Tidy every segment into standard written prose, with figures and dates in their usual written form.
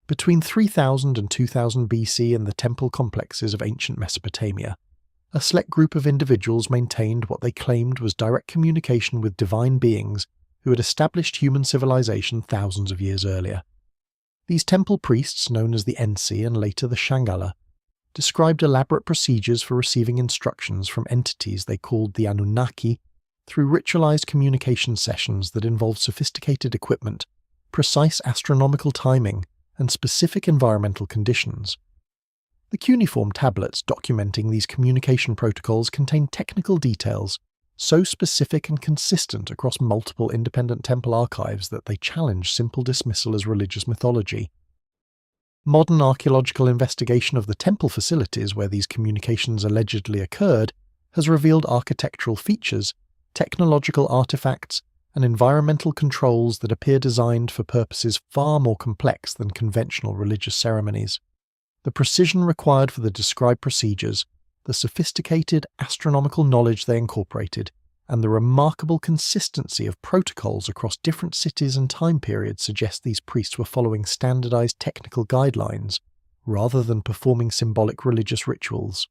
Between 3000 and 2000 BC in the temple complexes of ancient Mesopotamia, a select group of individuals maintained what they claimed was direct communication with divine beings who had established human civilization thousands of years earlier. These temple priests, known as the Ensi and later the Shangala, described elaborate procedures for receiving instructions from entities they called the Anunnaki through ritualized communication sessions that involved sophisticated equipment, precise astronomical timing, and specific environmental conditions. The cuneiform tablets documenting these communication protocols contain technical details so specific and consistent across multiple independent temple archives that they challenge simple dismissal as religious mythology. Modern archaeological investigation of the temple facilities where these communications allegedly occurred has revealed architectural features, technological artifacts, and environmental controls that appear designed for purposes far more complex than conventional religious ceremonies. The precision required for the described procedures, the sophisticated astronomical knowledge they incorporated, and the remarkable consistency of protocols across different cities and time periods suggest these priests were following standardized technical guidelines rather than performing symbolic religious rituals.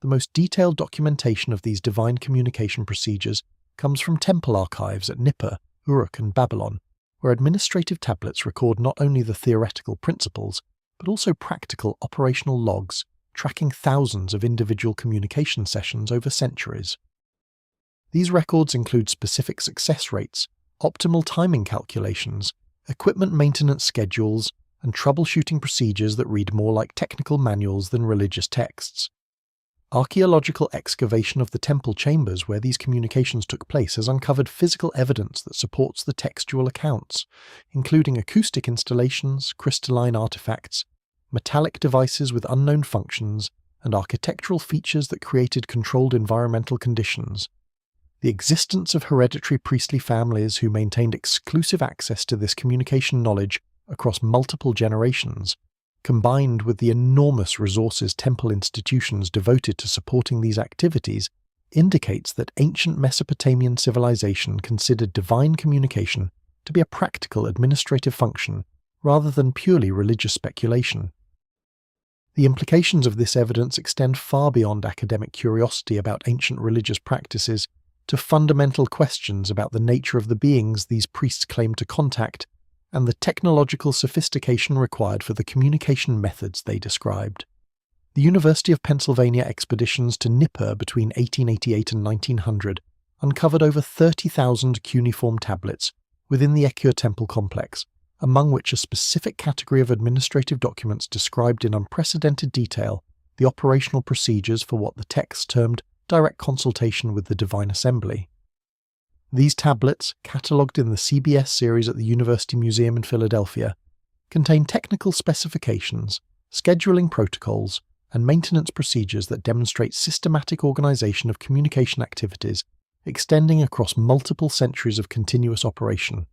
The most detailed documentation of these divine communication procedures comes from temple archives at Nippur, Uruk, and Babylon, where administrative tablets record not only the theoretical principles, but also practical operational logs tracking thousands of individual communication sessions over centuries. These records include specific success rates, optimal timing calculations, equipment maintenance schedules, and troubleshooting procedures that read more like technical manuals than religious texts. Archaeological excavation of the temple chambers where these communications took place has uncovered physical evidence that supports the textual accounts, including acoustic installations, crystalline artifacts, metallic devices with unknown functions, and architectural features that created controlled environmental conditions. The existence of hereditary priestly families who maintained exclusive access to this communication knowledge across multiple generations, combined with the enormous resources temple institutions devoted to supporting these activities, indicates that ancient Mesopotamian civilization considered divine communication to be a practical administrative function rather than purely religious speculation. The implications of this evidence extend far beyond academic curiosity about ancient religious practices to fundamental questions about the nature of the beings these priests claimed to contact and the technological sophistication required for the communication methods they described. The University of Pennsylvania expeditions to Nippur between 1888 and 1900 uncovered over 30,000 cuneiform tablets within the Ekur temple complex, among which a specific category of administrative documents described in unprecedented detail the operational procedures for what the text termed direct consultation with the Divine Assembly. These tablets, catalogued in the CBS series at the University Museum in Philadelphia, contain technical specifications, scheduling protocols, and maintenance procedures that demonstrate systematic organization of communication activities extending across multiple centuries of continuous operation.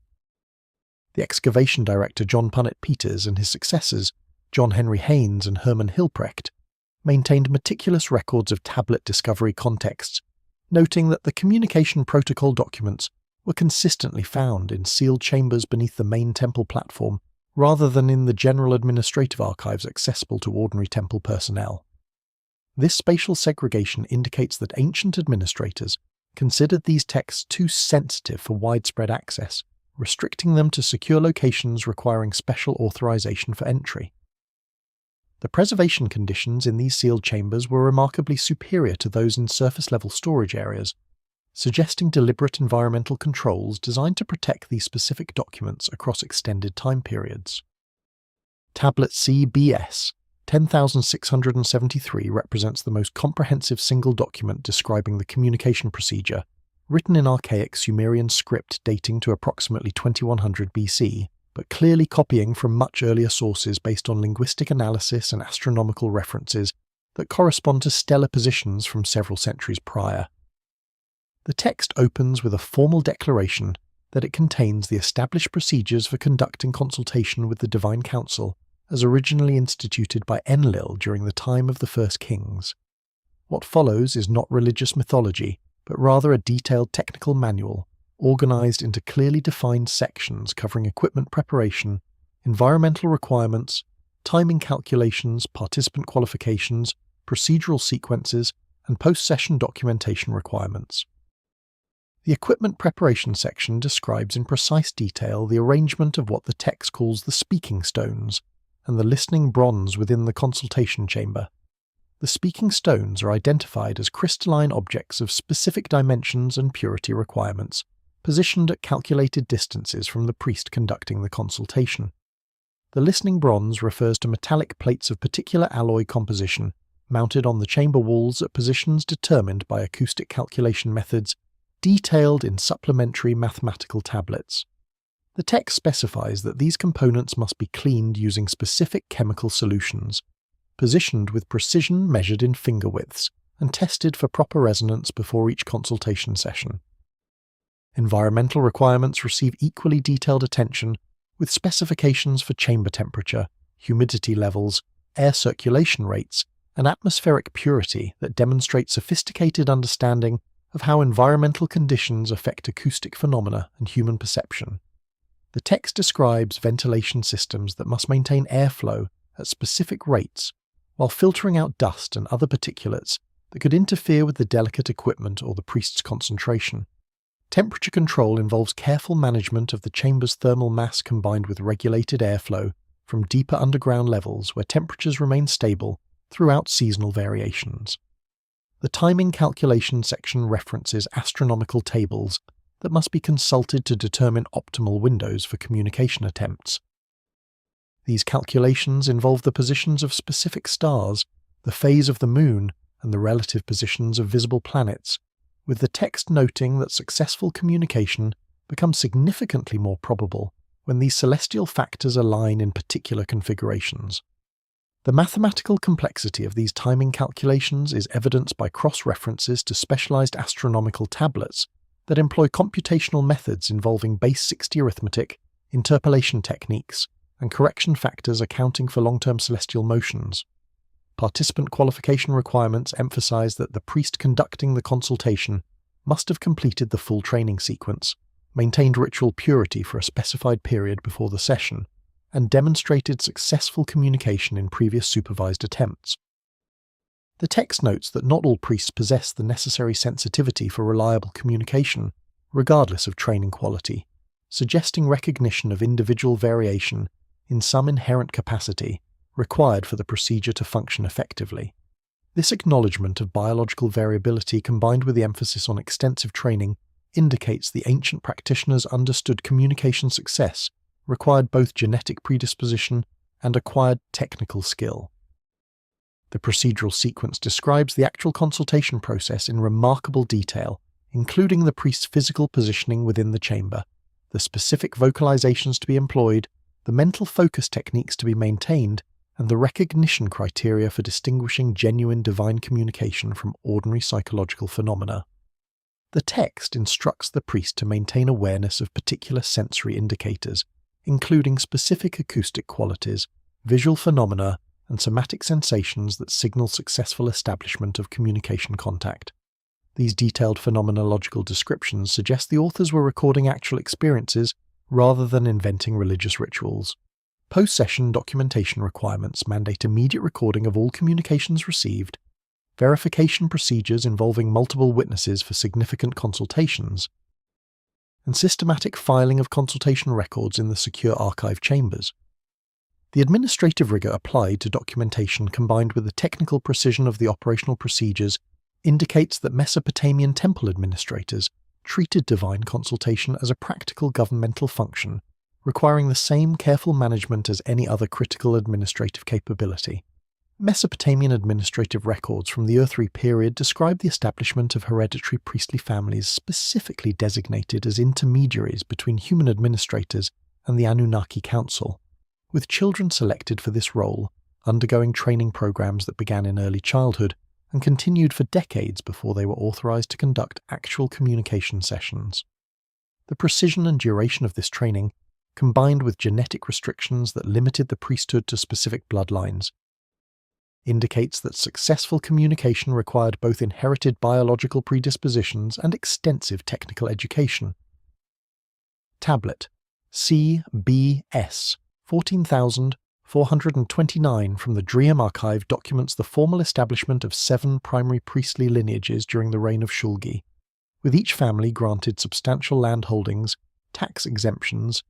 The excavation director John Punnett Peters and his successors, John Henry Haynes and Herman Hilprecht, maintained meticulous records of tablet discovery contexts, noting that the communication protocol documents were consistently found in sealed chambers beneath the main temple platform rather than in the general administrative archives accessible to ordinary temple personnel. This spatial segregation indicates that ancient administrators considered these texts too sensitive for widespread access, restricting them to secure locations requiring special authorization for entry. The preservation conditions in these sealed chambers were remarkably superior to those in surface-level storage areas, suggesting deliberate environmental controls designed to protect these specific documents across extended time periods. Tablet CBS 10,673 represents the most comprehensive single document describing the communication procedure, written in archaic Sumerian script dating to approximately 2100 BC, but clearly copying from much earlier sources based on linguistic analysis and astronomical references that correspond to stellar positions from several centuries prior. The text opens with a formal declaration that it contains the established procedures for conducting consultation with the Divine Council as originally instituted by Enlil during the time of the first kings. What follows is not religious mythology, but rather a detailed technical manual, organized into clearly defined sections covering equipment preparation, environmental requirements, timing calculations, participant qualifications, procedural sequences, and post-session documentation requirements. The equipment preparation section describes in precise detail the arrangement of what the text calls the speaking stones and the listening bronze within the consultation chamber. The speaking stones are identified as crystalline objects of specific dimensions and purity requirements, positioned at calculated distances from the priest conducting the consultation. The listening bronze refers to metallic plates of particular alloy composition mounted on the chamber walls at positions determined by acoustic calculation methods detailed in supplementary mathematical tablets. The text specifies that these components must be cleaned using specific chemical solutions, positioned with precision measured in finger widths, and tested for proper resonance before each consultation session. Environmental requirements receive equally detailed attention, with specifications for chamber temperature, humidity levels, air circulation rates, and atmospheric purity that demonstrate sophisticated understanding of how environmental conditions affect acoustic phenomena and human perception. The text describes ventilation systems that must maintain airflow at specific rates while filtering out dust and other particulates that could interfere with the delicate equipment or the priest's concentration. Temperature control involves careful management of the chamber's thermal mass combined with regulated airflow from deeper underground levels where temperatures remain stable throughout seasonal variations. The timing calculation section references astronomical tables that must be consulted to determine optimal windows for communication attempts. These calculations involve the positions of specific stars, the phase of the moon, and the relative positions of visible planets, with the text noting that successful communication becomes significantly more probable when these celestial factors align in particular configurations. The mathematical complexity of these timing calculations is evidenced by cross-references to specialized astronomical tablets that employ computational methods involving base 60 arithmetic, interpolation techniques, and correction factors accounting for long-term celestial motions. Participant qualification requirements emphasize that the priest conducting the consultation must have completed the full training sequence, maintained ritual purity for a specified period before the session, and demonstrated successful communication in previous supervised attempts. The text notes that not all priests possess the necessary sensitivity for reliable communication, regardless of training quality, suggesting recognition of individual variation in some inherent capacity required for the procedure to function effectively. This acknowledgement of biological variability combined with the emphasis on extensive training indicates the ancient practitioners understood communication success required both genetic predisposition and acquired technical skill. The procedural sequence describes the actual consultation process in remarkable detail, including the priest's physical positioning within the chamber, the specific vocalizations to be employed, the mental focus techniques to be maintained, and the recognition criteria for distinguishing genuine divine communication from ordinary psychological phenomena. The text instructs the priest to maintain awareness of particular sensory indicators, including specific acoustic qualities, visual phenomena, and somatic sensations that signal successful establishment of communication contact. These detailed phenomenological descriptions suggest the authors were recording actual experiences rather than inventing religious rituals. Post-session documentation requirements mandate immediate recording of all communications received, verification procedures involving multiple witnesses for significant consultations, and systematic filing of consultation records in the secure archive chambers. The administrative rigor applied to documentation combined with the technical precision of the operational procedures indicates that Mesopotamian temple administrators treated divine consultation as a practical governmental function, requiring the same careful management as any other critical administrative capability. Mesopotamian administrative records from the Ur-3 period describe the establishment of hereditary priestly families specifically designated as intermediaries between human administrators and the Anunnaki Council, with children selected for this role, undergoing training programs that began in early childhood and continued for decades before they were authorized to conduct actual communication sessions. The precision and duration of this training, combined with genetic restrictions that limited the priesthood to specific bloodlines, indicates that successful communication required both inherited biological predispositions and extensive technical education. Tablet CBS 14,400 429 from the Dream archive documents the formal establishment of 7 primary priestly lineages during the reign of Shulgi, with each family granted substantial land holdings, tax exemptions,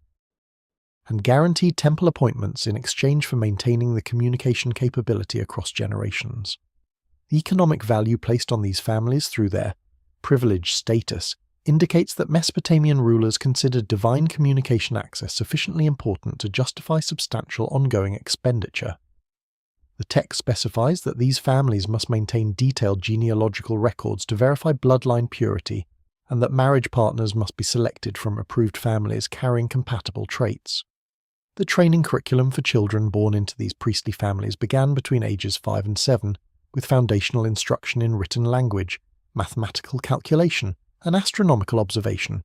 and guaranteed temple appointments in exchange for maintaining the communication capability across generations. The economic value placed on these families through their privileged status indicates that Mesopotamian rulers considered divine communication access sufficiently important to justify substantial ongoing expenditure. The text specifies that these families must maintain detailed genealogical records to verify bloodline purity, and that marriage partners must be selected from approved families carrying compatible traits. The training curriculum for children born into these priestly families began between ages 5 and 7, with foundational instruction in written language, mathematical calculation, and astronomical observation.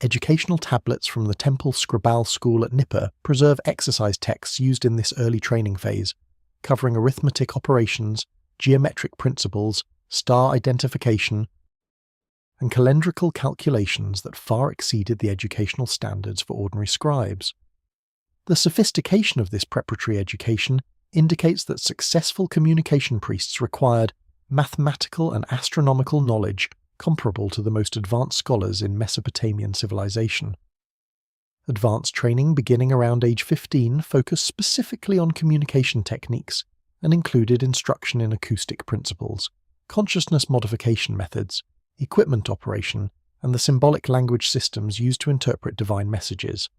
Educational tablets from the Temple Scribal School at Nippur preserve exercise texts used in this early training phase, covering arithmetic operations, geometric principles, star identification, and calendrical calculations that far exceeded the educational standards for ordinary scribes. The sophistication of this preparatory education indicates that successful communication priests required mathematical and astronomical knowledge comparable to the most advanced scholars in Mesopotamian civilization. Advanced training beginning around age 15 focused specifically on communication techniques and included instruction in acoustic principles, consciousness modification methods, equipment operation, and the symbolic language systems used to interpret divine messages.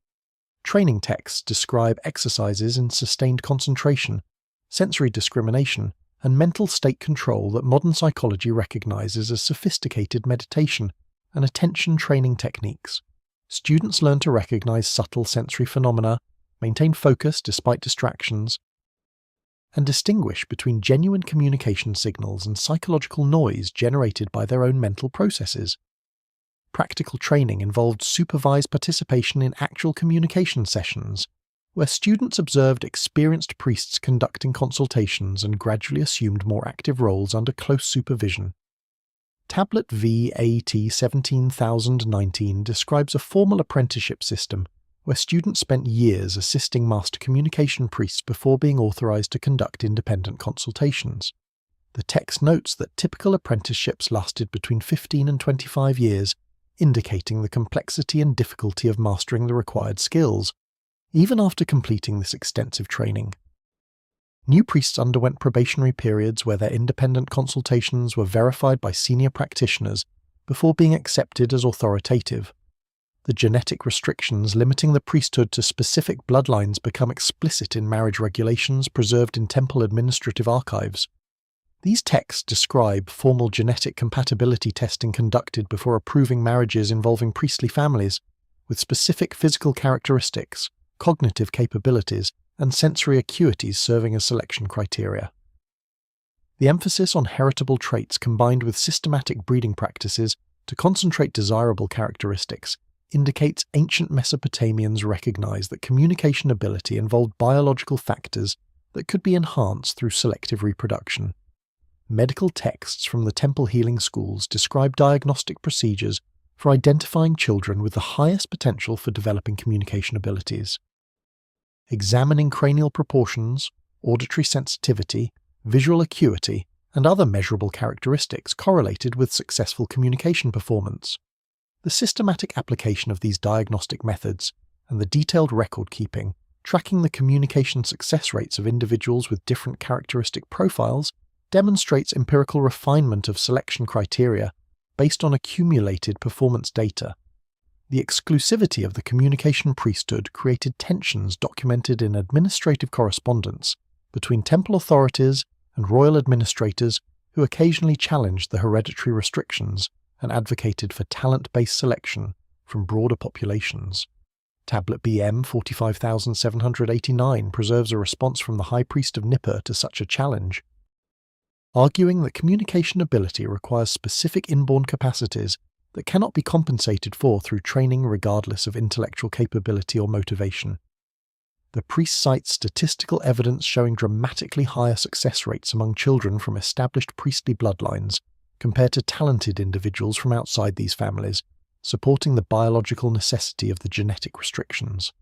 Training texts describe exercises in sustained concentration, sensory discrimination, and mental state control that modern psychology recognizes as sophisticated meditation and attention training techniques. Students learn to recognize subtle sensory phenomena, maintain focus despite distractions, and distinguish between genuine communication signals and psychological noise generated by their own mental processes. Practical training involved supervised participation in actual communication sessions, where students observed experienced priests conducting consultations and gradually assumed more active roles under close supervision. Tablet VAT 17019 describes a formal apprenticeship system where students spent years assisting master communication priests before being authorized to conduct independent consultations. The text notes that typical apprenticeships lasted between 15 and 25 years, indicating the complexity and difficulty of mastering the required skills, even after completing this extensive training. New priests underwent probationary periods where their independent consultations were verified by senior practitioners before being accepted as authoritative. The genetic restrictions limiting the priesthood to specific bloodlines become explicit in marriage regulations preserved in temple administrative archives. These texts describe formal genetic compatibility testing conducted before approving marriages involving priestly families, with specific physical characteristics, cognitive capabilities, and sensory acuities serving as selection criteria. The emphasis on heritable traits combined with systematic breeding practices to concentrate desirable characteristics indicates ancient Mesopotamians recognized that communication ability involved biological factors that could be enhanced through selective reproduction. Medical texts from the temple healing schools describe diagnostic procedures for identifying children with the highest potential for developing communication abilities. Examining cranial proportions, auditory sensitivity, visual acuity, and other measurable characteristics correlated with successful communication performance. The systematic application of these diagnostic methods and the detailed record keeping, tracking the communication success rates of individuals with different characteristic profiles, demonstrates empirical refinement of selection criteria based on accumulated performance data. The exclusivity of the communication priesthood created tensions documented in administrative correspondence between temple authorities and royal administrators who occasionally challenged the hereditary restrictions and advocated for talent-based selection from broader populations. Tablet BM 45789 preserves a response from the High Priest of Nippur to such a challenge, arguing that communication ability requires specific inborn capacities that cannot be compensated for through training regardless of intellectual capability or motivation. The priest cites statistical evidence showing dramatically higher success rates among children from established priestly bloodlines compared to talented individuals from outside these families, supporting the biological necessity of the genetic restrictions.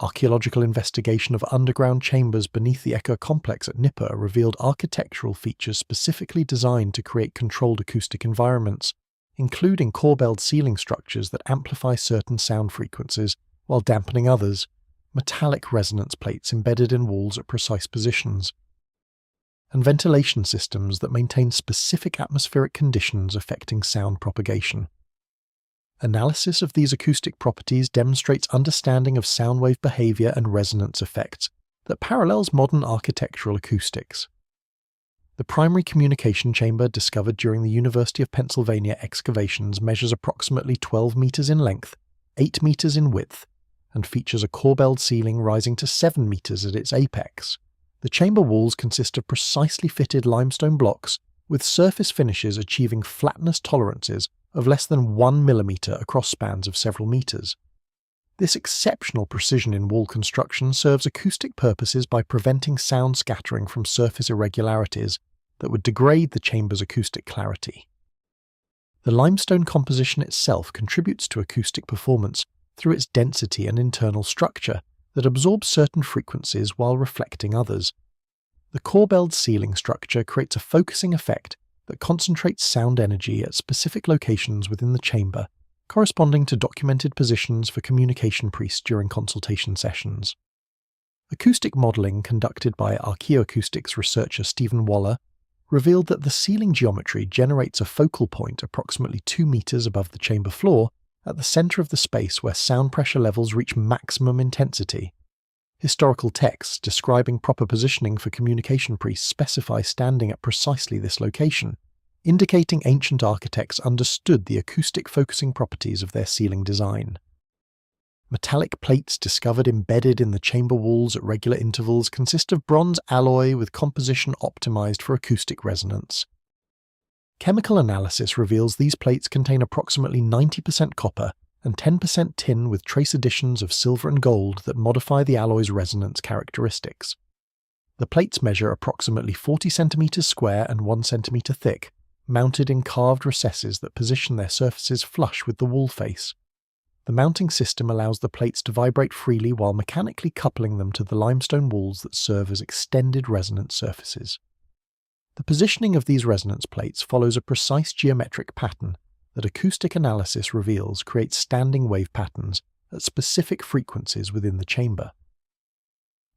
Archaeological investigation of underground chambers beneath the Echo complex at Nippur revealed architectural features specifically designed to create controlled acoustic environments, including corbelled ceiling structures that amplify certain sound frequencies while dampening others, metallic resonance plates embedded in walls at precise positions, and ventilation systems that maintain specific atmospheric conditions affecting sound propagation. Analysis of these acoustic properties demonstrates understanding of sound wave behavior and resonance effects that parallels modern architectural acoustics. The primary communication chamber discovered during the University of Pennsylvania excavations measures approximately 12 meters in length, 8 meters in width, and features a corbelled ceiling rising to 7 meters at its apex. The chamber walls consist of precisely fitted limestone blocks with surface finishes achieving flatness tolerances of less than 1 millimeter across spans of several meters. This exceptional precision in wall construction serves acoustic purposes by preventing sound scattering from surface irregularities that would degrade the chamber's acoustic clarity. The limestone composition itself contributes to acoustic performance through its density and internal structure that absorbs certain frequencies while reflecting others. The corbelled ceiling structure creates a focusing effect that concentrates sound energy at specific locations within the chamber, corresponding to documented positions for communication priests during consultation sessions. Acoustic modelling conducted by archaeoacoustics researcher Stephen Waller revealed that the ceiling geometry generates a focal point approximately 2 meters above the chamber floor at the centre of the space where sound pressure levels reach maximum intensity. Historical texts describing proper positioning for communication priests specify standing at precisely this location, indicating ancient architects understood the acoustic focusing properties of their ceiling design. Metallic plates discovered embedded in the chamber walls at regular intervals consist of bronze alloy with composition optimized for acoustic resonance. Chemical analysis reveals these plates contain approximately 90% copper and 10% tin with trace additions of silver and gold that modify the alloy's resonance characteristics. The plates measure approximately 40 centimeters square and 1 centimeter thick, mounted in carved recesses that position their surfaces flush with the wall face. The mounting system allows the plates to vibrate freely while mechanically coupling them to the limestone walls that serve as extended resonance surfaces. The positioning of these resonance plates follows a precise geometric pattern that acoustic analysis reveals creates standing wave patterns at specific frequencies within the chamber.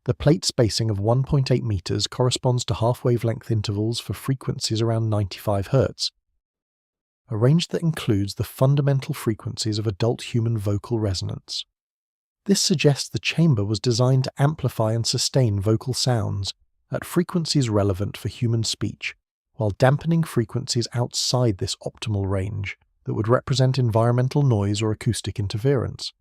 The plate spacing of 1.8 meters corresponds to half-wavelength intervals for frequencies around 95 Hz, a range that includes the fundamental frequencies of adult human vocal resonance. This suggests the chamber was designed to amplify and sustain vocal sounds at frequencies relevant for human speech, while dampening frequencies outside this optimal range that would represent environmental noise or acoustic interference.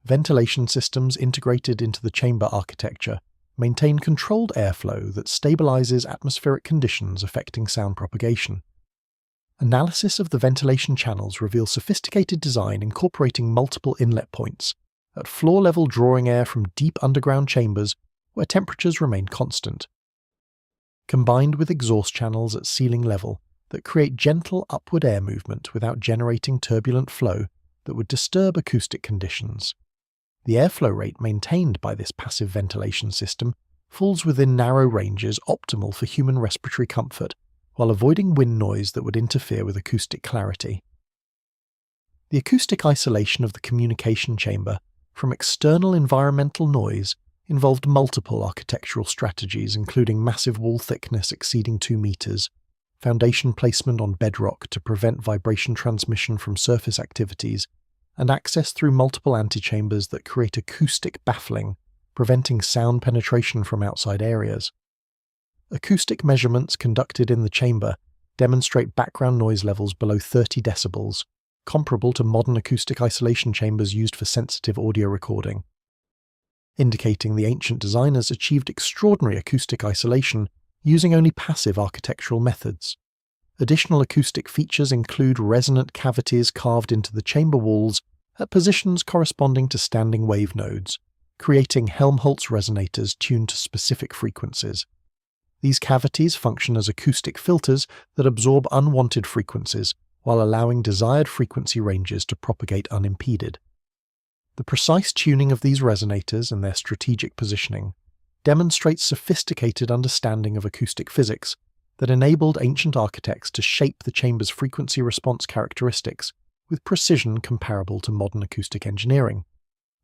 Ventilation systems integrated into the chamber architecture maintain controlled airflow that stabilizes atmospheric conditions affecting sound propagation. Analysis of the ventilation channels reveals sophisticated design incorporating multiple inlet points, at floor level drawing air from deep underground chambers where temperatures remain constant, combined with exhaust channels at ceiling level that create gentle upward air movement without generating turbulent flow that would disturb acoustic conditions. The airflow rate maintained by this passive ventilation system falls within narrow ranges optimal for human respiratory comfort, while avoiding wind noise that would interfere with acoustic clarity. The acoustic isolation of the communication chamber from external environmental noise involved multiple architectural strategies, including massive wall thickness exceeding 2 meters, foundation placement on bedrock to prevent vibration transmission from surface activities, and access through multiple antechambers that create acoustic baffling, preventing sound penetration from outside areas. Acoustic measurements conducted in the chamber demonstrate background noise levels below 30 decibels, comparable to modern acoustic isolation chambers used for sensitive audio recording, indicating the ancient designers achieved extraordinary acoustic isolation using only passive architectural methods. Additional acoustic features include resonant cavities carved into the chamber walls at positions corresponding to standing wave nodes, creating Helmholtz resonators tuned to specific frequencies. These cavities function as acoustic filters that absorb unwanted frequencies while allowing desired frequency ranges to propagate unimpeded. The precise tuning of these resonators and their strategic positioning demonstrates sophisticated understanding of acoustic physics that enabled ancient architects to shape the chamber's frequency response characteristics with precision comparable to modern acoustic engineering.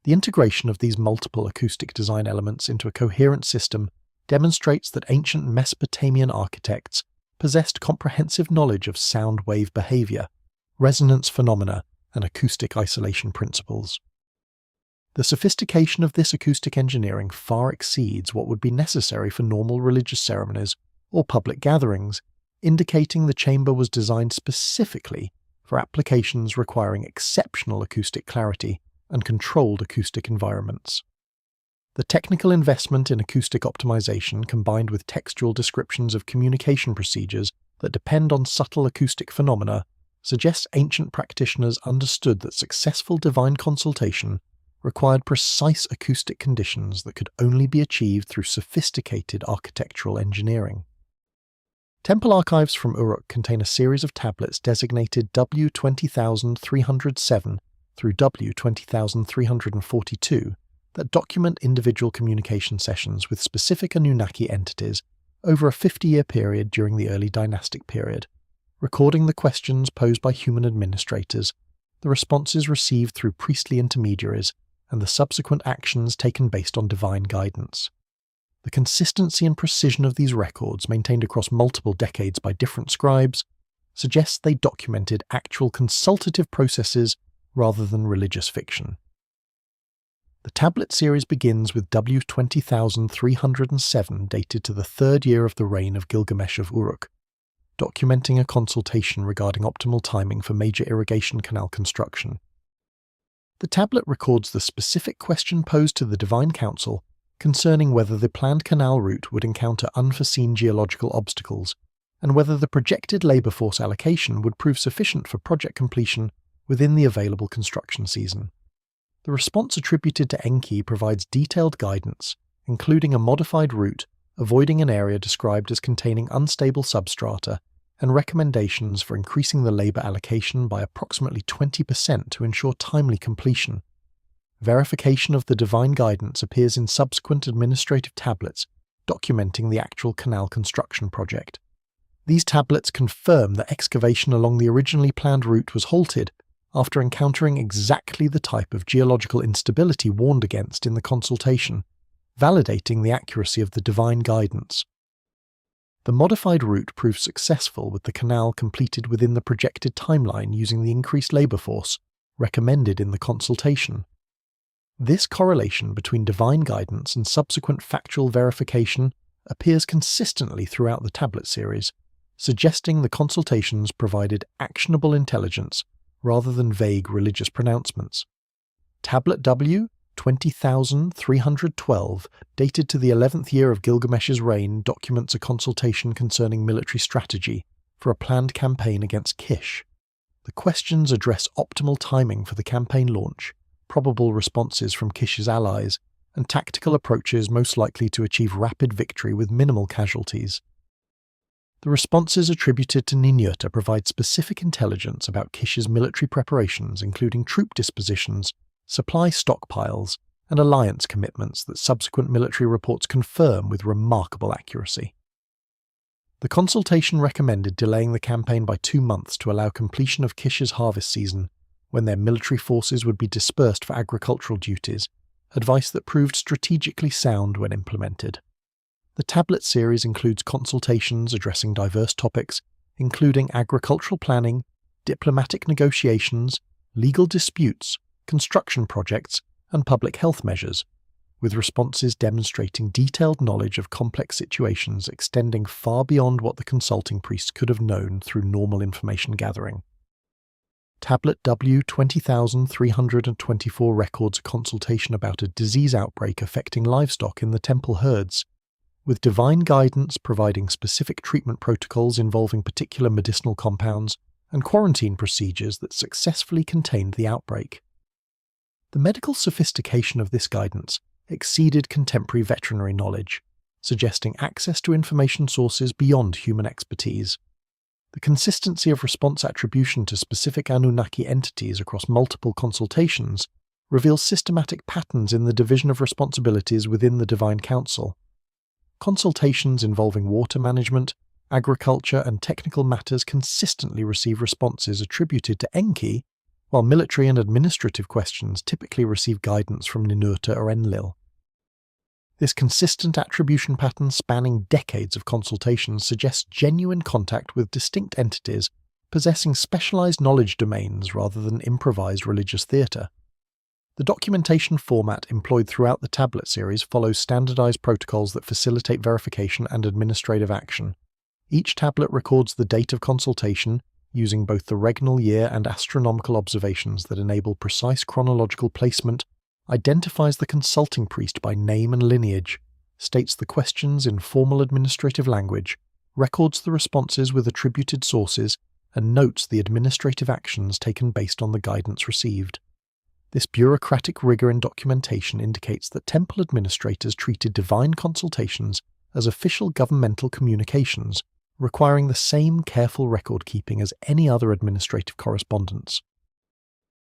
The integration of these multiple acoustic design elements into a coherent system demonstrates that ancient Mesopotamian architects possessed comprehensive knowledge of sound wave behavior, resonance phenomena, and acoustic isolation principles. The sophistication of this acoustic engineering far exceeds what would be necessary for normal religious ceremonies or public gatherings, indicating the chamber was designed specifically for applications requiring exceptional acoustic clarity and controlled acoustic environments. The technical investment in acoustic optimization combined with textual descriptions of communication procedures that depend on subtle acoustic phenomena suggests ancient practitioners understood that successful divine consultation required precise acoustic conditions that could only be achieved through sophisticated architectural engineering. Temple archives from Uruk contain a series of tablets designated W20307 through W20342 that document individual communication sessions with specific Anunnaki entities over a 50-year period during the early dynastic period, recording the questions posed by human administrators, the responses received through priestly intermediaries, and the subsequent actions taken based on divine guidance. The consistency and precision of these records, maintained across multiple decades by different scribes, suggests they documented actual consultative processes rather than religious fiction. The tablet series begins with W20307 dated to the 3rd year of the reign of Gilgamesh of Uruk, documenting a consultation regarding optimal timing for major irrigation canal construction. The tablet records the specific question posed to the Divine Council concerning whether the planned canal route would encounter unforeseen geological obstacles and whether the projected labour force allocation would prove sufficient for project completion within the available construction season. The response attributed to Enki provides detailed guidance, including a modified route, avoiding an area described as containing unstable substrata, and recommendations for increasing the labour allocation by approximately 20% to ensure timely completion. Verification of the divine guidance appears in subsequent administrative tablets documenting the actual canal construction project. These tablets confirm that excavation along the originally planned route was halted after encountering exactly the type of geological instability warned against in the consultation, validating the accuracy of the divine guidance. The modified route proved successful with the canal completed within the projected timeline using the increased labour force recommended in the consultation. This correlation between divine guidance and subsequent factual verification appears consistently throughout the tablet series, suggesting the consultations provided actionable intelligence rather than vague religious pronouncements. Tablet W 20,312, dated to the 11th year of Gilgamesh's reign, documents a consultation concerning military strategy for a planned campaign against Kish. The questions address optimal timing for the campaign launch, probable responses from Kish's allies, and tactical approaches most likely to achieve rapid victory with minimal casualties. The responses attributed to Ninyota provide specific intelligence about Kish's military preparations, including troop dispositions, supply stockpiles, and alliance commitments that subsequent military reports confirm with remarkable accuracy. The consultation recommended delaying the campaign by 2 months to allow completion of Kish's harvest season, when their military forces would be dispersed for agricultural duties, advice that proved strategically sound when implemented. The tablet series includes consultations addressing diverse topics, including agricultural planning, diplomatic negotiations, legal disputes, construction projects, and public health measures, with responses demonstrating detailed knowledge of complex situations extending far beyond what the consulting priests could have known through normal information gathering. Tablet W 20,324 records a consultation about a disease outbreak affecting livestock in the temple herds, with divine guidance providing specific treatment protocols involving particular medicinal compounds and quarantine procedures that successfully contained the outbreak. The medical sophistication of this guidance exceeded contemporary veterinary knowledge, suggesting access to information sources beyond human expertise. The consistency of response attribution to specific Anunnaki entities across multiple consultations reveals systematic patterns in the division of responsibilities within the Divine Council. Consultations involving water management, agriculture, and technical matters consistently receive responses attributed to Enki, while military and administrative questions typically receive guidance from Ninurta or Enlil. This consistent attribution pattern spanning decades of consultations suggests genuine contact with distinct entities possessing specialized knowledge domains rather than improvised religious theatre. The documentation format employed throughout the tablet series follows standardized protocols that facilitate verification and administrative action. Each tablet records the date of consultation using both the regnal year and astronomical observations that enable precise chronological placement, identifies the consulting priest by name and lineage, states the questions in formal administrative language, records the responses with attributed sources, and notes the administrative actions taken based on the guidance received. This bureaucratic rigor in documentation indicates that temple administrators treated divine consultations as official governmental communications, requiring the same careful record-keeping as any other administrative correspondence.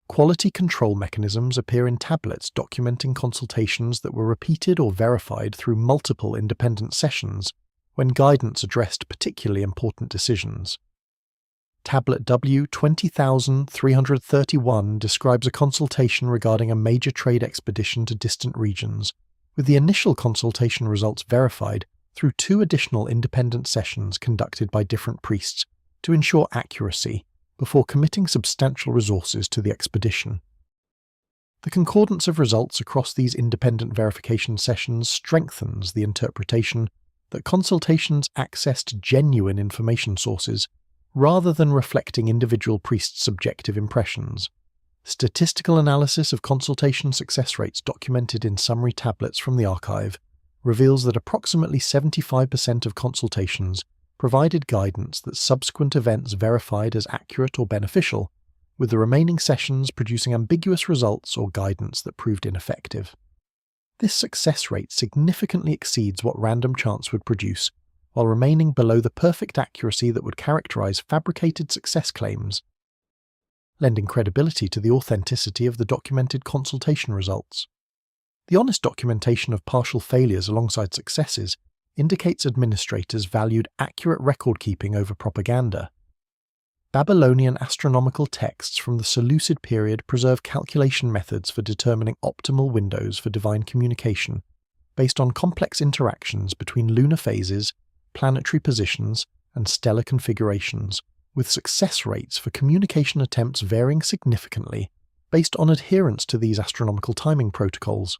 Quality control mechanisms appear in tablets documenting consultations that were repeated or verified through multiple independent sessions when guidance addressed particularly important decisions. Tablet W 20,331 describes a consultation regarding a major trade expedition to distant regions, with the initial consultation results verified through 2 additional independent sessions conducted by different priests to ensure accuracy before committing substantial resources to the expedition. The concordance of results across these independent verification sessions strengthens the interpretation that consultations accessed genuine information sources rather than reflecting individual priests' subjective impressions. Statistical analysis of consultation success rates documented in summary tablets from the archive reveals that approximately 75% of consultations provided guidance that subsequent events verified as accurate or beneficial, with the remaining sessions producing ambiguous results or guidance that proved ineffective. This success rate significantly exceeds what random chance would produce, while remaining below the perfect accuracy that would characterize fabricated success claims, lending credibility to the authenticity of the documented consultation results. The honest documentation of partial failures alongside successes indicates administrators valued accurate record-keeping over propaganda. Babylonian astronomical texts from the Seleucid period preserve calculation methods for determining optimal windows for divine communication based on complex interactions between lunar phases, planetary positions, and stellar configurations, with success rates for communication attempts varying significantly based on adherence to these astronomical timing protocols.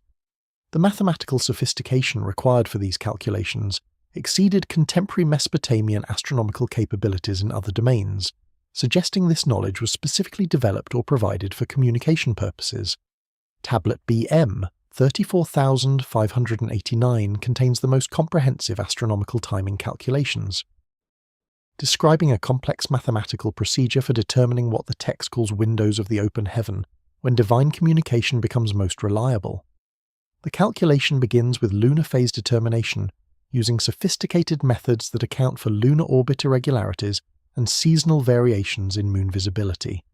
The mathematical sophistication required for these calculations exceeded contemporary Mesopotamian astronomical capabilities in other domains, suggesting this knowledge was specifically developed or provided for communication purposes. Tablet BM 34,589 contains the most comprehensive astronomical timing calculations. Describing a complex mathematical procedure for determining what the text calls windows of the open heaven when divine communication becomes most reliable. The calculation begins with lunar phase determination, using sophisticated methods that account for lunar orbit irregularities and seasonal variations in moon visibility.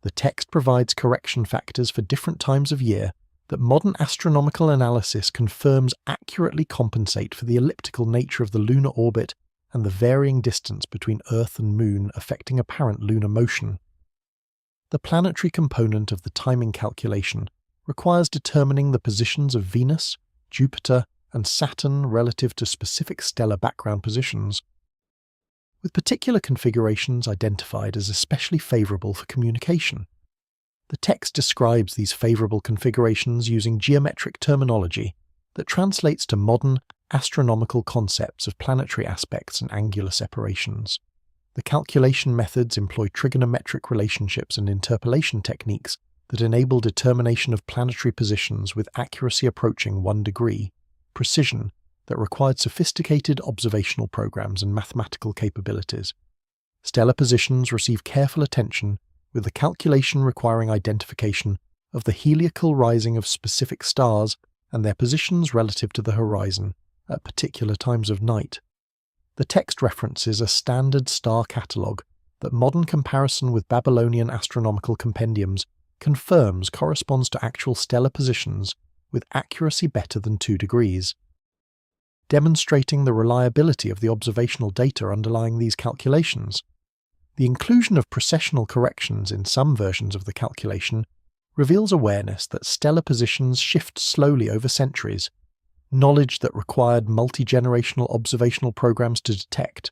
The text provides correction factors for different times of year that modern astronomical analysis confirms accurately compensate for the elliptical nature of the lunar orbit and the varying distance between Earth and Moon affecting apparent lunar motion. The planetary component of the timing calculation requires determining the positions of Venus, Jupiter, and Saturn relative to specific stellar background positions, with particular configurations identified as especially favourable for communication. The text describes these favourable configurations using geometric terminology that translates to modern, astronomical concepts of planetary aspects and angular separations. The calculation methods employ trigonometric relationships and interpolation techniques that enable determination of planetary positions with accuracy approaching 1 degree, precision that required sophisticated observational programs and mathematical capabilities. Stellar positions receive careful attention, with the calculation requiring identification of the heliacal rising of specific stars and their positions relative to the horizon at particular times of night. The text references a standard star catalogue that modern comparison with Babylonian astronomical compendiums confirms corresponds to actual stellar positions with accuracy better than 2 degrees. Demonstrating the reliability of the observational data underlying these calculations, the inclusion of precessional corrections in some versions of the calculation reveals awareness that stellar positions shift slowly over centuries, knowledge that required multi-generational observational programs to detect.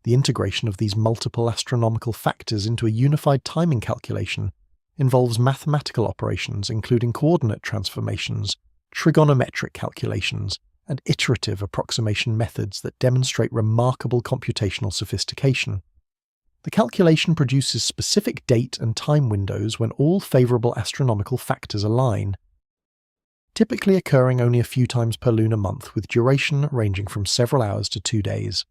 The integration of these multiple astronomical factors into a unified timing calculation involves mathematical operations including coordinate transformations, trigonometric calculations, and iterative approximation methods that demonstrate remarkable computational sophistication. The calculation produces specific date and time windows when all favourable astronomical factors align, typically occurring only a few times per lunar month with duration ranging from several hours to 2 days.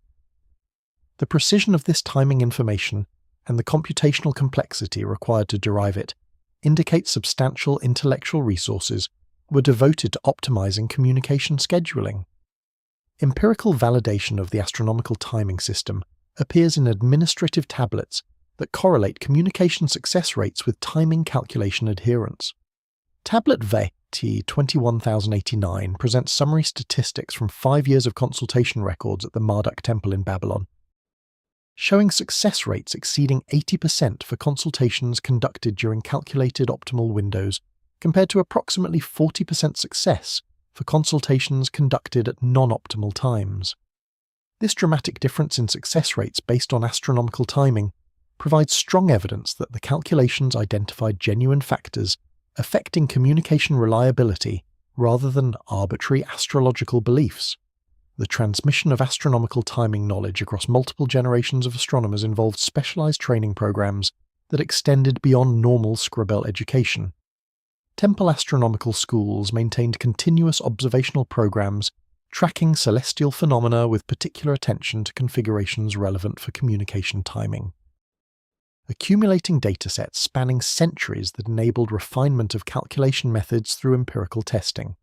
The precision of this timing information and the computational complexity required to derive it indicate substantial intellectual resources were devoted to optimizing communication scheduling. Empirical validation of the astronomical timing system appears in administrative tablets that correlate communication success rates with timing calculation adherence. Tablet VT 21089 presents summary statistics from 5 years of consultation records at the Marduk Temple in Babylon, showing success rates exceeding 80% for consultations conducted during calculated optimal windows compared to approximately 40% success for consultations conducted at non-optimal times. This dramatic difference in success rates based on astronomical timing provides strong evidence that the calculations identified genuine factors affecting communication reliability rather than arbitrary astrological beliefs. The transmission of astronomical timing knowledge across multiple generations of astronomers involved specialized training programs that extended beyond normal Scribble education. Temple astronomical schools maintained continuous observational programs tracking celestial phenomena with particular attention to configurations relevant for communication timing. Accumulating datasets spanning centuries that enabled refinement of calculation methods through empirical testing.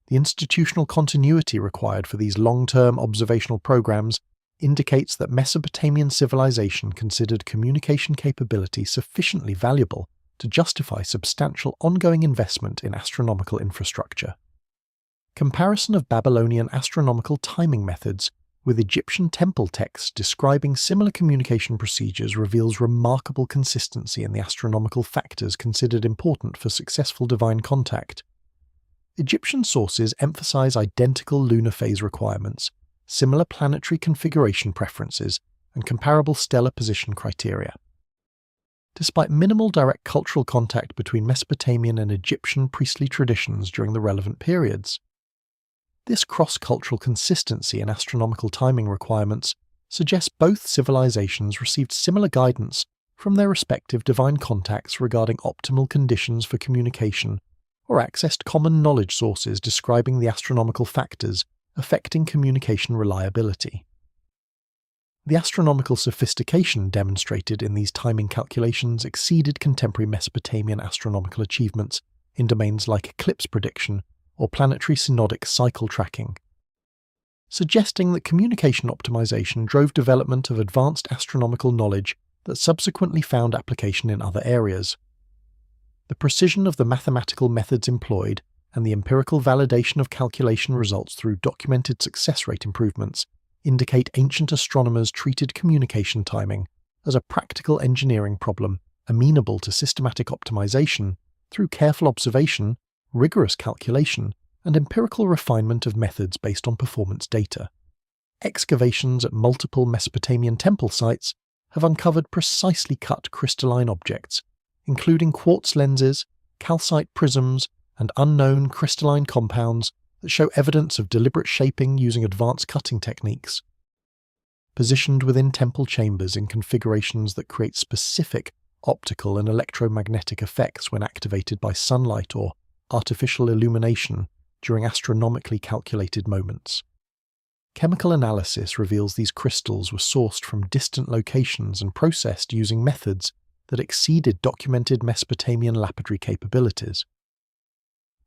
The institutional continuity required for these long-term observational programs indicates that Mesopotamian civilization considered communication capability sufficiently valuable to justify substantial ongoing investment in astronomical infrastructure. Comparison of Babylonian astronomical timing methods with Egyptian temple texts describing similar communication procedures reveals remarkable consistency in the astronomical factors considered important for successful divine contact. Egyptian sources emphasize identical lunar phase requirements, similar planetary configuration preferences, and comparable stellar position criteria. Despite minimal direct cultural contact between Mesopotamian and Egyptian priestly traditions during the relevant periods, this cross-cultural consistency in astronomical timing requirements suggests both civilizations received similar guidance from their respective divine contacts regarding optimal conditions for communication, or accessed common knowledge sources describing the astronomical factors affecting communication reliability. The astronomical sophistication demonstrated in these timing calculations exceeded contemporary Mesopotamian astronomical achievements in domains like eclipse prediction or planetary synodic cycle tracking, suggesting that communication optimization drove development of advanced astronomical knowledge that subsequently found application in other areas. The precision of the mathematical methods employed and the empirical validation of calculation results through documented success rate improvements indicate ancient astronomers treated communication timing as a practical engineering problem amenable to systematic optimization through careful observation, rigorous calculation, and empirical refinement of methods based on performance data. Excavations at multiple Mesopotamian temple sites have uncovered precisely cut crystalline objects, including quartz lenses, calcite prisms, and unknown crystalline compounds that show evidence of deliberate shaping using advanced cutting techniques. Positioned within temple chambers in configurations that create specific optical and electromagnetic effects when activated by sunlight or artificial illumination during astronomically calculated moments. Chemical analysis reveals these crystals were sourced from distant locations and processed using methods that exceeded documented Mesopotamian lapidary capabilities.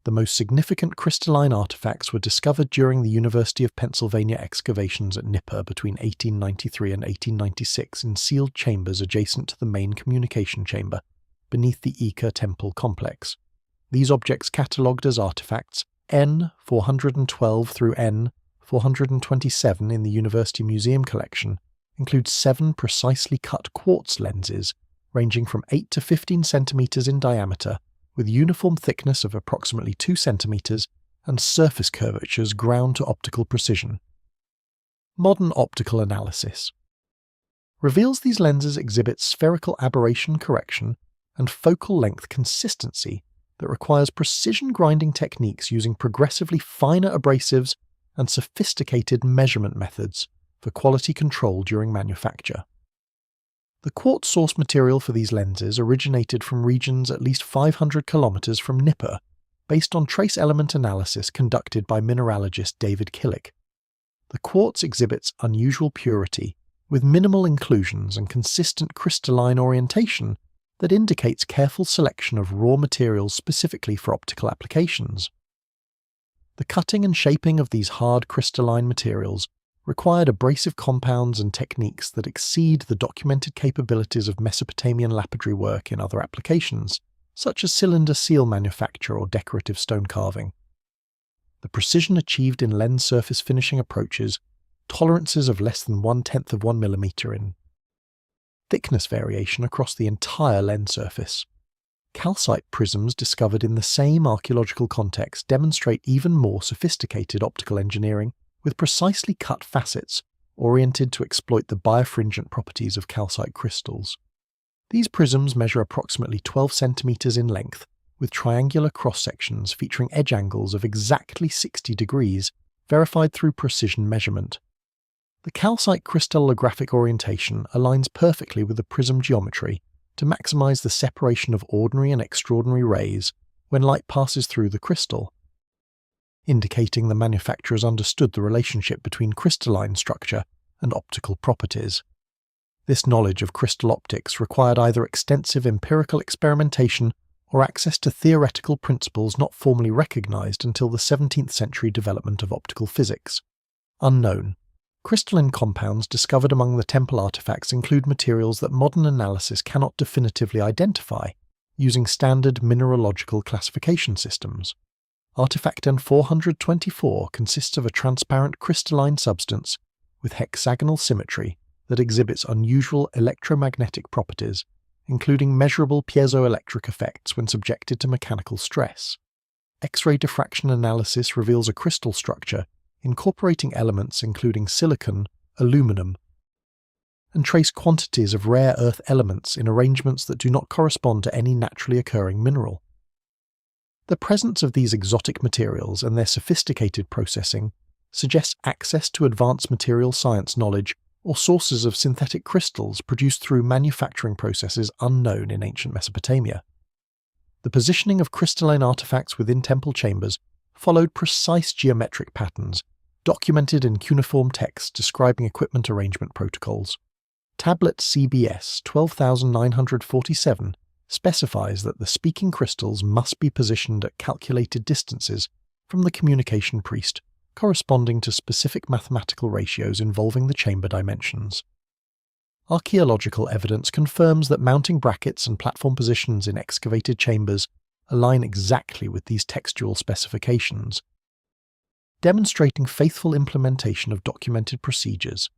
The most significant crystalline artifacts were discovered during the University of Pennsylvania excavations at Nippur between 1893 and 1896 in sealed chambers adjacent to the main communication chamber, beneath the Ika temple complex. These objects catalogued as artifacts N412 through N427 in the University Museum collection include 7 precisely cut quartz lenses ranging from 8 to 15 centimeters in diameter, with uniform thickness of approximately 2 centimeters and surface curvatures ground to optical precision. Modern optical analysis reveals these lenses exhibit spherical aberration correction and focal length consistency that requires precision grinding techniques using progressively finer abrasives and sophisticated measurement methods for quality control during manufacture. The quartz source material for these lenses originated from regions at least 500 kilometers from Nippur, based on trace element analysis conducted by mineralogist David Killick. The quartz exhibits unusual purity, with minimal inclusions and consistent crystalline orientation that indicates careful selection of raw materials specifically for optical applications. The cutting and shaping of these hard crystalline materials required abrasive compounds and techniques that exceed the documented capabilities of Mesopotamian lapidary work in other applications, such as cylinder seal manufacture or decorative stone carving. The precision achieved in lens surface finishing approaches, tolerances of less than 1/10 of 1 millimeter in thickness variation across the entire lens surface. Calcite prisms discovered in the same archaeological context demonstrate even more sophisticated optical engineering with precisely cut facets oriented to exploit the birefringent properties of calcite crystals. These prisms measure approximately 12 centimeters in length, with triangular cross-sections featuring edge angles of exactly 60 degrees, verified through precision measurement. The calcite crystallographic orientation aligns perfectly with the prism geometry to maximize the separation of ordinary and extraordinary rays when light passes through the crystal, indicating the manufacturers understood the relationship between crystalline structure and optical properties. This knowledge of crystal optics required either extensive empirical experimentation or access to theoretical principles not formally recognized until the 17th century development of optical physics. Unknown. Crystalline compounds discovered among the temple artifacts include materials that modern analysis cannot definitively identify, using standard mineralogical classification systems. Artifact N424 consists of a transparent crystalline substance with hexagonal symmetry that exhibits unusual electromagnetic properties, including measurable piezoelectric effects when subjected to mechanical stress. X-ray diffraction analysis reveals a crystal structure incorporating elements including silicon, aluminum, and trace quantities of rare earth elements in arrangements that do not correspond to any naturally occurring mineral. The presence of these exotic materials and their sophisticated processing suggests access to advanced material science knowledge or sources of synthetic crystals produced through manufacturing processes unknown in ancient Mesopotamia. The positioning of crystalline artifacts within temple chambers followed precise geometric patterns, documented in cuneiform texts describing equipment arrangement protocols. Tablet CBS 12947 specifies that the speaking crystals must be positioned at calculated distances from the communication priest, corresponding to specific mathematical ratios involving the chamber dimensions. Archaeological evidence confirms that mounting brackets and platform positions in excavated chambers align exactly with these textual specifications, demonstrating faithful implementation of documented procedures.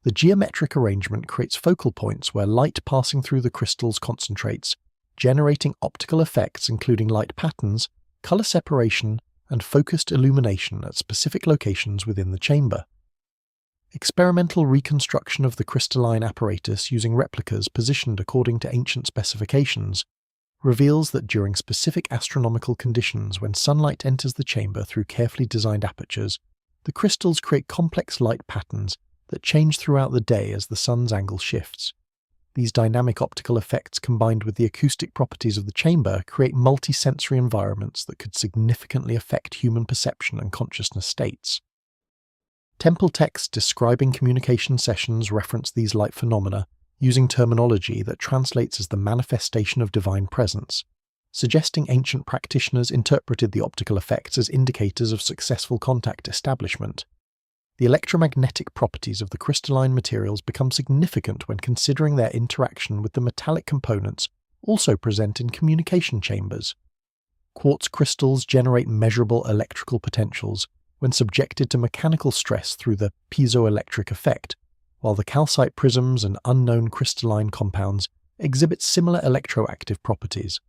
The geometric arrangement creates focal points where light passing through the crystals concentrates, generating optical effects including light patterns, color separation, and focused illumination at specific locations within the chamber. Experimental reconstruction of the crystalline apparatus using replicas positioned according to ancient specifications reveals that during specific astronomical conditions when sunlight enters the chamber through carefully designed apertures, the crystals create complex light patterns that change throughout the day as the sun's angle shifts. These dynamic optical effects combined with the acoustic properties of the chamber create multi-sensory environments that could significantly affect human perception and consciousness states. Temple texts describing communication sessions reference these light phenomena using terminology that translates as the manifestation of divine presence, suggesting ancient practitioners interpreted the optical effects as indicators of successful contact establishment. The electromagnetic properties of the crystalline materials become significant when considering their interaction with the metallic components also present in communication chambers. Quartz crystals generate measurable electrical potentials when subjected to mechanical stress through the piezoelectric effect, while the calcite prisms and unknown crystalline compounds exhibit similar electroactive properties.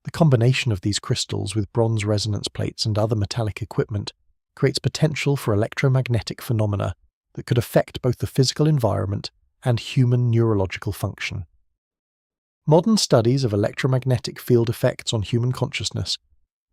The combination of these crystals with bronze resonance plates and other metallic equipment creates potential for electromagnetic phenomena that could affect both the physical environment and human neurological function. Modern studies of electromagnetic field effects on human consciousness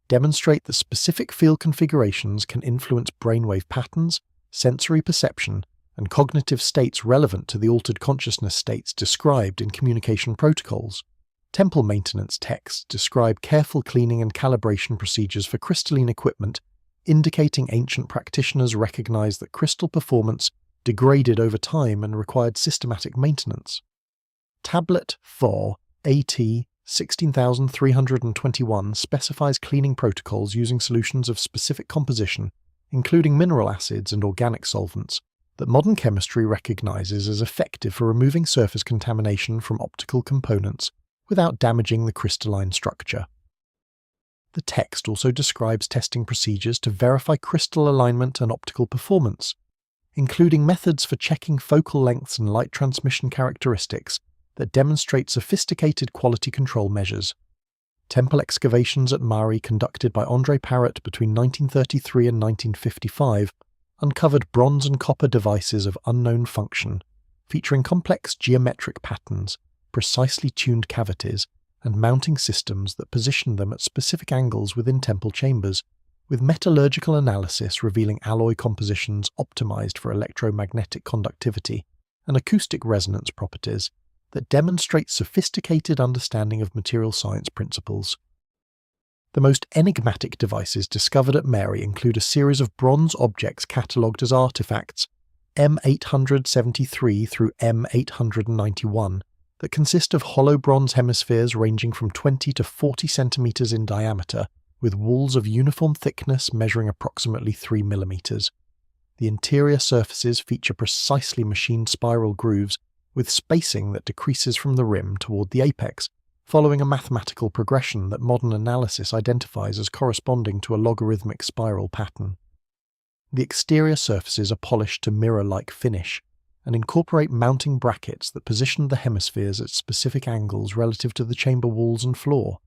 demonstrate that specific field configurations can influence brainwave patterns, sensory perception, and cognitive states relevant to the altered consciousness states described in communication protocols. Temple maintenance texts describe careful cleaning and calibration procedures for crystalline equipment, indicating ancient practitioners recognized that crystal performance degraded over time and required systematic maintenance. Tablet 4 AT 16321 specifies cleaning protocols using solutions of specific composition, including mineral acids and organic solvents, that modern chemistry recognizes as effective for removing surface contamination from optical components without damaging the crystalline structure. The text also describes testing procedures to verify crystal alignment and optical performance, including methods for checking focal lengths and light transmission characteristics that demonstrate sophisticated quality control measures. Temple excavations at Mari conducted by André Parrot between 1933 and 1955 uncovered bronze and copper devices of unknown function, featuring complex geometric patterns, precisely tuned cavities, and mounting systems that positioned them at specific angles within temple chambers, with metallurgical analysis revealing alloy compositions optimized for electromagnetic conductivity and acoustic resonance properties that demonstrate sophisticated understanding of material science principles. The most enigmatic devices discovered at Mari include a series of bronze objects catalogued as artifacts M873 through M891 that consist of hollow bronze hemispheres ranging from 20 to 40 centimeters in diameter, with walls of uniform thickness measuring approximately 3 millimeters. The interior surfaces feature precisely machined spiral grooves with spacing that decreases from the rim toward the apex, following a mathematical progression that modern analysis identifies as corresponding to a logarithmic spiral pattern. The exterior surfaces are polished to mirror-like finish, and incorporate mounting brackets that position the hemispheres at specific angles relative to the chamber walls and floor.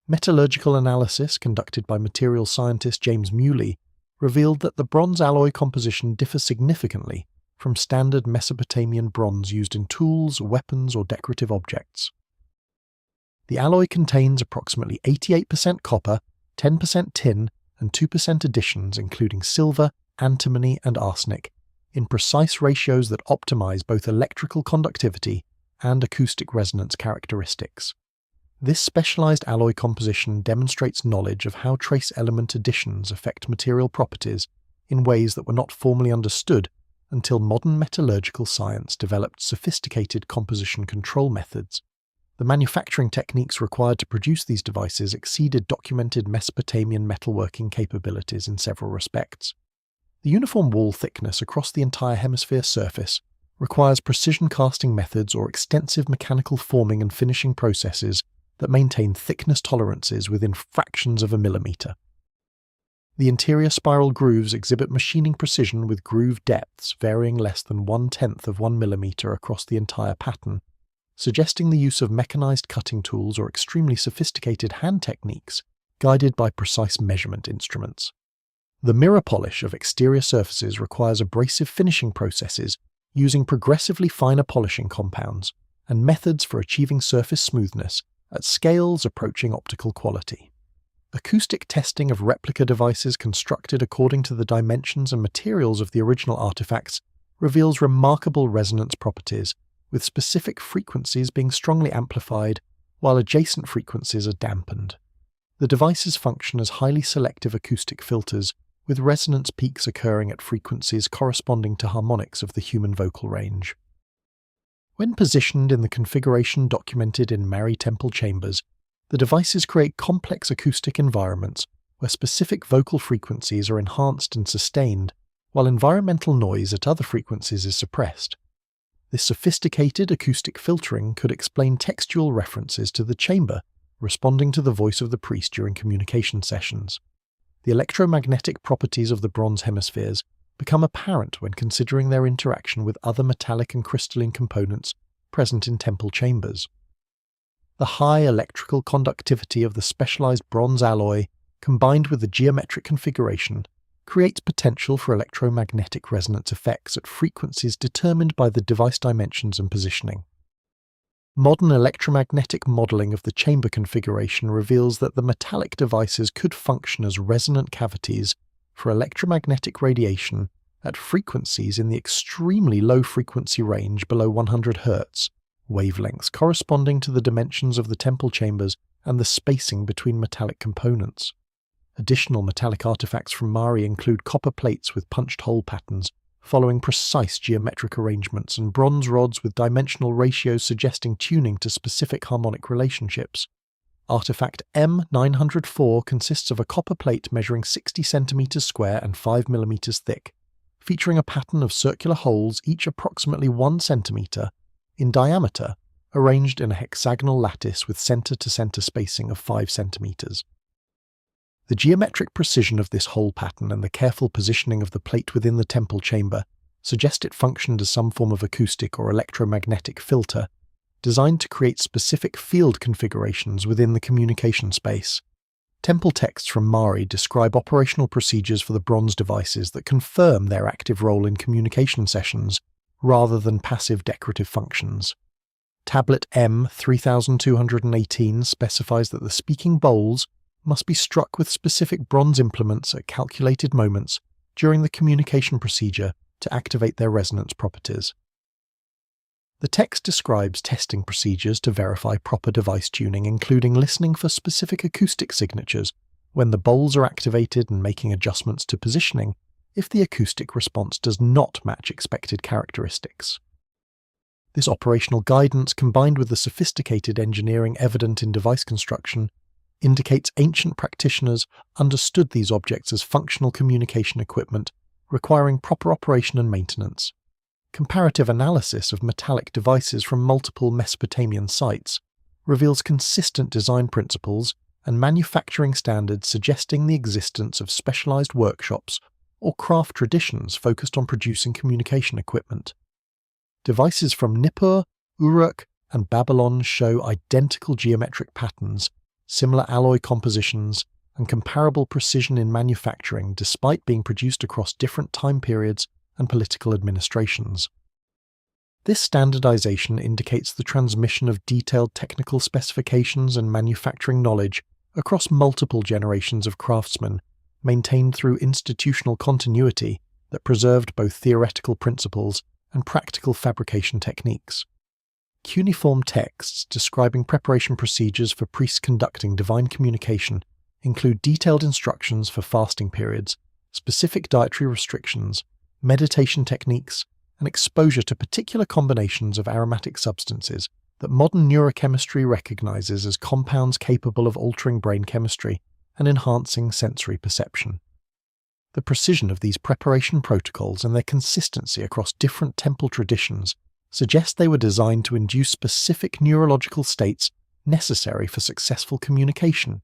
Metallurgical analysis conducted by material scientist James Muley revealed that the bronze alloy composition differs significantly from standard Mesopotamian bronze used in tools, weapons, or decorative objects. The alloy contains approximately 88% copper, 10% tin, and 2% additions including silver, antimony, and arsenic, in precise ratios that optimize both electrical conductivity and acoustic resonance characteristics. This specialized alloy composition demonstrates knowledge of how trace element additions affect material properties in ways that were not formally understood until modern metallurgical science developed sophisticated composition control methods. The manufacturing techniques required to produce these devices exceeded documented Mesopotamian metalworking capabilities in several respects. The uniform wall thickness across the entire hemisphere surface requires precision casting methods or extensive mechanical forming and finishing processes that maintain thickness tolerances within fractions of a millimeter. The interior spiral grooves exhibit machining precision with groove depths varying less than 1/10 of 1 millimeter across the entire pattern, suggesting the use of mechanized cutting tools or extremely sophisticated hand techniques guided by precise measurement instruments. The mirror polish of exterior surfaces requires abrasive finishing processes using progressively finer polishing compounds and methods for achieving surface smoothness at scales approaching optical quality. Acoustic testing of replica devices constructed according to the dimensions and materials of the original artifacts reveals remarkable resonance properties, with specific frequencies being strongly amplified while adjacent frequencies are dampened. The devices function as highly selective acoustic filters, with resonance peaks occurring at frequencies corresponding to harmonics of the human vocal range. When positioned in the configuration documented in Mari temple chambers, the devices create complex acoustic environments where specific vocal frequencies are enhanced and sustained, while environmental noise at other frequencies is suppressed. This sophisticated acoustic filtering could explain textual references to the chamber, responding to the voice of the priest during communication sessions. The electromagnetic properties of the bronze hemispheres become apparent when considering their interaction with other metallic and crystalline components present in temple chambers. The high electrical conductivity of the specialized bronze alloy, combined with the geometric configuration, creates potential for electromagnetic resonance effects at frequencies determined by the device dimensions and positioning. Modern electromagnetic modeling of the chamber configuration reveals that the metallic devices could function as resonant cavities for electromagnetic radiation at frequencies in the extremely low frequency range below 100 Hz, wavelengths corresponding to the dimensions of the temple chambers and the spacing between metallic components. Additional metallic artifacts from Mari include copper plates with punched hole patterns, following precise geometric arrangements, and bronze rods with dimensional ratios suggesting tuning to specific harmonic relationships. Artifact M904 consists of a copper plate measuring 60 cm square and 5 mm thick, featuring a pattern of circular holes each approximately 1 cm in diameter, arranged in a hexagonal lattice with center-to-center spacing of 5 cm. The geometric precision of this hole pattern and the careful positioning of the plate within the temple chamber suggest it functioned as some form of acoustic or electromagnetic filter, designed to create specific field configurations within the communication space. Temple texts from Mari describe operational procedures for the bronze devices that confirm their active role in communication sessions, rather than passive decorative functions. Tablet M3218 specifies that the speaking bowls must be struck with specific bronze implements at calculated moments during the communication procedure to activate their resonance properties. The text describes testing procedures to verify proper device tuning, including listening for specific acoustic signatures when the bowls are activated and making adjustments to positioning if the acoustic response does not match expected characteristics. This operational guidance, combined with the sophisticated engineering evident in device construction, indicates ancient practitioners understood these objects as functional communication equipment requiring proper operation and maintenance. Comparative analysis of metallic devices from multiple Mesopotamian sites reveals consistent design principles and manufacturing standards suggesting the existence of specialized workshops or craft traditions focused on producing communication equipment. Devices from Nippur, Uruk, and Babylon show identical geometric patterns, similar alloy compositions, and comparable precision in manufacturing despite being produced across different time periods and political administrations. This standardization indicates the transmission of detailed technical specifications and manufacturing knowledge across multiple generations of craftsmen, maintained through institutional continuity that preserved both theoretical principles and practical fabrication techniques. Cuneiform texts describing preparation procedures for priests conducting divine communication include detailed instructions for fasting periods, specific dietary restrictions, meditation techniques, and exposure to particular combinations of aromatic substances that modern neurochemistry recognizes as compounds capable of altering brain chemistry and enhancing sensory perception. The precision of these preparation protocols and their consistency across different temple traditions suggest they were designed to induce specific neurological states necessary for successful communication.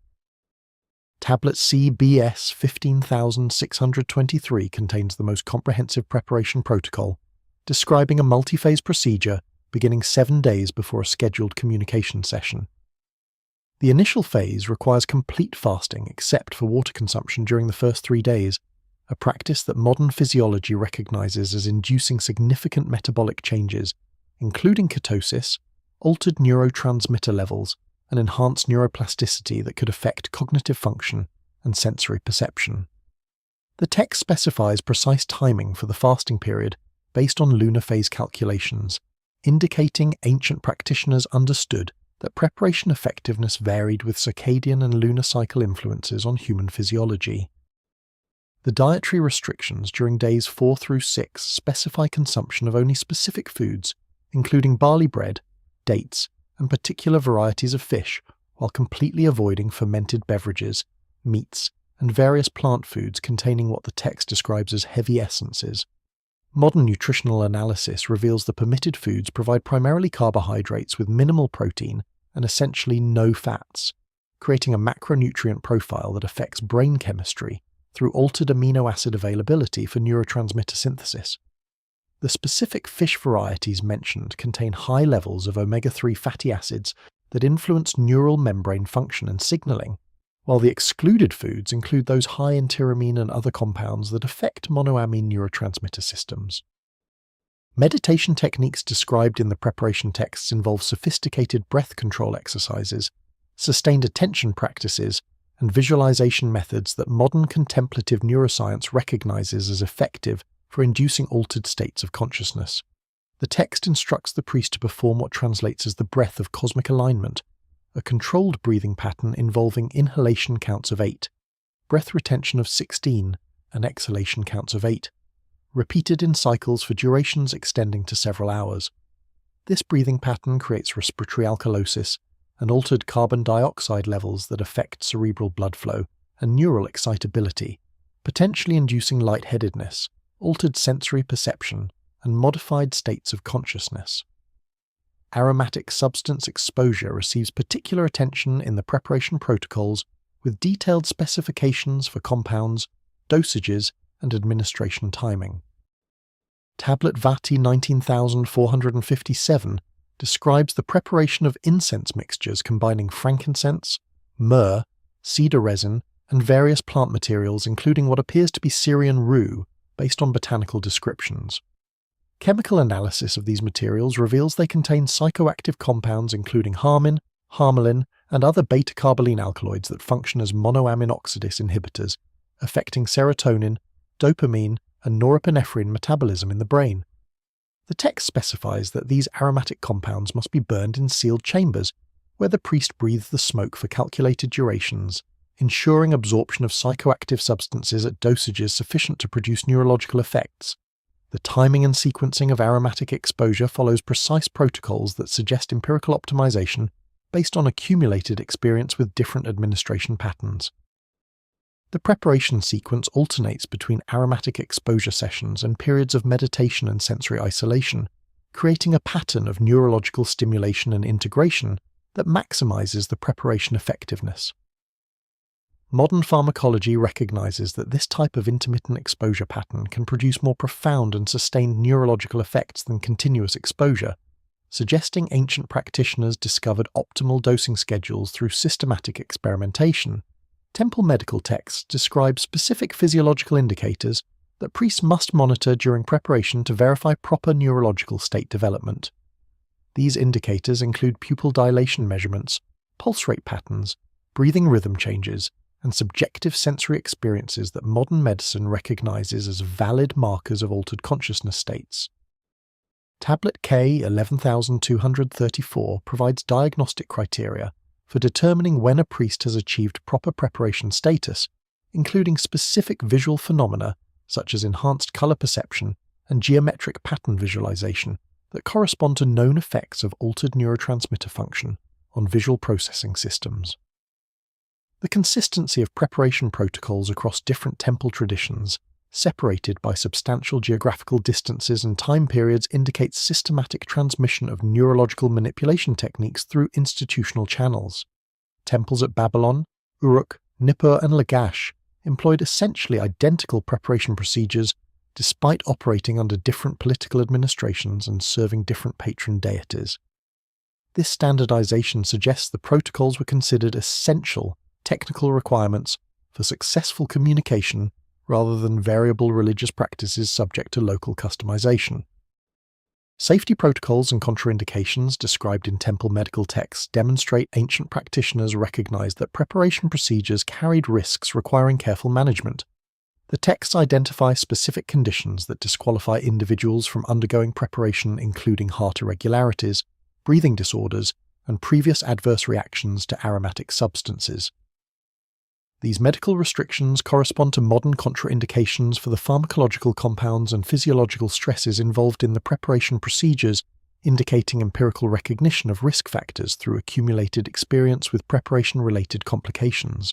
Tablet CBS 15623 contains the most comprehensive preparation protocol, describing a multi-phase procedure beginning 7 days before a scheduled communication session. The initial phase requires complete fasting except for water consumption during the first 3 days, a practice that modern physiology recognizes as inducing significant metabolic changes, including ketosis, altered neurotransmitter levels, and enhanced neuroplasticity that could affect cognitive function and sensory perception. The text specifies precise timing for the fasting period based on lunar phase calculations, indicating ancient practitioners understood that preparation effectiveness varied with circadian and lunar cycle influences on human physiology. The dietary restrictions during days 4 through 6 specify consumption of only specific foods, including barley bread, dates, and particular varieties of fish, while completely avoiding fermented beverages, meats, and various plant foods containing what the text describes as heavy essences. Modern nutritional analysis reveals the permitted foods provide primarily carbohydrates with minimal protein and essentially no fats, creating a macronutrient profile that affects brain chemistry through altered amino acid availability for neurotransmitter synthesis. The specific fish varieties mentioned contain high levels of omega-3 fatty acids that influence neural membrane function and signaling, while the excluded foods include those high in tyramine and other compounds that affect monoamine neurotransmitter systems. Meditation techniques described in the preparation texts involve sophisticated breath control exercises, sustained attention practices, and visualization methods that modern contemplative neuroscience recognizes as effective for inducing altered states of consciousness. The text instructs the priest to perform what translates as the breath of cosmic alignment, a controlled breathing pattern involving inhalation counts of 8, breath retention of 16, and exhalation counts of 8, repeated in cycles for durations extending to several hours. This breathing pattern creates respiratory alkalosis and altered carbon dioxide levels that affect cerebral blood flow and neural excitability, potentially inducing lightheadedness, altered sensory perception, and modified states of consciousness. Aromatic substance exposure receives particular attention in the preparation protocols with detailed specifications for compounds, dosages, and administration timing. Tablet Vati 19457 describes the preparation of incense mixtures combining frankincense, myrrh, cedar resin, and various plant materials including what appears to be Syrian rue based on botanical descriptions. Chemical analysis of these materials reveals they contain psychoactive compounds including harmin, harmalin, and other beta-carboline alkaloids that function as monoamine oxidase inhibitors, affecting serotonin, dopamine, and norepinephrine metabolism in the brain. The text specifies that these aromatic compounds must be burned in sealed chambers, where the priest breathes the smoke for calculated durations, ensuring absorption of psychoactive substances at dosages sufficient to produce neurological effects. The timing and sequencing of aromatic exposure follows precise protocols that suggest empirical optimization based on accumulated experience with different administration patterns. The preparation sequence alternates between aromatic exposure sessions and periods of meditation and sensory isolation, creating a pattern of neurological stimulation and integration that maximizes the preparation effectiveness. Modern pharmacology recognizes that this type of intermittent exposure pattern can produce more profound and sustained neurological effects than continuous exposure, suggesting ancient practitioners discovered optimal dosing schedules through systematic experimentation. Temple medical texts describe specific physiological indicators that priests must monitor during preparation to verify proper neurological state development. These indicators include pupil dilation measurements, pulse rate patterns, breathing rhythm changes, and subjective sensory experiences that modern medicine recognizes as valid markers of altered consciousness states. Tablet K 11234 provides diagnostic criteria for determining when a priest has achieved proper preparation status, including specific visual phenomena such as enhanced color perception and geometric pattern visualization that correspond to known effects of altered neurotransmitter function on visual processing systems. The consistency of preparation protocols across different temple traditions, separated by substantial geographical distances and time periods, indicates systematic transmission of neurological manipulation techniques through institutional channels. Temples at Babylon, Uruk, Nippur, and Lagash employed essentially identical preparation procedures despite operating under different political administrations and serving different patron deities. This standardization suggests the protocols were considered essential technical requirements for successful communication rather than variable religious practices subject to local customization. Safety protocols and contraindications described in temple medical texts demonstrate ancient practitioners recognized that preparation procedures carried risks requiring careful management. The texts identify specific conditions that disqualify individuals from undergoing preparation, including heart irregularities, breathing disorders, and previous adverse reactions to aromatic substances. These medical restrictions correspond to modern contraindications for the pharmacological compounds and physiological stresses involved in the preparation procedures, indicating empirical recognition of risk factors through accumulated experience with preparation-related complications.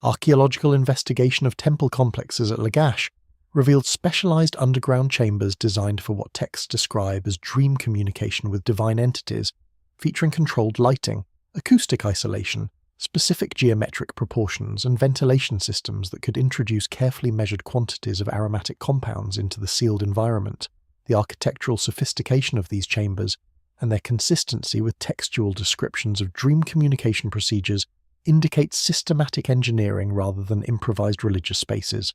Archaeological investigation of temple complexes at Lagash revealed specialized underground chambers designed for what texts describe as dream communication with divine entities, featuring controlled lighting, acoustic isolation, specific geometric proportions, and ventilation systems that could introduce carefully measured quantities of aromatic compounds into the sealed environment. The architectural sophistication of these chambers and their consistency with textual descriptions of dream communication procedures indicates systematic engineering rather than improvised religious spaces.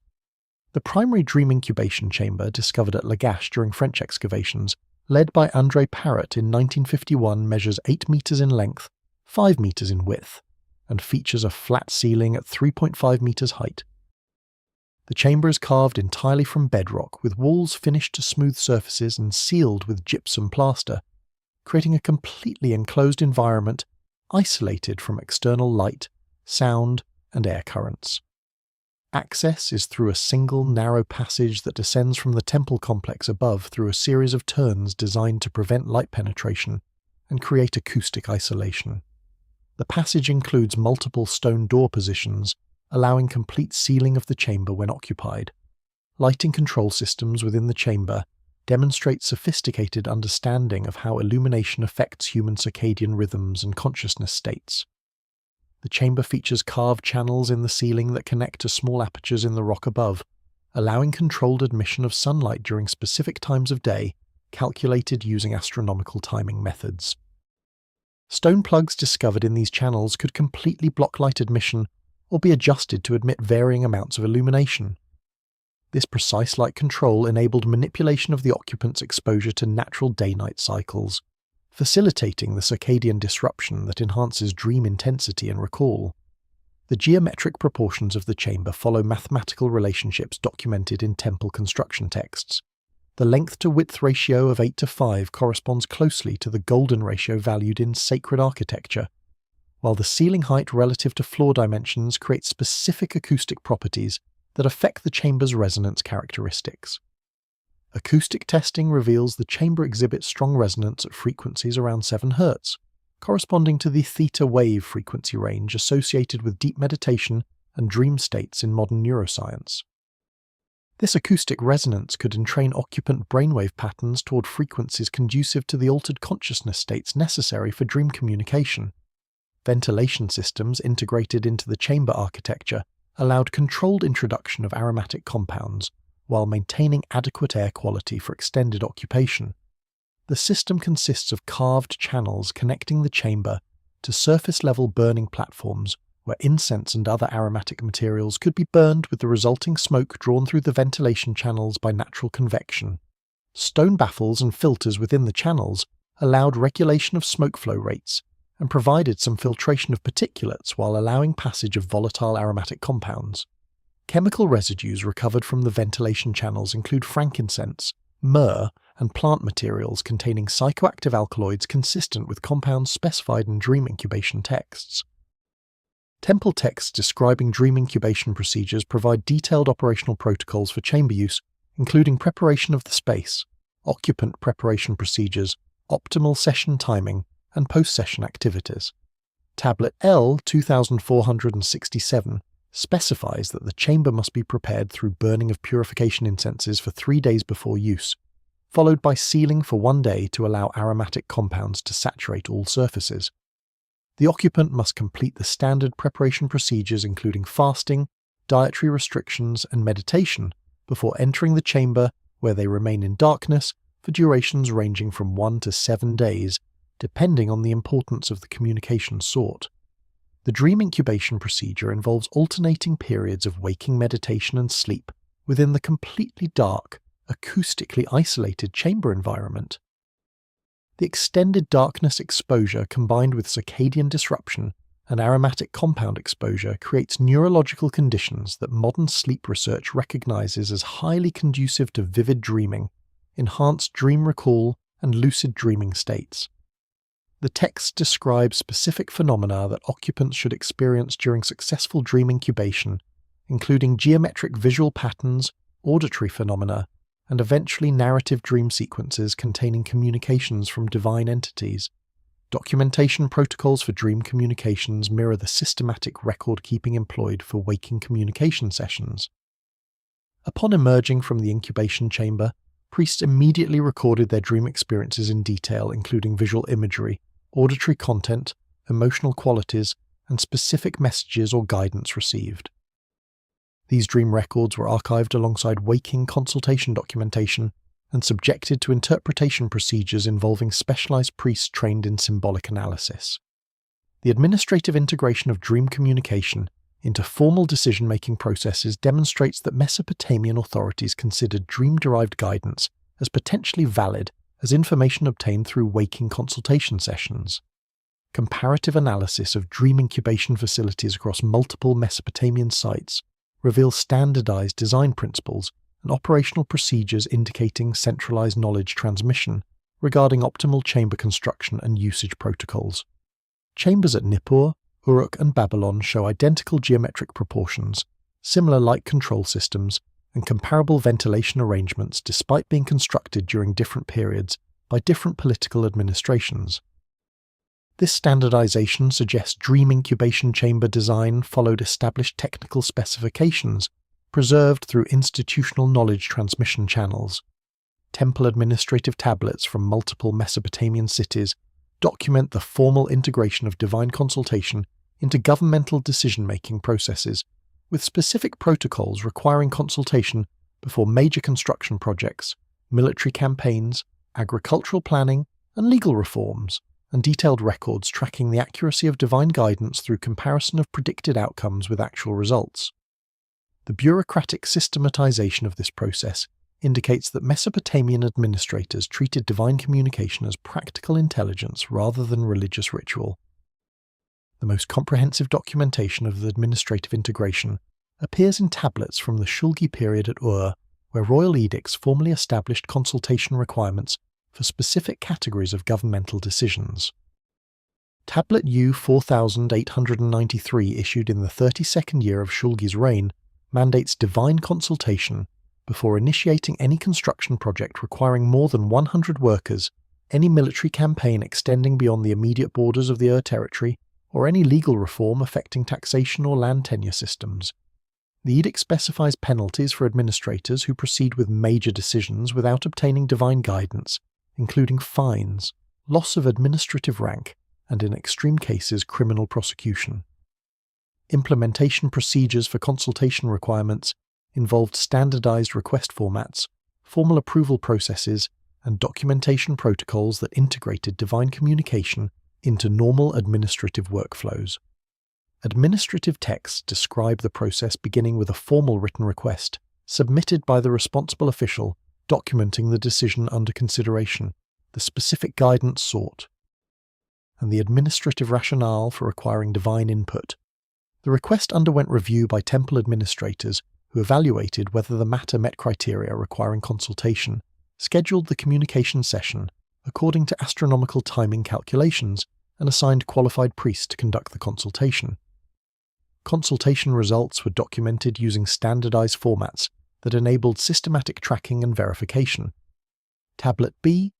The primary dream incubation chamber, discovered at Lagash during French excavations, led by André Parrot in 1951, measures 8 meters in length, 5 meters in width, and features a flat ceiling at 3.5 meters height. The chamber is carved entirely from bedrock, with walls finished to smooth surfaces and sealed with gypsum plaster, creating a completely enclosed environment isolated from external light, sound, and air currents. Access is through a single narrow passage that descends from the temple complex above through a series of turns designed to prevent light penetration and create acoustic isolation. The passage includes multiple stone door positions, allowing complete sealing of the chamber when occupied. Lighting control systems within the chamber demonstrate sophisticated understanding of how illumination affects human circadian rhythms and consciousness states. The chamber features carved channels in the ceiling that connect to small apertures in the rock above, allowing controlled admission of sunlight during specific times of day, calculated using astronomical timing methods. Stone plugs discovered in these channels could completely block light admission or be adjusted to admit varying amounts of illumination. This precise light control enabled manipulation of the occupant's exposure to natural day-night cycles, facilitating the circadian disruption that enhances dream intensity and recall. The geometric proportions of the chamber follow mathematical relationships documented in temple construction texts. The length-to-width ratio of 8:5 corresponds closely to the golden ratio valued in sacred architecture, while the ceiling height relative to floor dimensions creates specific acoustic properties that affect the chamber's resonance characteristics. Acoustic testing reveals the chamber exhibits strong resonance at frequencies around 7 Hz, corresponding to the theta wave frequency range associated with deep meditation and dream states in modern neuroscience. This acoustic resonance could entrain occupant brainwave patterns toward frequencies conducive to the altered consciousness states necessary for dream communication. Ventilation systems integrated into the chamber architecture allowed controlled introduction of aromatic compounds while maintaining adequate air quality for extended occupation. The system consists of carved channels connecting the chamber to surface-level burning platforms where incense and other aromatic materials could be burned with the resulting smoke drawn through the ventilation channels by natural convection. Stone baffles and filters within the channels allowed regulation of smoke flow rates and provided some filtration of particulates while allowing passage of volatile aromatic compounds. Chemical residues recovered from the ventilation channels include frankincense, myrrh, and plant materials containing psychoactive alkaloids consistent with compounds specified in dream incubation texts. Temple texts describing dream incubation procedures provide detailed operational protocols for chamber use, including preparation of the space, occupant preparation procedures, optimal session timing, and post-session activities. Tablet L 2467 specifies that the chamber must be prepared through burning of purification incenses for 3 days before use, followed by sealing for 1 day to allow aromatic compounds to saturate all surfaces. The occupant must complete the standard preparation procedures including fasting, dietary restrictions, and meditation before entering the chamber, where they remain in darkness for durations ranging from 1 to 7 days, depending on the importance of the communication sought. The dream incubation procedure involves alternating periods of waking meditation and sleep within the completely dark, acoustically isolated chamber environment. The extended darkness exposure combined with circadian disruption and aromatic compound exposure creates neurological conditions that modern sleep research recognizes as highly conducive to vivid dreaming, enhanced dream recall, and lucid dreaming states. The text describes specific phenomena that occupants should experience during successful dream incubation, including geometric visual patterns, auditory phenomena, and eventually narrative dream sequences containing communications from divine entities. Documentation protocols for dream communications mirror the systematic record-keeping employed for waking communication sessions. Upon emerging from the incubation chamber, priests immediately recorded their dream experiences in detail, including visual imagery, auditory content, emotional qualities, and specific messages or guidance received. These dream records were archived alongside waking consultation documentation and subjected to interpretation procedures involving specialized priests trained in symbolic analysis. The administrative integration of dream communication into formal decision-making processes demonstrates that Mesopotamian authorities considered dream-derived guidance as potentially valid as information obtained through waking consultation sessions. Comparative analysis of dream incubation facilities across multiple Mesopotamian sites reveals standardized design principles and operational procedures indicating centralized knowledge transmission regarding optimal chamber construction and usage protocols. Chambers at Nippur, Uruk, and Babylon show identical geometric proportions, similar light control systems, and comparable ventilation arrangements despite being constructed during different periods by different political administrations. This standardization suggests dream incubation chamber design followed established technical specifications, preserved through institutional knowledge transmission channels. Temple administrative tablets from multiple Mesopotamian cities document the formal integration of divine consultation into governmental decision-making processes, with specific protocols requiring consultation before major construction projects, military campaigns, agricultural planning, and legal reforms, and detailed records tracking the accuracy of divine guidance through comparison of predicted outcomes with actual results. The bureaucratic systematization of this process indicates that Mesopotamian administrators treated divine communication as practical intelligence rather than religious ritual. The most comprehensive documentation of the administrative integration appears in tablets from the Shulgi period at Ur, where royal edicts formally established consultation requirements for specific categories of governmental decisions. Tablet U 4893, issued in the 32nd year of Shulgi's reign, mandates divine consultation before initiating any construction project requiring more than 100 workers, any military campaign extending beyond the immediate borders of the Ur territory, or any legal reform affecting taxation or land tenure systems. The edict specifies penalties for administrators who proceed with major decisions without obtaining divine guidance, including fines, loss of administrative rank, and in extreme cases criminal prosecution. Implementation procedures for consultation requirements involved standardized request formats, formal approval processes, and documentation protocols that integrated divine communication into normal administrative workflows. Administrative texts describe the process beginning with a formal written request, submitted by the responsible official, documenting the decision under consideration, the specific guidance sought, and the administrative rationale for requiring divine input. The request underwent review by temple administrators who evaluated whether the matter met criteria requiring consultation, scheduled the communication session according to astronomical timing calculations, and assigned qualified priests to conduct the consultation. Consultation results were documented using standardized formats that enabled systematic tracking and verification. Tablet B,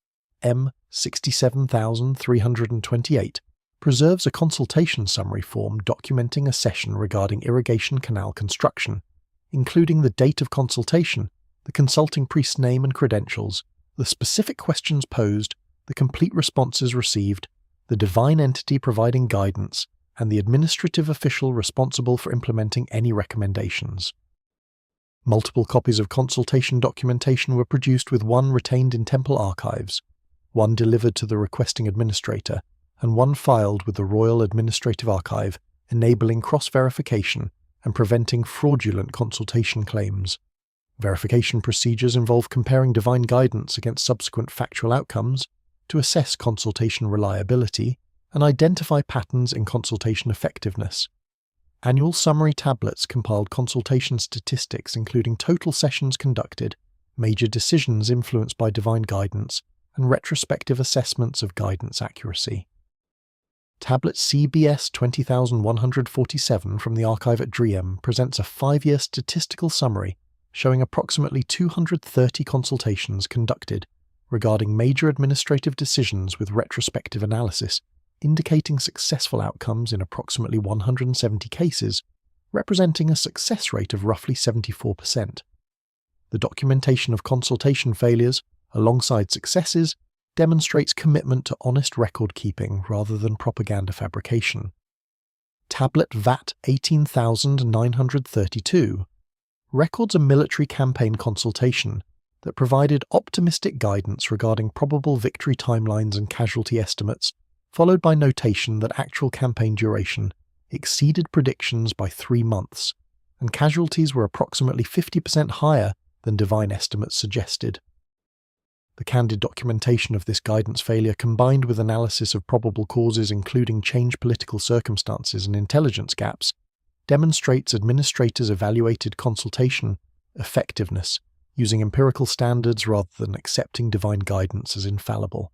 M 67328, preserves a consultation summary form documenting a session regarding irrigation canal construction, including the date of consultation, the consulting priest's name and credentials, the specific questions posed, the complete responses received, the divine entity providing guidance, and the administrative official responsible for implementing any recommendations. Multiple copies of consultation documentation were produced, with one retained in temple archives, one delivered to the requesting administrator, and one filed with the Royal Administrative Archive, enabling cross-verification and preventing fraudulent consultation claims. Verification procedures involve comparing divine guidance against subsequent factual outcomes to assess consultation reliability and identify patterns in consultation effectiveness. Annual summary tablets compiled consultation statistics including total sessions conducted, major decisions influenced by divine guidance, and retrospective assessments of guidance accuracy. Tablet CBS 20147 from the archive at Driem presents a 5-year statistical summary showing approximately 230 consultations conducted regarding major administrative decisions with retrospective analysis, indicating successful outcomes in approximately 170 cases, representing a success rate of roughly 74%. The documentation of consultation failures, alongside successes, demonstrates commitment to honest record-keeping rather than propaganda fabrication. Tablet VAT 18,932 records a military campaign consultation that provided optimistic guidance regarding probable victory timelines and casualty estimates, followed by notation that actual campaign duration exceeded predictions by 3 months, and casualties were approximately 50% higher than divine estimates suggested. The candid documentation of this guidance failure, combined with analysis of probable causes including changed political circumstances and intelligence gaps, demonstrates administrators evaluated consultation effectiveness using empirical standards rather than accepting divine guidance as infallible.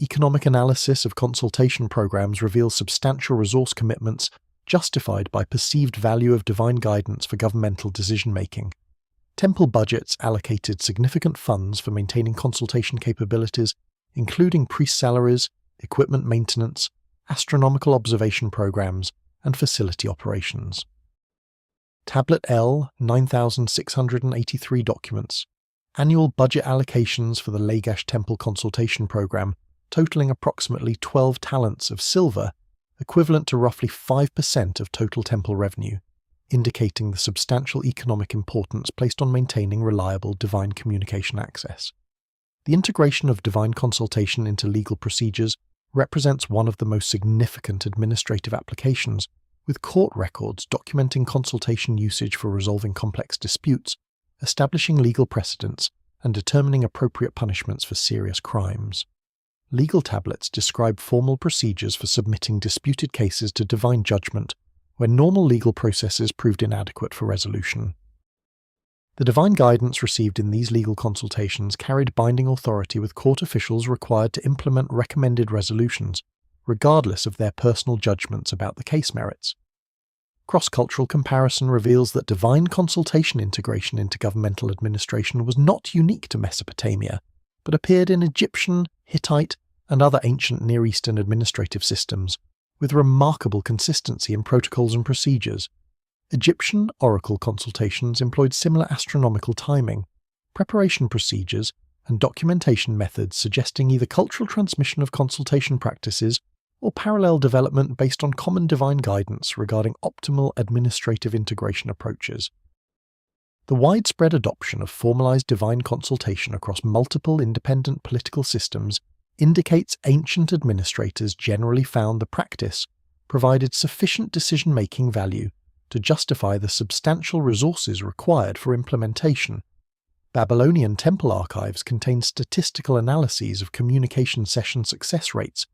Economic analysis of consultation programs reveals substantial resource commitments justified by perceived value of divine guidance for governmental decision-making. Temple budgets allocated significant funds for maintaining consultation capabilities, including priest salaries, equipment maintenance, astronomical observation programs, and facility operations. Tablet L 9,683 documents. Annual budget allocations for the Lagash Temple Consultation Program, totaling approximately 12 talents of silver, equivalent to roughly 5% of total temple revenue, indicating the substantial economic importance placed on maintaining reliable divine communication access. The integration of divine consultation into legal procedures represents one of the most significant administrative applications, with court records documenting consultation usage for resolving complex disputes, establishing legal precedents, and determining appropriate punishments for serious crimes. Legal tablets describe formal procedures for submitting disputed cases to divine judgment when normal legal processes proved inadequate for resolution. The divine guidance received in these legal consultations carried binding authority, with court officials required to implement recommended resolutions, regardless of their personal judgments about the case merits. Cross-cultural comparison reveals that divine consultation integration into governmental administration was not unique to Mesopotamia, but appeared in Egyptian, Hittite, and other ancient Near Eastern administrative systems, with remarkable consistency in protocols and procedures. Egyptian oracle consultations employed similar astronomical timing, preparation procedures, and documentation methods, suggesting either cultural transmission of consultation practices or parallel development based on common divine guidance regarding optimal administrative integration approaches. The widespread adoption of formalized divine consultation across multiple independent political systems indicates ancient administrators generally found the practice provided sufficient decision-making value to justify the substantial resources required for implementation. Babylonian temple archives contain statistical analyses of communication session success rates,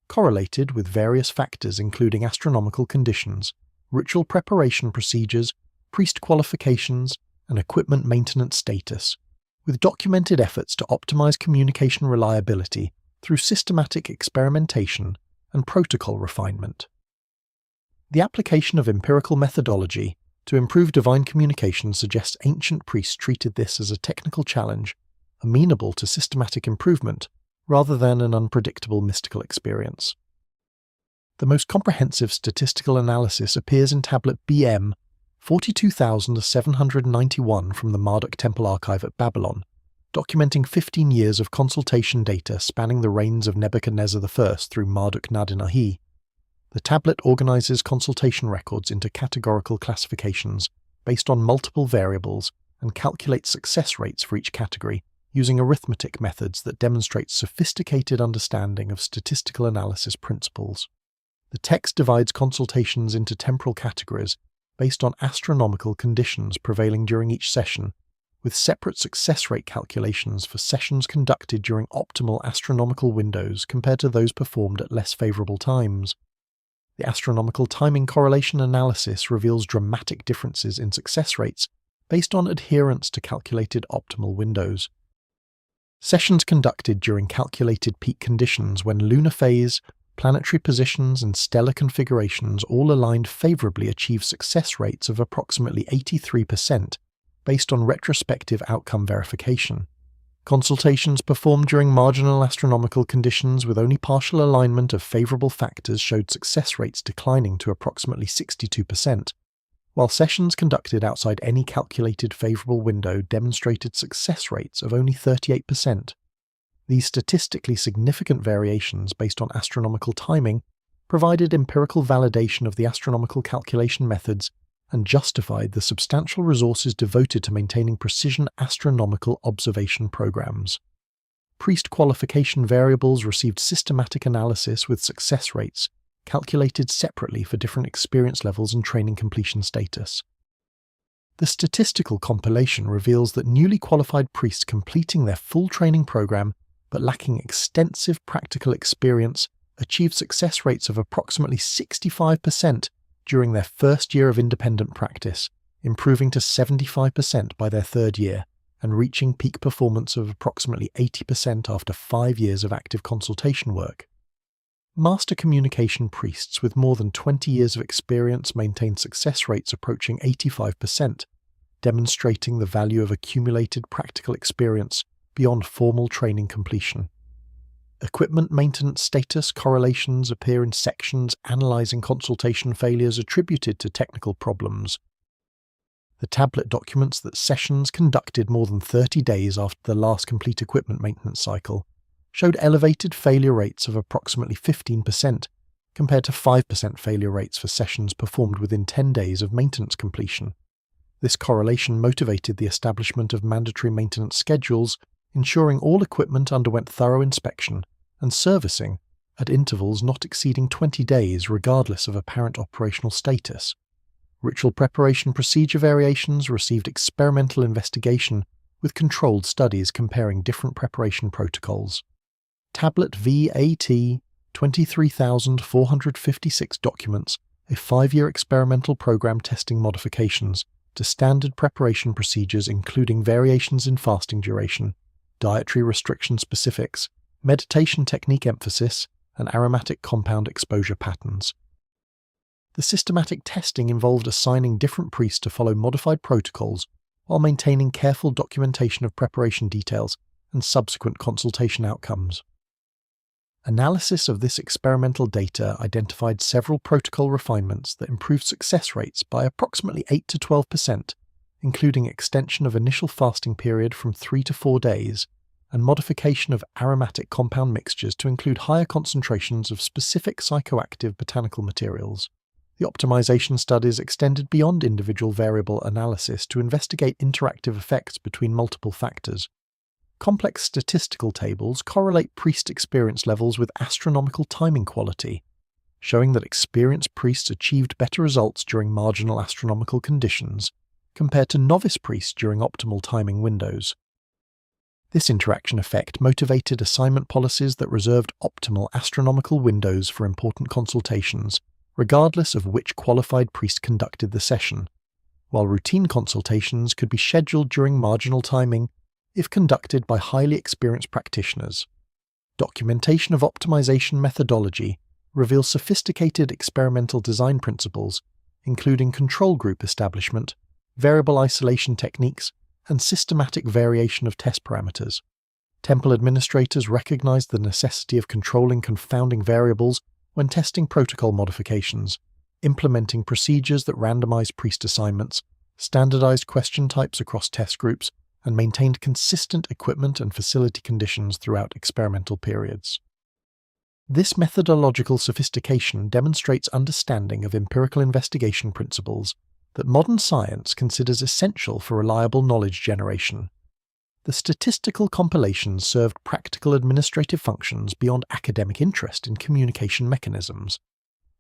correlated with various factors including astronomical conditions, ritual preparation procedures, priest qualifications, and equipment maintenance status, with documented efforts to optimize communication reliability through systematic experimentation and protocol refinement. The application of empirical methodology to improve divine communication suggests ancient priests treated this as a technical challenge, amenable to systematic improvement, rather than an unpredictable mystical experience. The most comprehensive statistical analysis appears in Tablet BM 42,791 from the Marduk Temple Archive at Babylon, documenting 15 years of consultation data spanning the reigns of Nebuchadnezzar I through Marduk-Nadin-Ahi. The tablet organizes consultation records into categorical classifications based on multiple variables and calculates success rates for each category using arithmetic methods that demonstrate sophisticated understanding of statistical analysis principles. The text divides consultations into temporal categories based on astronomical conditions prevailing during each session, with separate success rate calculations for sessions conducted during optimal astronomical windows compared to those performed at less favorable times. The astronomical timing correlation analysis reveals dramatic differences in success rates based on adherence to calculated optimal windows. Sessions conducted during calculated peak conditions when lunar phase, planetary positions, and stellar configurations all aligned favorably achieve success rates of approximately 83% based on retrospective outcome verification. Consultations performed during marginal astronomical conditions with only partial alignment of favorable factors showed success rates declining to approximately 62%, while sessions conducted outside any calculated favourable window demonstrated success rates of only 38%. These statistically significant variations based on astronomical timing provided empirical validation of the astronomical calculation methods and justified the substantial resources devoted to maintaining precision astronomical observation programs. Priest qualification variables received systematic analysis with success rates calculated separately for different experience levels and training completion status. The statistical compilation reveals that newly qualified priests completing their full training program but lacking extensive practical experience achieved success rates of approximately 65% during their first year of independent practice, improving to 75% by their third year, and reaching peak performance of approximately 80% after 5 years of active consultation work. Master communication priests with more than 20 years of experience maintained success rates approaching 85%, demonstrating the value of accumulated practical experience beyond formal training completion. Equipment maintenance status correlations appear in sections analysing consultation failures attributed to technical problems. The tablet documents that sessions conducted more than 30 days after the last complete equipment maintenance cycle showed elevated failure rates of approximately 15%, compared to 5% failure rates for sessions performed within 10 days of maintenance completion. This correlation motivated the establishment of mandatory maintenance schedules, ensuring all equipment underwent thorough inspection and servicing at intervals not exceeding 20 days regardless of apparent operational status. Ritual preparation procedure variations received experimental investigation with controlled studies comparing different preparation protocols. Tablet VAT 23,456 documents a 5-year experimental program testing modifications to standard preparation procedures including variations in fasting duration, dietary restriction specifics, meditation technique emphasis, and aromatic compound exposure patterns. The systematic testing involved assigning different priests to follow modified protocols while maintaining careful documentation of preparation details and subsequent consultation outcomes. Analysis of this experimental data identified several protocol refinements that improved success rates by approximately 8 to 12%, including extension of initial fasting period from 3 to 4 days, and modification of aromatic compound mixtures to include higher concentrations of specific psychoactive botanical materials. The optimization studies extended beyond individual variable analysis to investigate interactive effects between multiple factors. Complex statistical tables correlate priest experience levels with astronomical timing quality, showing that experienced priests achieved better results during marginal astronomical conditions compared to novice priests during optimal timing windows. This interaction effect motivated assignment policies that reserved optimal astronomical windows for important consultations, regardless of which qualified priest conducted the session, while routine consultations could be scheduled during marginal timing if conducted by highly experienced practitioners. Documentation of optimization methodology reveals sophisticated experimental design principles, including control group establishment, variable isolation techniques, and systematic variation of test parameters. Temple administrators recognized the necessity of controlling confounding variables when testing protocol modifications, implementing procedures that randomized priest assignments, standardized question types across test groups, and maintained consistent equipment and facility conditions throughout experimental periods. This methodological sophistication demonstrates understanding of empirical investigation principles that modern science considers essential for reliable knowledge generation. The statistical compilations served practical administrative functions beyond academic interest in communication mechanisms.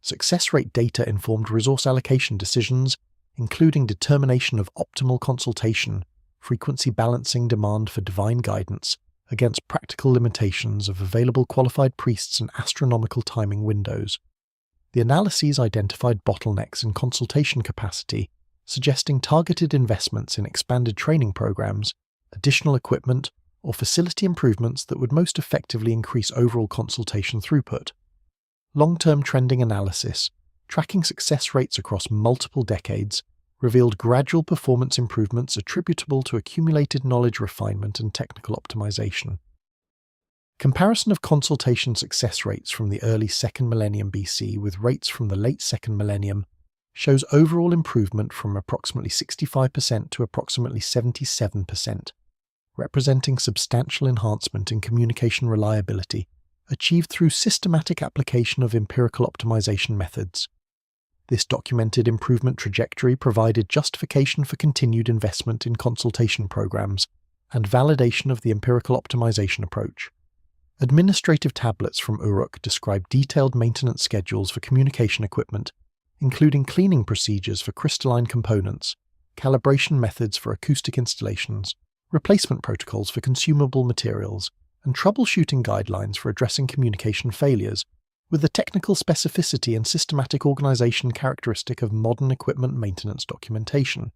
Success rate data informed resource allocation decisions, including determination of optimal consultation, frequency balancing demand for divine guidance against practical limitations of available qualified priests and astronomical timing windows. The analyses identified bottlenecks in consultation capacity, suggesting targeted investments in expanded training programs, additional equipment, or facility improvements that would most effectively increase overall consultation throughput. Long-term trending analysis, tracking success rates across multiple decades, revealed gradual performance improvements attributable to accumulated knowledge refinement and technical optimization. Comparison of consultation success rates from the early 2nd millennium BC with rates from the late 2nd millennium shows overall improvement from approximately 65% to approximately 77%, representing substantial enhancement in communication reliability, achieved through systematic application of empirical optimization methods. This documented improvement trajectory provided justification for continued investment in consultation programs and validation of the empirical optimization approach. Administrative tablets from Uruk describe detailed maintenance schedules for communication equipment, including cleaning procedures for crystalline components, calibration methods for acoustic installations, replacement protocols for consumable materials, and troubleshooting guidelines for addressing communication failures, with the technical specificity and systematic organization characteristic of modern equipment maintenance documentation.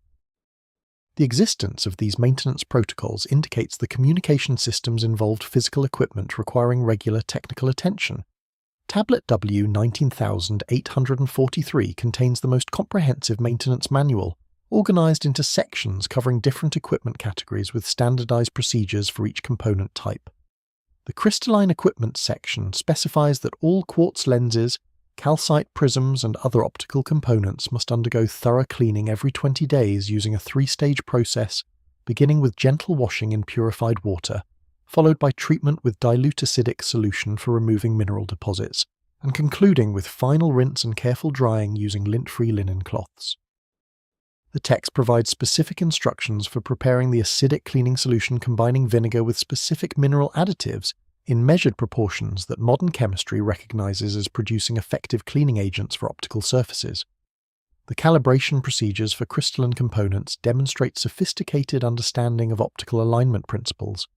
The existence of these maintenance protocols indicates the communication systems involved physical equipment requiring regular technical attention. Tablet W 19843 contains the most comprehensive maintenance manual, organized into sections covering different equipment categories with standardized procedures for each component type. The crystalline equipment section specifies that all quartz lenses, calcite prisms, and other optical components must undergo thorough cleaning every 20 days using a 3-stage process, beginning with gentle washing in purified water, followed by treatment with dilute acidic solution for removing mineral deposits, and concluding with final rinse and careful drying using lint-free linen cloths. The text provides specific instructions for preparing the acidic cleaning solution, combining vinegar with specific mineral additives in measured proportions that modern chemistry recognizes as producing effective cleaning agents for optical surfaces. The calibration procedures for crystalline components demonstrate sophisticated understanding of optical alignment principles.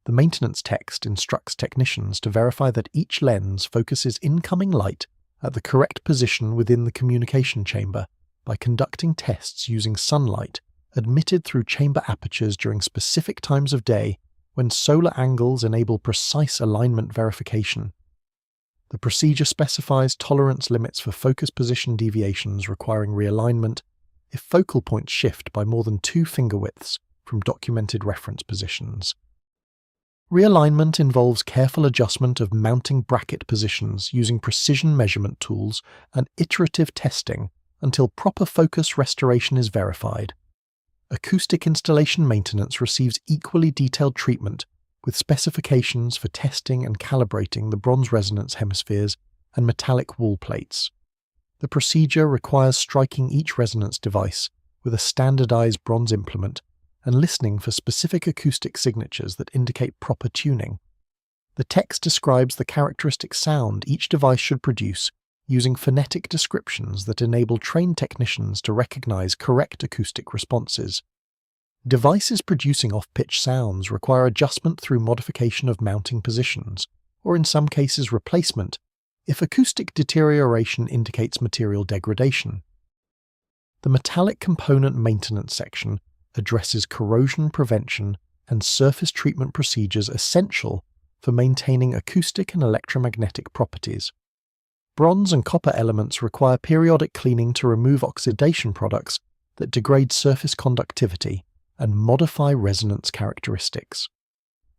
The maintenance text instructs technicians to verify that each lens focuses incoming light at the correct position within the communication chamber by conducting tests using sunlight admitted through chamber apertures during specific times of day when solar angles enable precise alignment verification. The procedure specifies tolerance limits for focus position deviations requiring realignment if focal points shift by more than 2 finger widths from documented reference positions. Realignment involves careful adjustment of mounting bracket positions using precision measurement tools and iterative testing until proper focus restoration is verified. Acoustic installation maintenance receives equally detailed treatment, with specifications for testing and calibrating the bronze resonance hemispheres and metallic wall plates. The procedure requires striking each resonance device with a standardized bronze implement and listening for specific acoustic signatures that indicate proper tuning. The text describes the characteristic sound each device should produce, using phonetic descriptions that enable trained technicians to recognize correct acoustic responses. Devices producing off-pitch sounds require adjustment through modification of mounting positions, or in some cases replacement, if acoustic deterioration indicates material degradation. The metallic component maintenance section addresses corrosion prevention and surface treatment procedures essential for maintaining acoustic and electromagnetic properties. Bronze and copper elements require periodic cleaning to remove oxidation products that degrade surface conductivity and modify resonance characteristics.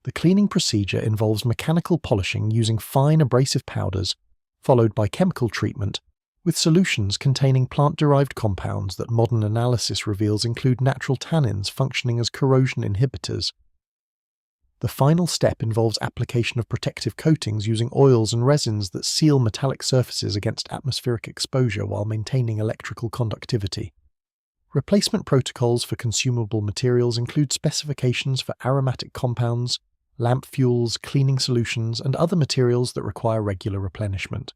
The cleaning procedure involves mechanical polishing using fine abrasive powders, followed by chemical treatment, with solutions containing plant-derived compounds that modern analysis reveals include natural tannins functioning as corrosion inhibitors. The final step involves application of protective coatings using oils and resins that seal metallic surfaces against atmospheric exposure while maintaining electrical conductivity. Replacement protocols for consumable materials include specifications for aromatic compounds, lamp fuels, cleaning solutions, and other materials that require regular replenishment.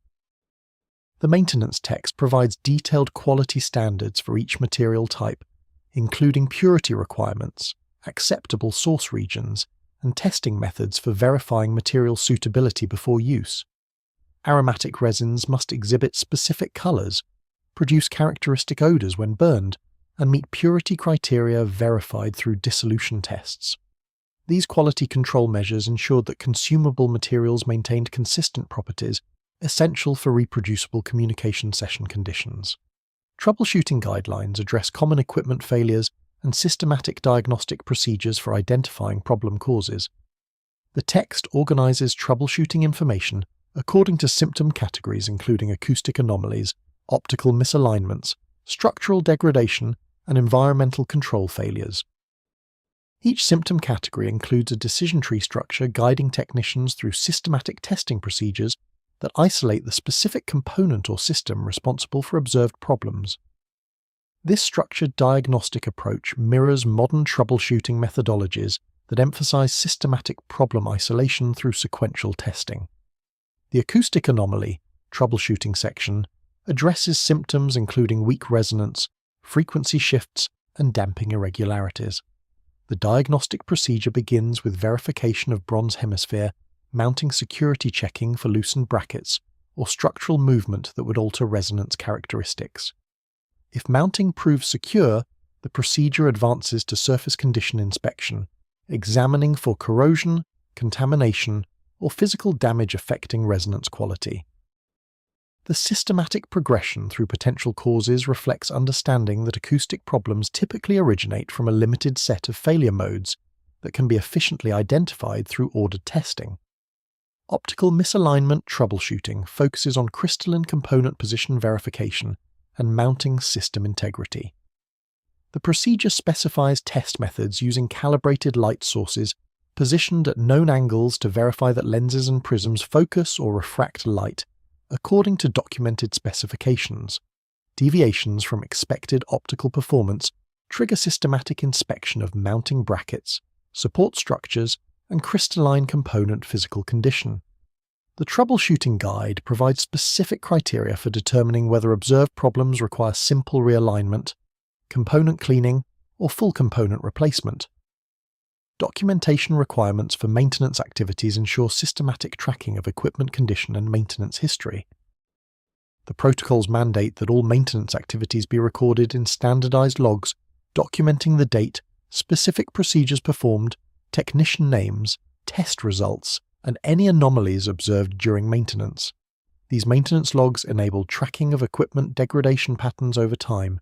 The maintenance text provides detailed quality standards for each material type, including purity requirements, acceptable source regions, and testing methods for verifying material suitability before use. Aromatic resins must exhibit specific colors, produce characteristic odors when burned, and meet purity criteria verified through dissolution tests. These quality control measures ensured that consumable materials maintained consistent properties essential for reproducible communication session conditions. Troubleshooting guidelines address common equipment failures and systematic diagnostic procedures for identifying problem causes. The text organizes troubleshooting information according to symptom categories including acoustic anomalies, optical misalignments, structural degradation, and environmental control failures. Each symptom category includes a decision tree structure guiding technicians through systematic testing procedures that isolate the specific component or system responsible for observed problems. This structured diagnostic approach mirrors modern troubleshooting methodologies that emphasize systematic problem isolation through sequential testing. The acoustic anomaly troubleshooting section addresses symptoms including weak resonance, frequency shifts, and damping irregularities. The diagnostic procedure begins with verification of bronze hemisphere, mounting security checking for loosened brackets or structural movement that would alter resonance characteristics. If mounting proves secure, the procedure advances to surface condition inspection, examining for corrosion, contamination, or physical damage affecting resonance quality. The systematic progression through potential causes reflects understanding that acoustic problems typically originate from a limited set of failure modes that can be efficiently identified through ordered testing. Optical misalignment troubleshooting focuses on crystalline component position verification and mounting system integrity. The procedure specifies test methods using calibrated light sources positioned at known angles to verify that lenses and prisms focus or refract light according to documented specifications. Deviations from expected optical performance trigger systematic inspection of mounting brackets, support structures, and crystalline component physical condition. The troubleshooting guide provides specific criteria for determining whether observed problems require simple realignment, component cleaning, or full component replacement. Documentation requirements for maintenance activities ensure systematic tracking of equipment condition and maintenance history. The protocols mandate that all maintenance activities be recorded in standardized logs documenting the date, specific procedures performed, technician names, test results, and any anomalies observed during maintenance. These maintenance logs enable tracking of equipment degradation patterns over time,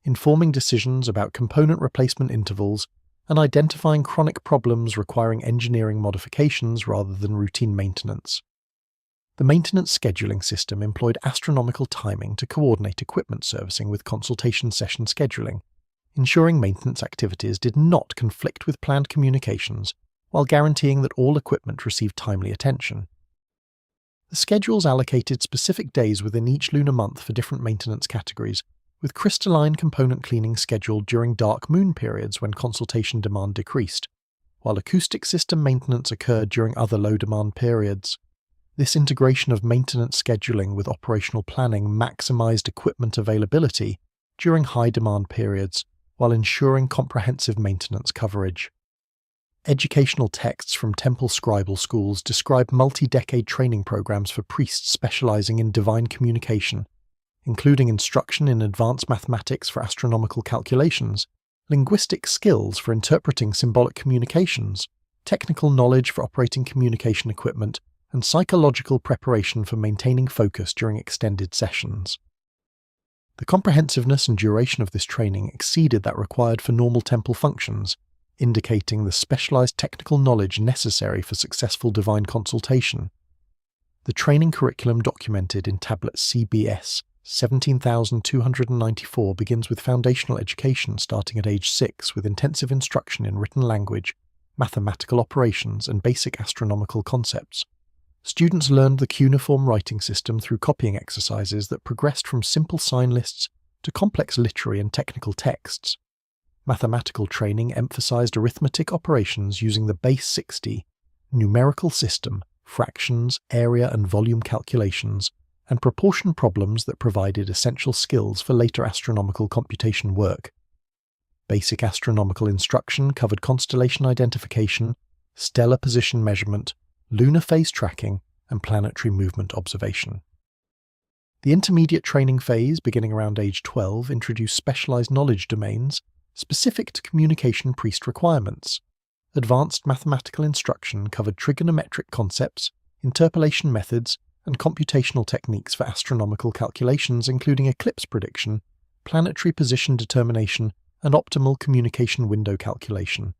informing decisions about component replacement intervals, and identifying chronic problems requiring engineering modifications rather than routine maintenance. The maintenance scheduling system employed astronomical timing to coordinate equipment servicing with consultation session scheduling, ensuring maintenance activities did not conflict with planned communications while guaranteeing that all equipment received timely attention. The schedules allocated specific days within each lunar month for different maintenance categories, with crystalline component cleaning scheduled during dark moon periods when consultation demand decreased, while acoustic system maintenance occurred during other low-demand periods. This integration of maintenance scheduling with operational planning maximized equipment availability during high-demand periods while ensuring comprehensive maintenance coverage. Educational texts from temple scribal schools describe multi-decade training programs for priests specializing in divine communication, including instruction in advanced mathematics for astronomical calculations, linguistic skills for interpreting symbolic communications, technical knowledge for operating communication equipment, and psychological preparation for maintaining focus during extended sessions. The comprehensiveness and duration of this training exceeded that required for normal temple functions, indicating the specialized technical knowledge necessary for successful divine consultation. The training curriculum documented in Tablet CBS 17,294 begins with foundational education starting at age 6 with intensive instruction in written language, mathematical operations, and basic astronomical concepts. Students learned the cuneiform writing system through copying exercises that progressed from simple sign lists to complex literary and technical texts. Mathematical training emphasized arithmetic operations using the base 60, numerical system, fractions, area and volume calculations, and proportion problems that provided essential skills for later astronomical computation work. Basic astronomical instruction covered constellation identification, stellar position measurement, lunar phase tracking, and planetary movement observation. The intermediate training phase, beginning around age 12, introduced specialized knowledge domains specific to communication priest requirements. Advanced mathematical instruction covered trigonometric concepts, interpolation methods, and computational techniques for astronomical calculations including eclipse prediction, planetary position determination, and optimal communication window calculation.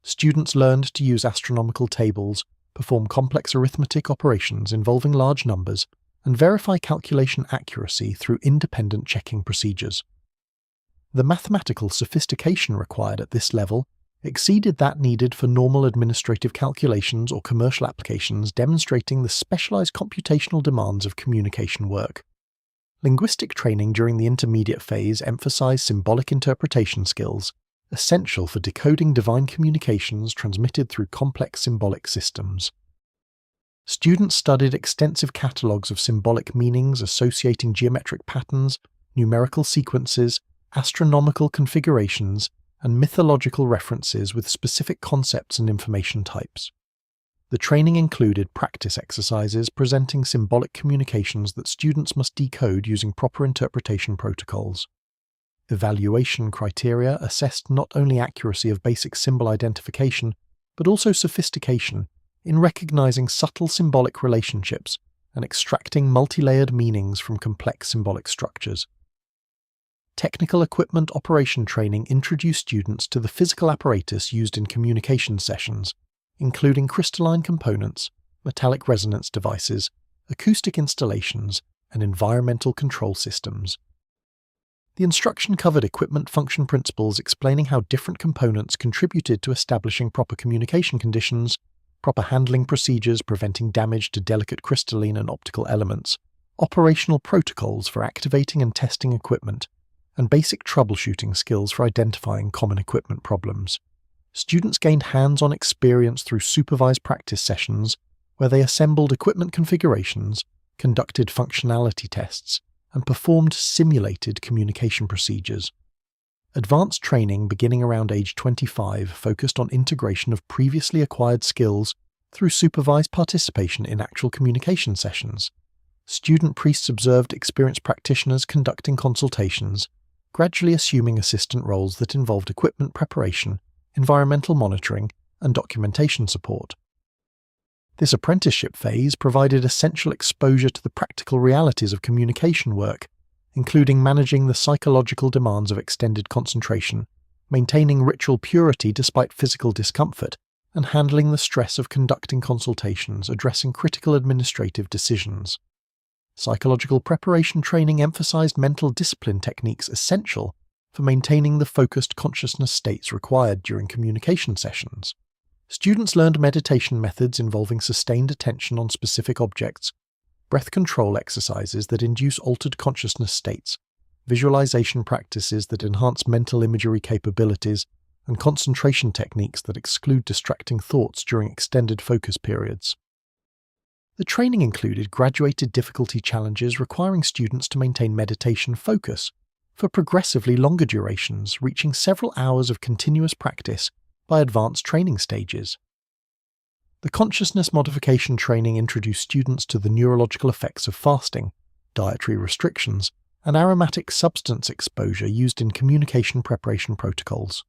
Students learned to use astronomical tables, perform complex arithmetic operations involving large numbers, and verify calculation accuracy through independent checking procedures. The mathematical sophistication required at this level exceeded that needed for normal administrative calculations or commercial applications, demonstrating the specialized computational demands of communication work. Linguistic training during the intermediate phase emphasized symbolic interpretation skills, essential for decoding divine communications transmitted through complex symbolic systems. Students studied extensive catalogues of symbolic meanings associating geometric patterns, numerical sequences, astronomical configurations, and mythological references with specific concepts and information types. The training included practice exercises presenting symbolic communications that students must decode using proper interpretation protocols. Evaluation criteria assessed not only accuracy of basic symbol identification, but also sophistication in recognizing subtle symbolic relationships and extracting multi-layered meanings from complex symbolic structures. Technical equipment operation training introduced students to the physical apparatus used in communication sessions, including crystalline components, metallic resonance devices, acoustic installations, and environmental control systems. The instruction covered equipment function principles explaining how different components contributed to establishing proper communication conditions, proper handling procedures preventing damage to delicate crystalline and optical elements, operational protocols for activating and testing equipment, and basic troubleshooting skills for identifying common equipment problems. Students gained hands-on experience through supervised practice sessions where they assembled equipment configurations, conducted functionality tests, and performed simulated communication procedures. Advanced training beginning around age 25 focused on integration of previously acquired skills through supervised participation in actual communication sessions. Student priests observed experienced practitioners conducting consultations, gradually assuming assistant roles that involved equipment preparation, environmental monitoring, and documentation support. This apprenticeship phase provided essential exposure to the practical realities of communication work, including managing the psychological demands of extended concentration, maintaining ritual purity despite physical discomfort, and handling the stress of conducting consultations addressing critical administrative decisions. Psychological preparation training emphasized mental discipline techniques essential for maintaining the focused consciousness states required during communication sessions. Students learned meditation methods involving sustained attention on specific objects, breath control exercises that induce altered consciousness states, visualization practices that enhance mental imagery capabilities, and concentration techniques that exclude distracting thoughts during extended focus periods. The training included graduated difficulty challenges requiring students to maintain meditation focus for progressively longer durations, reaching several hours of continuous practice by advanced training stages. The consciousness modification training introduced students to the neurological effects of fasting, dietary restrictions, and aromatic substance exposure used in communication preparation protocols.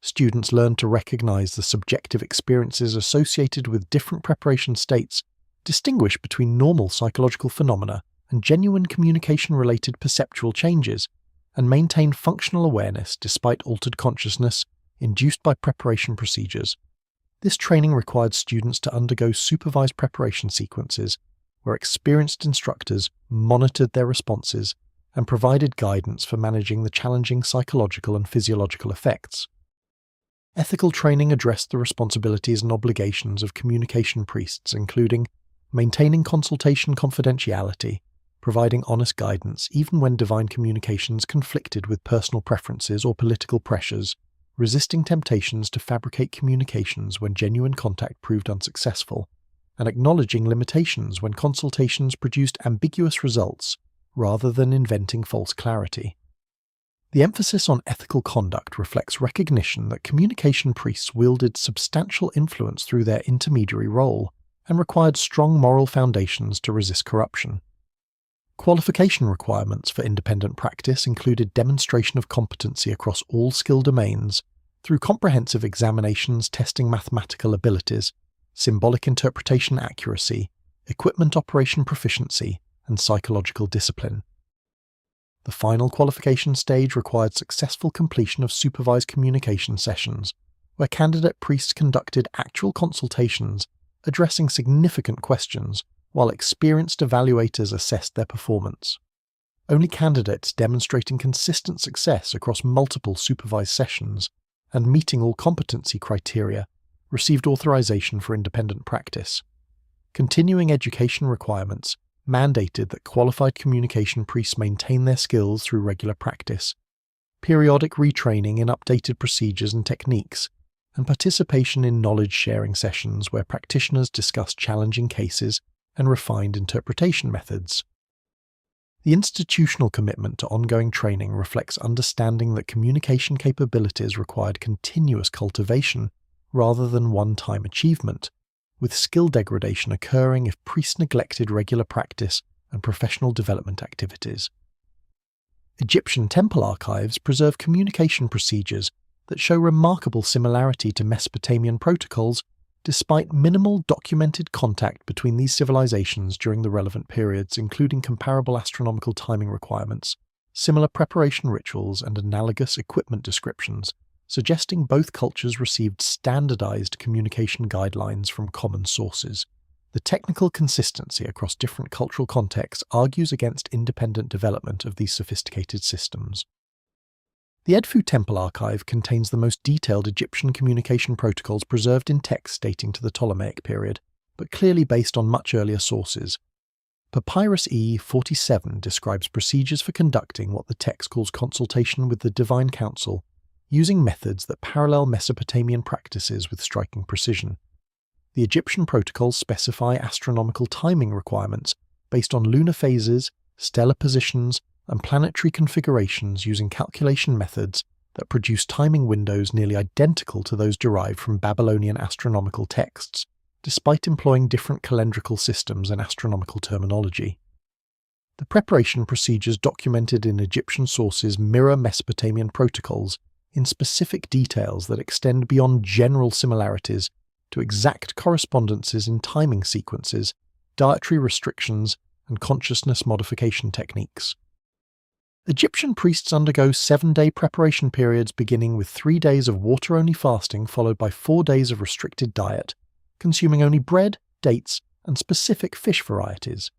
Students learned to recognize the subjective experiences associated with different preparation states, distinguish between normal psychological phenomena and genuine communication-related perceptual changes, and maintain functional awareness despite altered consciousness induced by preparation procedures. This training required students to undergo supervised preparation sequences where experienced instructors monitored their responses and provided guidance for managing the challenging psychological and physiological effects. Ethical training addressed the responsibilities and obligations of communication priests, including maintaining consultation confidentiality, providing honest guidance even when divine communications conflicted with personal preferences or political pressures, resisting temptations to fabricate communications when genuine contact proved unsuccessful, and acknowledging limitations when consultations produced ambiguous results rather than inventing false clarity. The emphasis on ethical conduct reflects recognition that communication priests wielded substantial influence through their intermediary role and required strong moral foundations to resist corruption. Qualification requirements for independent practice included demonstration of competency across all skill domains through comprehensive examinations testing mathematical abilities, symbolic interpretation accuracy, equipment operation proficiency, and psychological discipline. The final qualification stage required successful completion of supervised communication sessions, where candidate priests conducted actual consultations addressing significant questions while experienced evaluators assessed their performance. Only candidates demonstrating consistent success across multiple supervised sessions and meeting all competency criteria received authorization for independent practice. Continuing education requirements mandated that qualified communication priests maintain their skills through regular practice, periodic retraining in updated procedures and techniques, and participation in knowledge-sharing sessions where practitioners discuss challenging cases and refined interpretation methods. The institutional commitment to ongoing training reflects understanding that communication capabilities required continuous cultivation rather than one-time achievement, with skill degradation occurring if priests neglected regular practice and professional development activities. Egyptian temple archives preserve communication procedures that show remarkable similarity to Mesopotamian protocols despite minimal documented contact between these civilizations during the relevant periods, including comparable astronomical timing requirements, similar preparation rituals, and analogous equipment descriptions, suggesting both cultures received standardized communication guidelines from common sources. The technical consistency across different cultural contexts argues against independent development of these sophisticated systems. The Edfu Temple Archive contains the most detailed Egyptian communication protocols preserved in texts dating to the Ptolemaic period, but clearly based on much earlier sources. Papyrus E47 describes procedures for conducting what the text calls consultation with the Divine Council, using methods that parallel Mesopotamian practices with striking precision. The Egyptian protocols specify astronomical timing requirements based on lunar phases, stellar positions, and planetary configurations using calculation methods that produce timing windows nearly identical to those derived from Babylonian astronomical texts, despite employing different calendrical systems and astronomical terminology. The preparation procedures documented in Egyptian sources mirror Mesopotamian protocols in specific details that extend beyond general similarities to exact correspondences in timing sequences, dietary restrictions, and consciousness modification techniques. Egyptian priests undergo 7-day preparation periods beginning with 3 days of water-only fasting followed by 4 days of restricted diet, consuming only bread, dates, and specific fish varieties.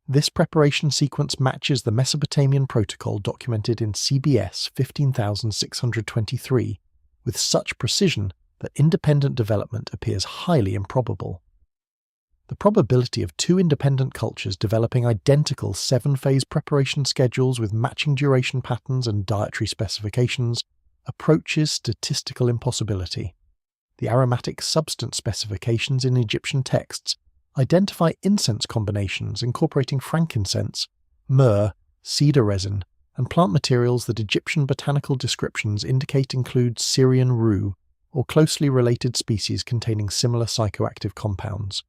This preparation sequence matches the Mesopotamian protocol documented in CBS 15623 with such precision that independent development appears highly improbable. The probability of two independent cultures developing identical 7-phase preparation schedules with matching duration patterns and dietary specifications approaches statistical impossibility. The aromatic substance specifications in Egyptian texts identify incense combinations incorporating frankincense, myrrh, cedar resin, and plant materials that Egyptian botanical descriptions indicate include Syrian rue or closely related species containing similar psychoactive compounds.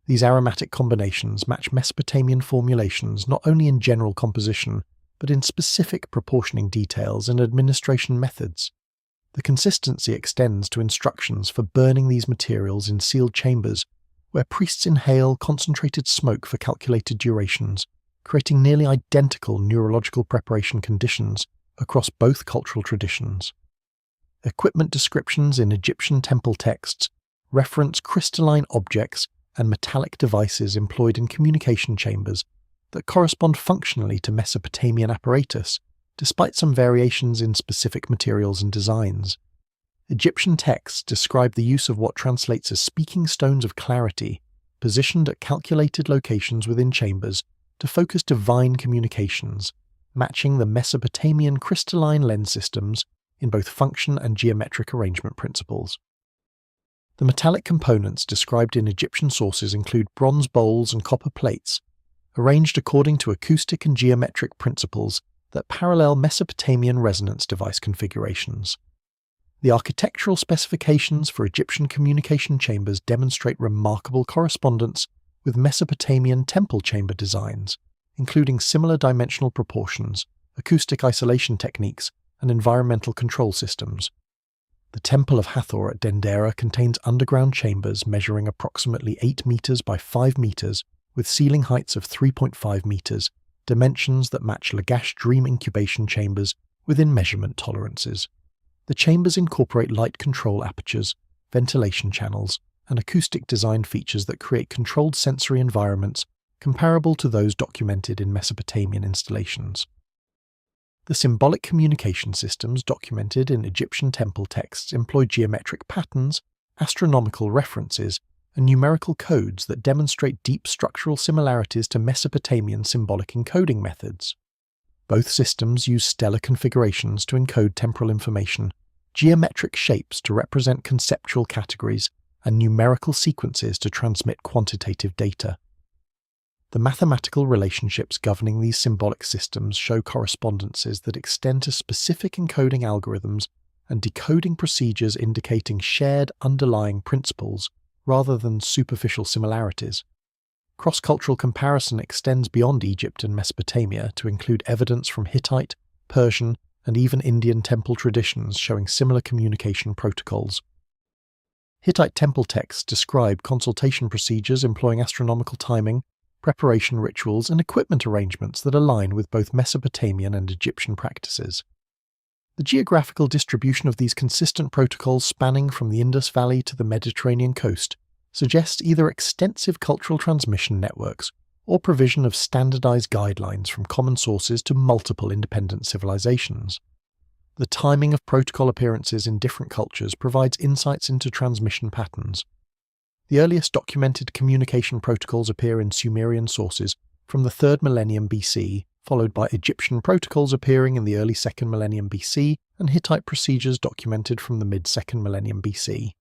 These aromatic combinations match Mesopotamian formulations not only in general composition, but in specific proportioning details and administration methods. The consistency extends to instructions for burning these materials in sealed chambers, where priests inhale concentrated smoke for calculated durations, creating nearly identical neurological preparation conditions across both cultural traditions. Equipment descriptions in Egyptian temple texts reference crystalline objects and metallic devices employed in communication chambers that correspond functionally to Mesopotamian apparatus, despite some variations in specific materials and designs. Egyptian texts describe the use of what translates as speaking stones of clarity, positioned at calculated locations within chambers to focus divine communications, matching the Mesopotamian crystalline lens systems in both function and geometric arrangement principles. The metallic components described in Egyptian sources include bronze bowls and copper plates, arranged according to acoustic and geometric principles that parallel Mesopotamian resonance device configurations. The architectural specifications for Egyptian communication chambers demonstrate remarkable correspondence with Mesopotamian temple chamber designs, including similar dimensional proportions, acoustic isolation techniques, and environmental control systems. The Temple of Hathor at Dendera contains underground chambers measuring approximately 8 meters by 5 meters with ceiling heights of 3.5 meters, dimensions that match Lagash dream incubation chambers within measurement tolerances. The chambers incorporate light control apertures, ventilation channels, and acoustic design features that create controlled sensory environments comparable to those documented in Mesopotamian installations. The symbolic communication systems documented in Egyptian temple texts employ geometric patterns, astronomical references, and numerical codes that demonstrate deep structural similarities to Mesopotamian symbolic encoding methods. Both systems use stellar configurations to encode temporal information, geometric shapes to represent conceptual categories, and numerical sequences to transmit quantitative data. The mathematical relationships governing these symbolic systems show correspondences that extend to specific encoding algorithms and decoding procedures indicating shared underlying principles rather than superficial similarities. Cross-cultural comparison extends beyond Egypt and Mesopotamia to include evidence from Hittite, Persian, and even Indian temple traditions showing similar communication protocols. Hittite temple texts describe consultation procedures employing astronomical timing, preparation rituals, and equipment arrangements that align with both Mesopotamian and Egyptian practices. The geographical distribution of these consistent protocols spanning from the Indus Valley to the Mediterranean coast suggests either extensive cultural transmission networks or provision of standardized guidelines from common sources to multiple independent civilizations. The timing of protocol appearances in different cultures provides insights into transmission patterns. The earliest documented communication protocols appear in Sumerian sources from the 3rd millennium BC, followed by Egyptian protocols appearing in the early 2nd millennium BC and Hittite procedures documented from the mid-2nd millennium BC.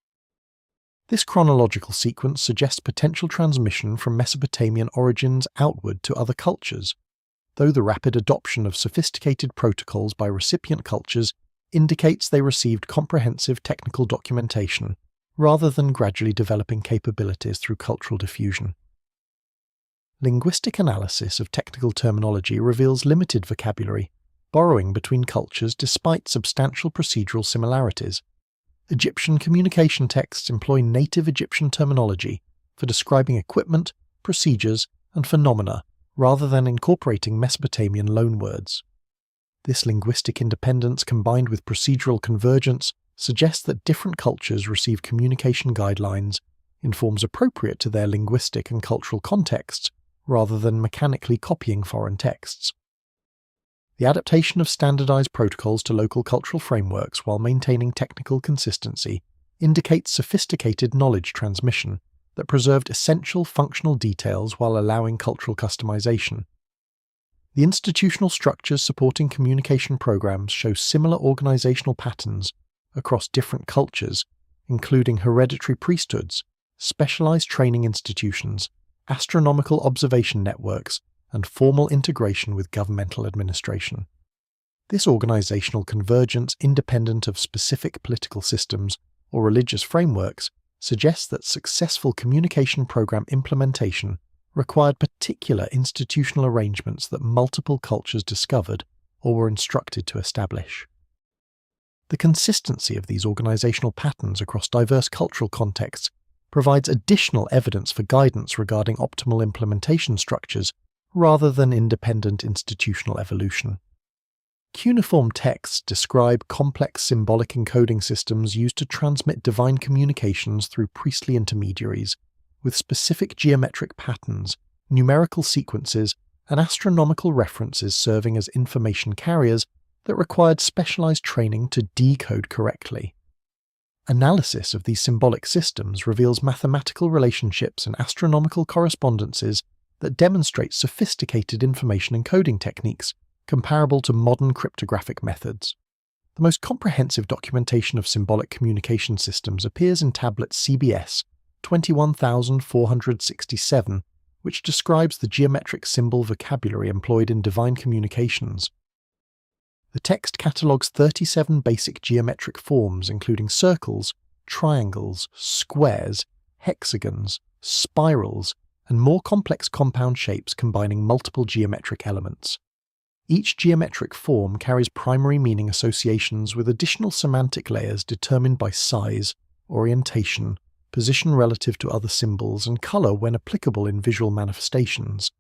This chronological sequence suggests potential transmission from Mesopotamian origins outward to other cultures, though the rapid adoption of sophisticated protocols by recipient cultures indicates they received comprehensive technical documentation rather than gradually developing capabilities through cultural diffusion. Linguistic analysis of technical terminology reveals limited vocabulary, borrowing between cultures despite substantial procedural similarities. Egyptian communication texts employ native Egyptian terminology for describing equipment, procedures, and phenomena rather than incorporating Mesopotamian loanwords. This linguistic independence combined with procedural convergence suggests that different cultures receive communication guidelines in forms appropriate to their linguistic and cultural contexts rather than mechanically copying foreign texts. The adaptation of standardized protocols to local cultural frameworks while maintaining technical consistency indicates sophisticated knowledge transmission that preserved essential functional details while allowing cultural customization. The institutional structures supporting communication programs show similar organizational patterns across different cultures, including hereditary priesthoods, specialized training institutions, astronomical observation networks, and formal integration with governmental administration. This organizational convergence, independent of specific political systems or religious frameworks, suggests that successful communication program implementation required particular institutional arrangements that multiple cultures discovered or were instructed to establish. The consistency of these organizational patterns across diverse cultural contexts provides additional evidence for guidance regarding optimal implementation structures rather than independent institutional evolution. Cuneiform texts describe complex symbolic encoding systems used to transmit divine communications through priestly intermediaries, with specific geometric patterns, numerical sequences, and astronomical references serving as information carriers that required specialized training to decode correctly. Analysis of these symbolic systems reveals mathematical relationships and astronomical correspondences that demonstrate sophisticated information encoding techniques comparable to modern cryptographic methods. The most comprehensive documentation of symbolic communication systems appears in tablet CBS 21467, which describes the geometric symbol vocabulary employed in divine communications. The text catalogues 37 basic geometric forms including circles, triangles, squares, hexagons, spirals, and more complex compound shapes combining multiple geometric elements. Each geometric form carries primary meaning associations with additional semantic layers determined by size, orientation, position relative to other symbols, and color when applicable in visual manifestations.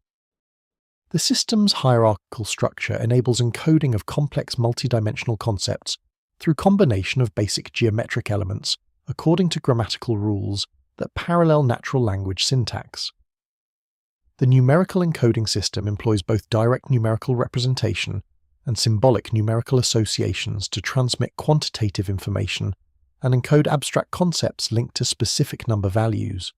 The system's hierarchical structure enables encoding of complex multidimensional concepts through combination of basic geometric elements according to grammatical rules that parallel natural language syntax. The numerical encoding system employs both direct numerical representation and symbolic numerical associations to transmit quantitative information and encode abstract concepts linked to specific number values.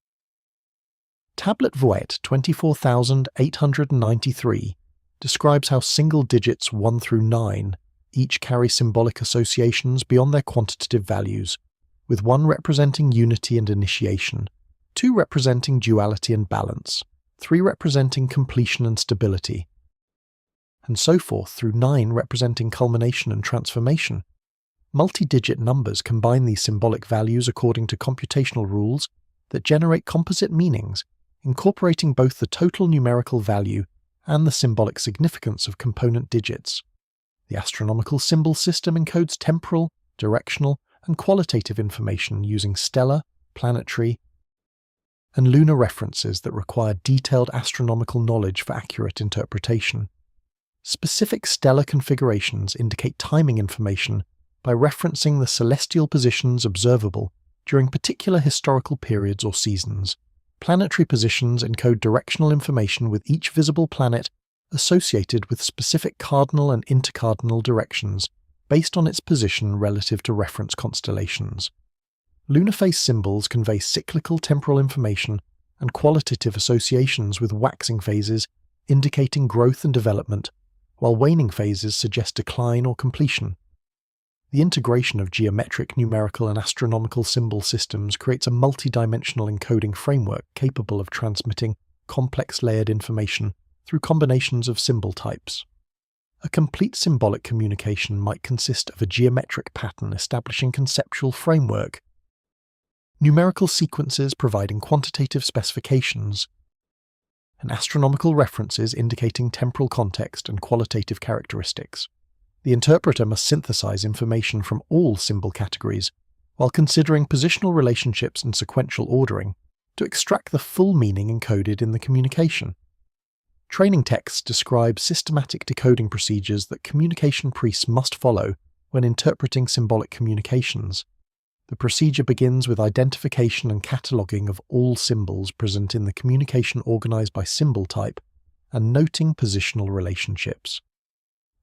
Tablet Voet 24893 describes how single digits 1 through 9 each carry symbolic associations beyond their quantitative values, with 1 representing unity and initiation, 2 representing duality and balance, 3 representing completion and stability, and so forth through 9 representing culmination and transformation. Multi-digit numbers combine these symbolic values according to computational rules that generate composite meanings, incorporating both the total numerical value and the symbolic significance of component digits. The astronomical symbol system encodes temporal, directional, and qualitative information using stellar, planetary, and lunar references that require detailed astronomical knowledge for accurate interpretation. Specific stellar configurations indicate timing information by referencing the celestial positions observable during particular historical periods or seasons. Planetary positions encode directional information with each visible planet associated with specific cardinal and intercardinal directions based on its position relative to reference constellations. Lunar phase symbols convey cyclical temporal information and qualitative associations with waxing phases indicating growth and development, while waning phases suggest decline or completion. The integration of geometric, numerical, and astronomical symbol systems creates a multi-dimensional encoding framework capable of transmitting complex layered information through combinations of symbol types. A complete symbolic communication might consist of a geometric pattern establishing conceptual framework, numerical sequences providing quantitative specifications, and astronomical references indicating temporal context and qualitative characteristics. The interpreter must synthesize information from all symbol categories while considering positional relationships and sequential ordering to extract the full meaning encoded in the communication. Training texts describe systematic decoding procedures that communication priests must follow when interpreting symbolic communications. The procedure begins with identification and cataloging of all symbols present in the communication organized by symbol type and noting positional relationships.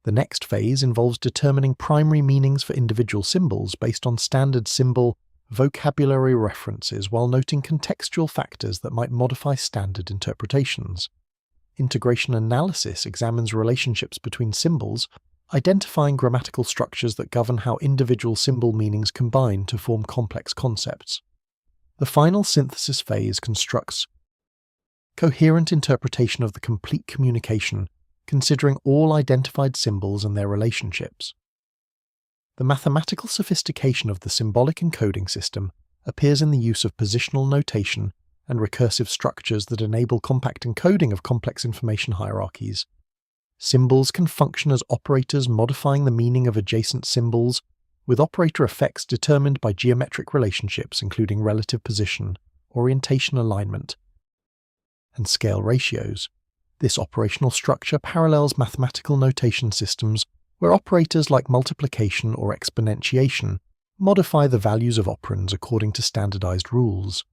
The next phase involves determining primary meanings for individual symbols based on standard symbol vocabulary references while noting contextual factors that might modify standard interpretations. Integration analysis examines relationships between symbols, identifying grammatical structures that govern how individual symbol meanings combine to form complex concepts. The final synthesis phase constructs coherent interpretation of the complete communication, considering all identified symbols and their relationships. The mathematical sophistication of the symbolic encoding system appears in the use of positional notation and recursive structures that enable compact encoding of complex information hierarchies. Symbols can function as operators modifying the meaning of adjacent symbols, with operator effects determined by geometric relationships including relative position, orientation alignment, and scale ratios. This operational structure parallels mathematical notation systems where operators like multiplication or exponentiation modify the values of operands according to standardized rules.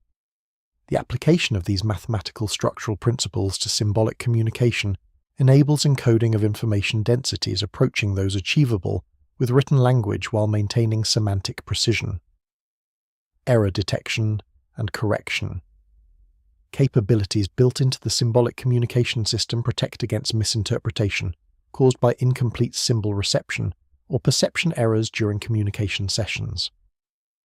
The application of these mathematical structural principles to symbolic communication enables encoding of information densities approaching those achievable with written language while maintaining semantic precision. Error detection and correction. Capabilities built into the symbolic communication system protect against misinterpretation caused by incomplete symbol reception or perception errors during communication sessions.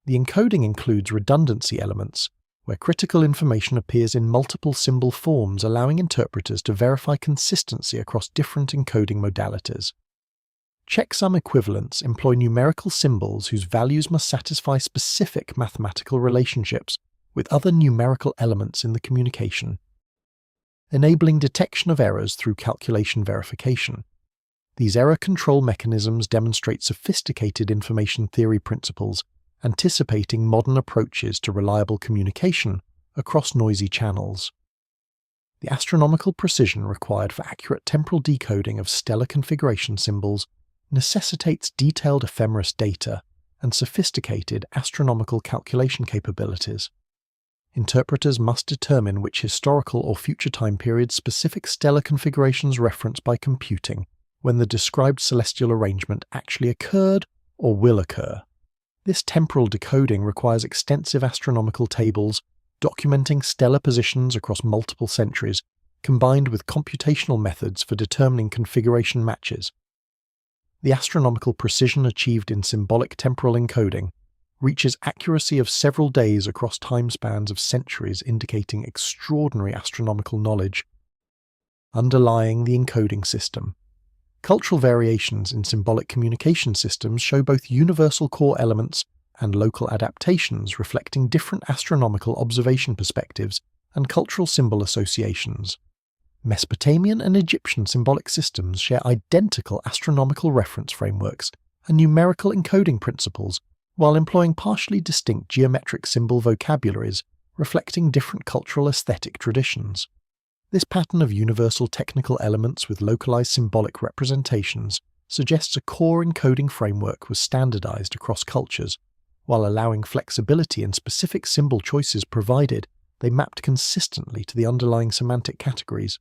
The encoding includes redundancy elements, where critical information appears in multiple symbol forms, allowing interpreters to verify consistency across different encoding modalities. Checksum equivalents employ numerical symbols whose values must satisfy specific mathematical relationships with other numerical elements in the communication, enabling detection of errors through calculation verification. These error control mechanisms demonstrate sophisticated information theory principles, anticipating modern approaches to reliable communication across noisy channels. The astronomical precision required for accurate temporal decoding of stellar configuration symbols necessitates detailed ephemeris data and sophisticated astronomical calculation capabilities. Interpreters must determine which historical or future time period specific stellar configurations reference by computing when the described celestial arrangement actually occurred or will occur. This temporal decoding requires extensive astronomical tables documenting stellar positions across multiple centuries, combined with computational methods for determining configuration matches. The astronomical precision achieved in symbolic temporal encoding reaches accuracy of several days across time spans of centuries, indicating extraordinary astronomical knowledge. Underlying the encoding system. Cultural variations in symbolic communication systems show both universal core elements and local adaptations reflecting different astronomical observation perspectives and cultural symbol associations. Mesopotamian and Egyptian symbolic systems share identical astronomical reference frameworks and numerical encoding principles, while employing partially distinct geometric symbol vocabularies reflecting different cultural aesthetic traditions. This pattern of universal technical elements with localized symbolic representations suggests a core encoding framework was standardized across cultures, while allowing flexibility in specific symbol choices provided they mapped consistently to the underlying semantic categories.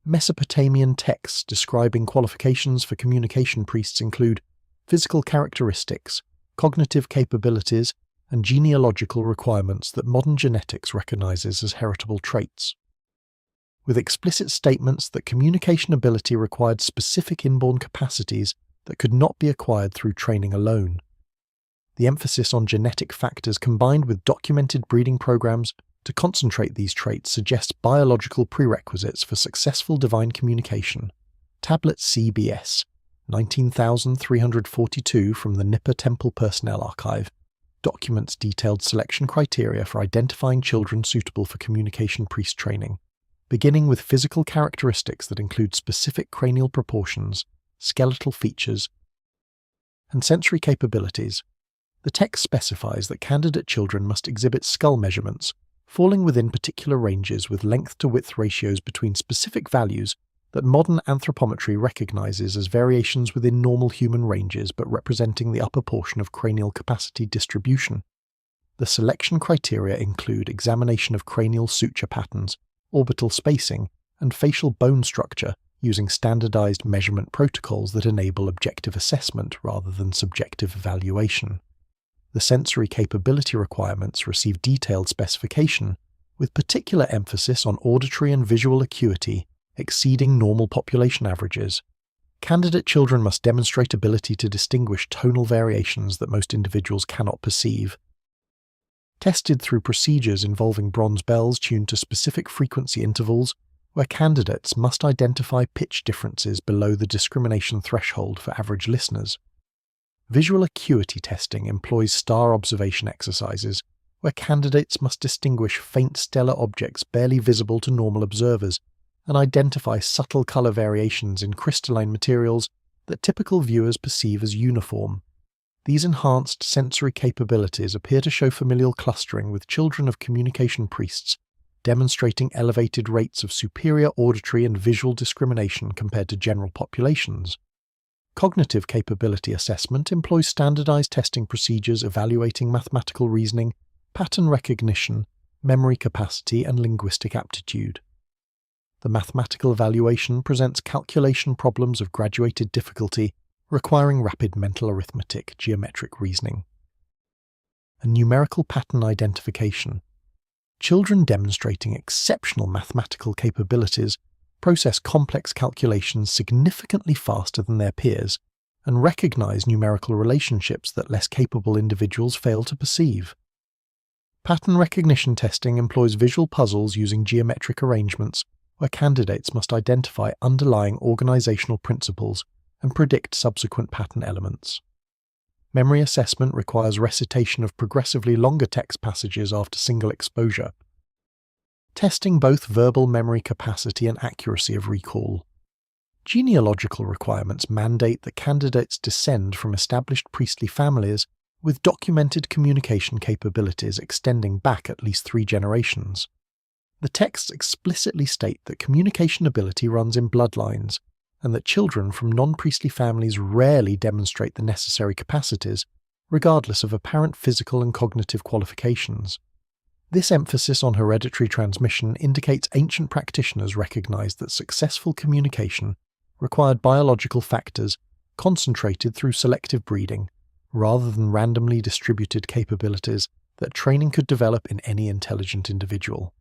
Mesopotamian texts describing qualifications for communication priests include physical characteristics, cognitive capabilities, and genealogical requirements that modern genetics recognizes as heritable traits. With explicit statements that communication ability required specific inborn capacities that could not be acquired through training alone. The emphasis on genetic factors combined with documented breeding programs to concentrate these traits suggests biological prerequisites for successful divine communication. Tablet CBS 19,342 from the Nippur Temple Personnel Archive documents detailed selection criteria for identifying children suitable for communication priest training, beginning with physical characteristics that include specific cranial proportions, skeletal features, and sensory capabilities. The text specifies that candidate children must exhibit skull measurements, falling within particular ranges with length-to-width ratios between specific values that modern anthropometry recognizes as variations within normal human ranges but representing the upper portion of cranial capacity distribution. The selection criteria include examination of cranial suture patterns, orbital spacing, and facial bone structure using standardized measurement protocols that enable objective assessment rather than subjective evaluation. The sensory capability requirements receive detailed specification, with particular emphasis on auditory and visual acuity exceeding normal population averages. Candidate children must demonstrate ability to distinguish tonal variations that most individuals cannot perceive. Tested through procedures involving bronze bells tuned to specific frequency intervals, where candidates must identify pitch differences below the discrimination threshold for average listeners. Visual acuity testing employs star observation exercises, where candidates must distinguish faint stellar objects barely visible to normal observers and identify subtle color variations in crystalline materials that typical viewers perceive as uniform. These enhanced sensory capabilities appear to show familial clustering with children of communication priests, demonstrating elevated rates of superior auditory and visual discrimination compared to general populations. Cognitive capability assessment employs standardized testing procedures evaluating mathematical reasoning, pattern recognition, memory capacity, and linguistic aptitude. The mathematical evaluation presents calculation problems of graduated difficulty, requiring rapid mental arithmetic, geometric reasoning. A numerical pattern identification. Children demonstrating exceptional mathematical capabilities process complex calculations significantly faster than their peers and recognize numerical relationships that less capable individuals fail to perceive. Pattern recognition testing employs visual puzzles using geometric arrangements where candidates must identify underlying organizational principles and predict subsequent pattern elements. Memory assessment requires recitation of progressively longer text passages after single exposure, testing both verbal memory capacity and accuracy of recall. Genealogical requirements mandate that candidates descend from established priestly families with documented communication capabilities extending back at least 3 generations. The texts explicitly state that communication ability runs in bloodlines, and that children from non-priestly families rarely demonstrate the necessary capacities, regardless of apparent physical and cognitive qualifications. This emphasis on hereditary transmission indicates ancient practitioners recognized that successful communication required biological factors concentrated through selective breeding, rather than randomly distributed capabilities that training could develop in any intelligent individual.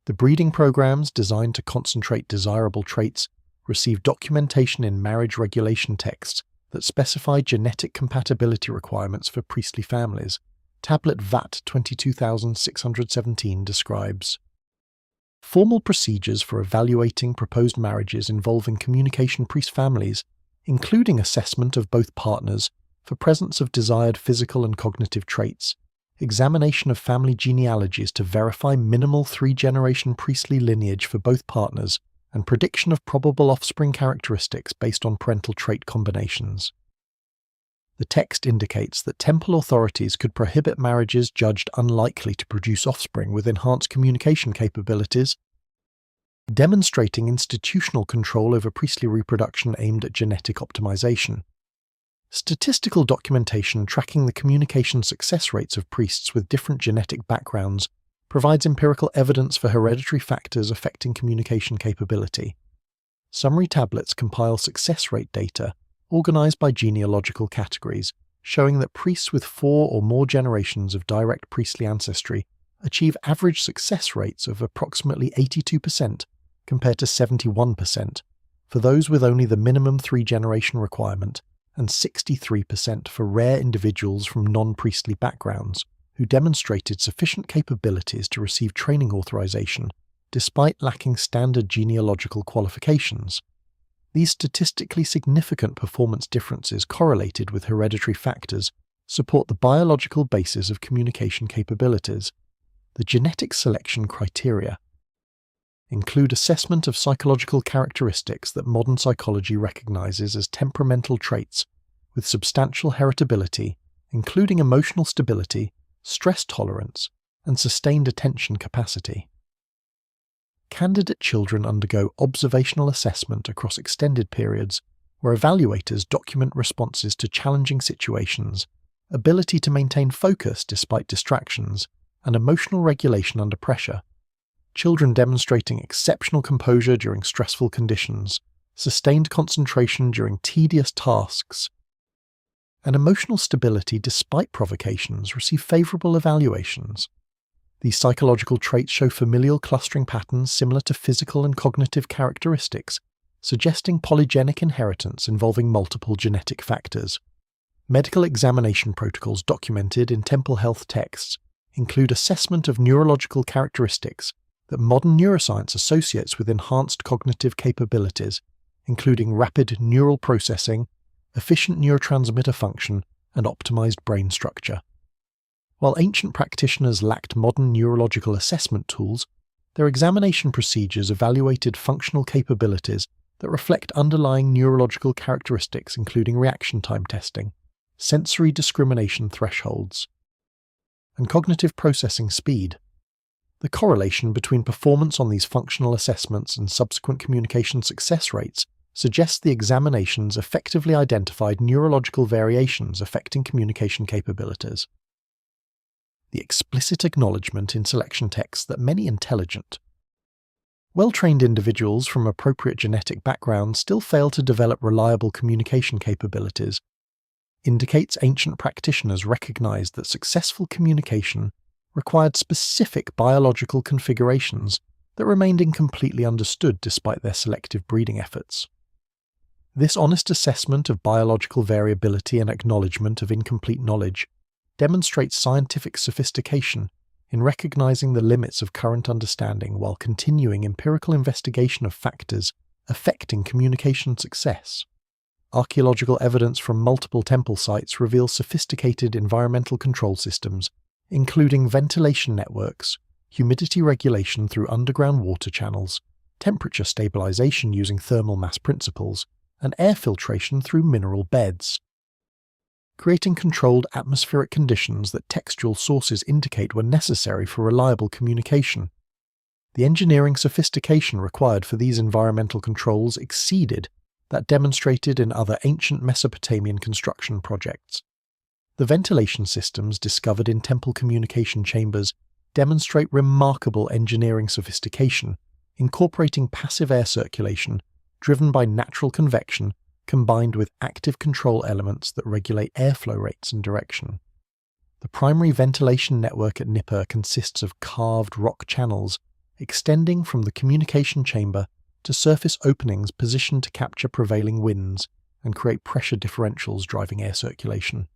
The breeding programs designed to concentrate desirable traits receive documentation in marriage regulation texts that specify genetic compatibility requirements for priestly families. Tablet VAT 22617 describes formal procedures for evaluating proposed marriages involving communication priest families, including assessment of both partners for presence of desired physical and cognitive traits, examination of family genealogies to verify minimal three-generation priestly lineage for both partners, and prediction of probable offspring characteristics based on parental trait combinations. The text indicates that temple authorities could prohibit marriages judged unlikely to produce offspring with enhanced communication capabilities, demonstrating institutional control over priestly reproduction aimed at genetic optimization. Statistical documentation tracking the communication success rates of priests with different genetic backgrounds provides empirical evidence for hereditary factors affecting communication capability. Summary tablets compile success rate data organized by genealogical categories, showing that priests with 4 or more generations of direct priestly ancestry achieve average success rates of approximately 82% compared to 71% for those with only the minimum 3-generation requirement, and 63% for rare individuals from non-priestly backgrounds who demonstrated sufficient capabilities to receive training authorization despite lacking standard genealogical qualifications. These statistically significant performance differences correlated with hereditary factors support the biological basis of communication capabilities. The genetic selection criteria include assessment of psychological characteristics that modern psychology recognizes as temperamental traits with substantial heritability, including emotional stability, stress tolerance, and sustained attention capacity. Candidate children undergo observational assessment across extended periods, where evaluators document responses to challenging situations, ability to maintain focus despite distractions, and emotional regulation under pressure. Children demonstrating exceptional composure during stressful conditions, sustained concentration during tedious tasks, and emotional stability despite provocations receive favorable evaluations. These psychological traits show familial clustering patterns similar to physical and cognitive characteristics, suggesting polygenic inheritance involving multiple genetic factors. Medical examination protocols documented in temple health texts include assessment of neurological characteristics that modern neuroscience associates with enhanced cognitive capabilities, including rapid neural processing, efficient neurotransmitter function, and optimized brain structure. While ancient practitioners lacked modern neurological assessment tools, their examination procedures evaluated functional capabilities that reflect underlying neurological characteristics, including reaction time testing, sensory discrimination thresholds, and cognitive processing speed. The correlation between performance on these functional assessments and subsequent communication success rates suggests the examinations effectively identified neurological variations affecting communication capabilities. The explicit acknowledgement in selection texts that many intelligent, well-trained individuals from appropriate genetic backgrounds still fail to develop reliable communication capabilities indicates ancient practitioners recognized that successful communication required specific biological configurations that remained incompletely understood despite their selective breeding efforts. This honest assessment of biological variability and acknowledgement of incomplete knowledge demonstrates scientific sophistication in recognizing the limits of current understanding while continuing empirical investigation of factors affecting communication success. Archaeological evidence from multiple temple sites reveals sophisticated environmental control systems, including ventilation networks, humidity regulation through underground water channels, temperature stabilization using thermal mass principles, and air filtration through mineral beds, creating controlled atmospheric conditions that textual sources indicate were necessary for reliable communication. The engineering sophistication required for these environmental controls exceeded that demonstrated in other ancient Mesopotamian construction projects. The ventilation systems discovered in temple communication chambers demonstrate remarkable engineering sophistication, incorporating passive air circulation driven by natural convection combined with active control elements that regulate airflow rates and direction. The primary ventilation network at Nippur consists of carved rock channels extending from the communication chamber to surface openings positioned to capture prevailing winds and create pressure differentials driving air circulation.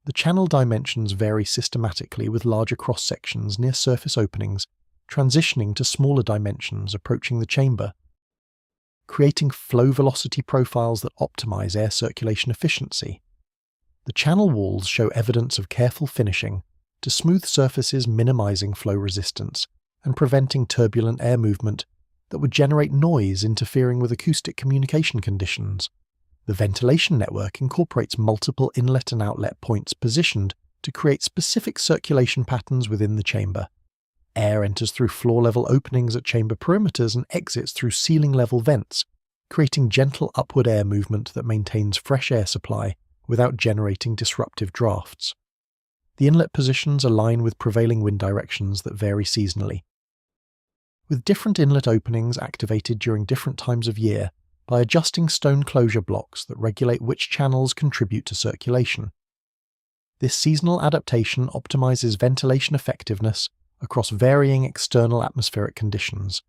The channel dimensions vary systematically, with larger cross-sections near surface openings transitioning to smaller dimensions approaching the chamber, creating flow velocity profiles that optimize air circulation efficiency. The channel walls show evidence of careful finishing to smooth surfaces, minimizing flow resistance and preventing turbulent air movement that would generate noise interfering with acoustic communication conditions. The ventilation network incorporates multiple inlet and outlet points positioned to create specific circulation patterns within the chamber. Air enters through floor-level openings at chamber perimeters and exits through ceiling-level vents, creating gentle upward air movement that maintains fresh air supply without generating disruptive drafts. The inlet positions align with prevailing wind directions that vary seasonally, with different inlet openings activated during different times of year by adjusting stone closure blocks that regulate which channels contribute to circulation. This seasonal adaptation optimizes ventilation effectiveness across varying external atmospheric conditions.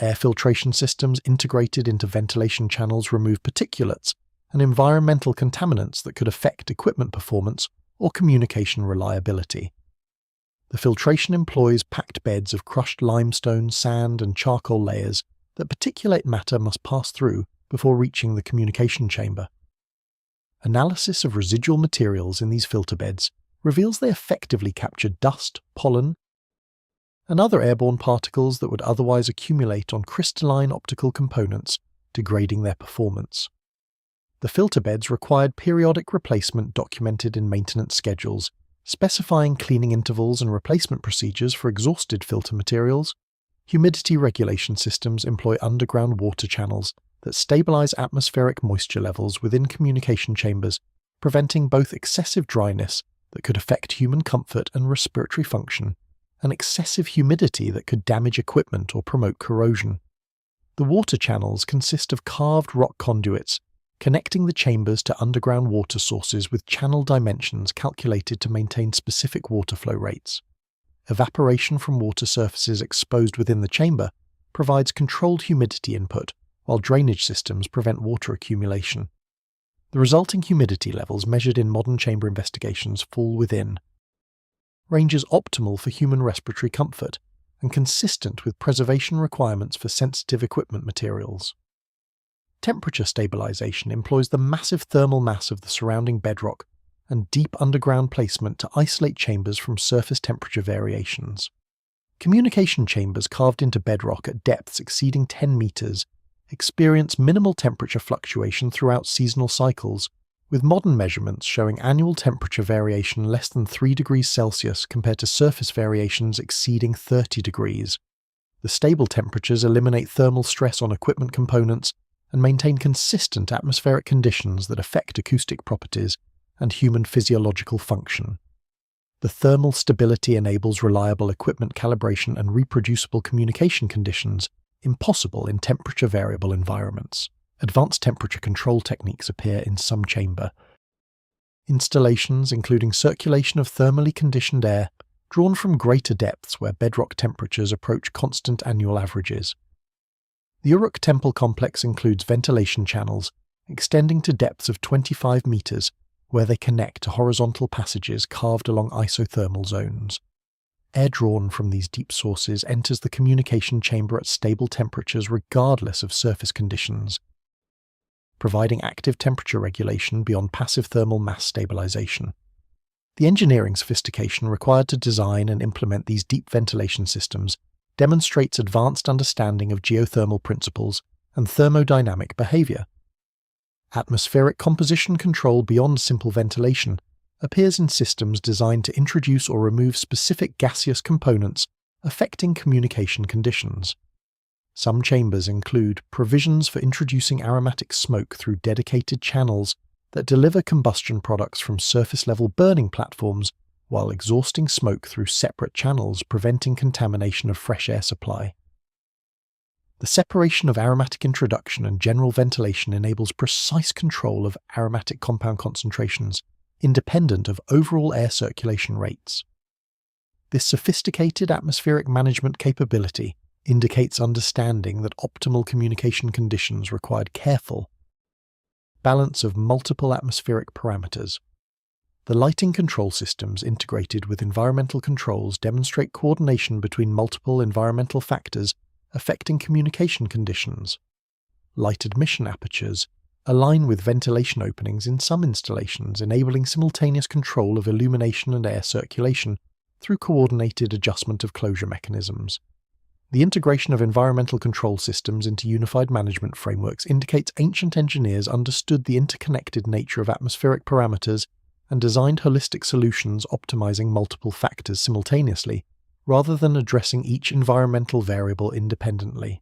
Air filtration systems integrated into ventilation channels remove particulates and environmental contaminants that could affect equipment performance or communication reliability. The filtration employs packed beds of crushed limestone, sand, and charcoal layers that particulate matter must pass through before reaching the communication chamber. Analysis of residual materials in these filter beds reveals they effectively capture dust, pollen, and other airborne particles that would otherwise accumulate on crystalline optical components, degrading their performance. The filter beds required periodic replacement documented in maintenance schedules, specifying cleaning intervals and replacement procedures for exhausted filter materials. Humidity regulation systems employ underground water channels that stabilize atmospheric moisture levels within communication chambers, preventing both excessive dryness that could affect human comfort and respiratory function, and excessive humidity that could damage equipment or promote corrosion. The water channels consist of carved rock conduits connecting the chambers to underground water sources with channel dimensions calculated to maintain specific water flow rates. Evaporation from water surfaces exposed within the chamber provides controlled humidity input, while drainage systems prevent water accumulation. The resulting humidity levels measured in modern chamber investigations fall within ranges optimal for human respiratory comfort and consistent with preservation requirements for sensitive equipment materials. Temperature stabilization employs the massive thermal mass of the surrounding bedrock and deep underground placement to isolate chambers from surface temperature variations. Communication chambers carved into bedrock at depths exceeding 10 meters experience minimal temperature fluctuation throughout seasonal cycles, with modern measurements showing annual temperature variation less than 3 degrees Celsius compared to surface variations exceeding 30 degrees. The stable temperatures eliminate thermal stress on equipment components and maintain consistent atmospheric conditions that affect acoustic properties and human physiological function. The thermal stability enables reliable equipment calibration and reproducible communication conditions impossible in temperature-variable environments. Advanced temperature control techniques appear in some chamber installations, including circulation of thermally conditioned air drawn from greater depths where bedrock temperatures approach constant annual averages. The Uruk temple complex includes ventilation channels extending to depths of 25 meters, where they connect to horizontal passages carved along isothermal zones. Air drawn from these deep sources enters the communication chamber at stable temperatures regardless of surface conditions, providing active temperature regulation beyond passive thermal mass stabilization. The engineering sophistication required to design and implement these deep ventilation systems demonstrates advanced understanding of geothermal principles and thermodynamic behavior. Atmospheric composition control beyond simple ventilation appears in systems designed to introduce or remove specific gaseous components affecting communication conditions. Some chambers include provisions for introducing aromatic smoke through dedicated channels that deliver combustion products from surface-level burning platforms while exhausting smoke through separate channels, preventing contamination of fresh air supply. The separation of aromatic introduction and general ventilation enables precise control of aromatic compound concentrations, independent of overall air circulation rates. This sophisticated atmospheric management capability indicates understanding that optimal communication conditions required careful balance of multiple atmospheric parameters. The lighting control systems integrated with environmental controls demonstrate coordination between multiple environmental factors affecting communication conditions. Light admission apertures align with ventilation openings in some installations, enabling simultaneous control of illumination and air circulation through coordinated adjustment of closure mechanisms. The integration of environmental control systems into unified management frameworks indicates ancient engineers understood the interconnected nature of atmospheric parameters and designed holistic solutions optimizing multiple factors simultaneously, rather than addressing each environmental variable independently.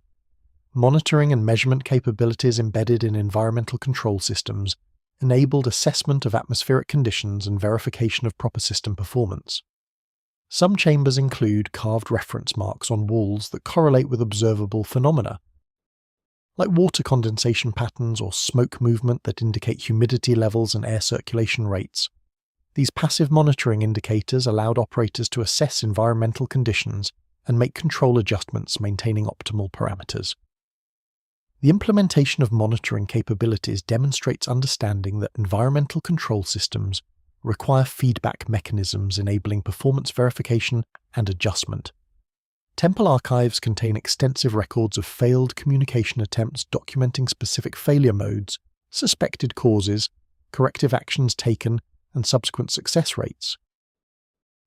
Monitoring and measurement capabilities embedded in environmental control systems enabled assessment of atmospheric conditions and verification of proper system performance. Some chambers include carved reference marks on walls that correlate with observable phenomena, like water condensation patterns or smoke movement that indicate humidity levels and air circulation rates. These passive monitoring indicators allowed operators to assess environmental conditions and make control adjustments, maintaining optimal parameters. The implementation of monitoring capabilities demonstrates understanding that environmental control systems require feedback mechanisms enabling performance verification and adjustment. Temple archives contain extensive records of failed communication attempts documenting specific failure modes, suspected causes, corrective actions taken, and subsequent success rates.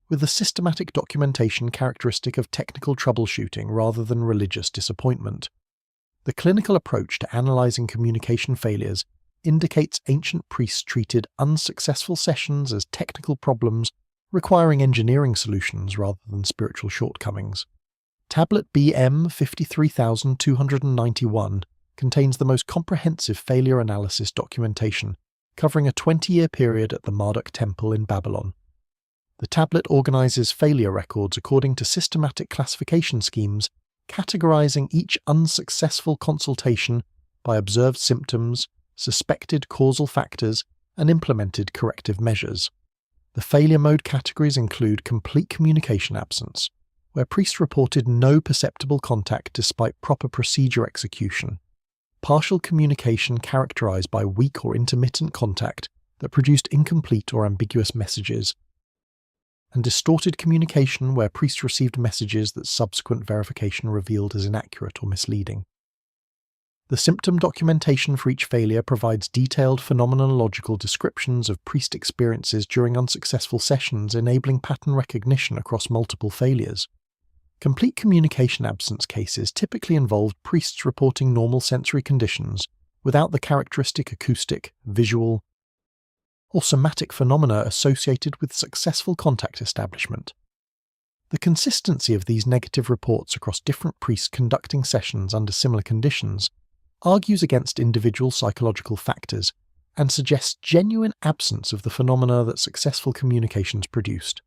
With the systematic documentation characteristic of technical troubleshooting rather than religious disappointment, the clinical approach to analyzing communication failures indicates ancient priests treated unsuccessful sessions as technical problems requiring engineering solutions rather than spiritual shortcomings. Tablet BM 53291 contains the most comprehensive failure analysis documentation, covering a 20-year period at the Marduk Temple in Babylon. The tablet organizes failure records according to systematic classification schemes, categorizing each unsuccessful consultation by observed symptoms, suspected causal factors, and implemented corrective measures. The failure mode categories include complete communication absence, where priests reported no perceptible contact despite proper procedure execution; partial communication characterized by weak or intermittent contact that produced incomplete or ambiguous messages; and distorted communication where priests received messages that subsequent verification revealed as inaccurate or misleading. The symptom documentation for each failure provides detailed phenomenological descriptions of priest experiences during unsuccessful sessions, enabling pattern recognition across multiple failures. Complete communication absence cases typically involved priests reporting normal sensory conditions without the characteristic acoustic, visual, or somatic phenomena associated with successful contact establishment. The consistency of these negative reports across different priests conducting sessions under similar conditions argues against individual psychological factors and suggests genuine absence of the phenomena that successful communications produced.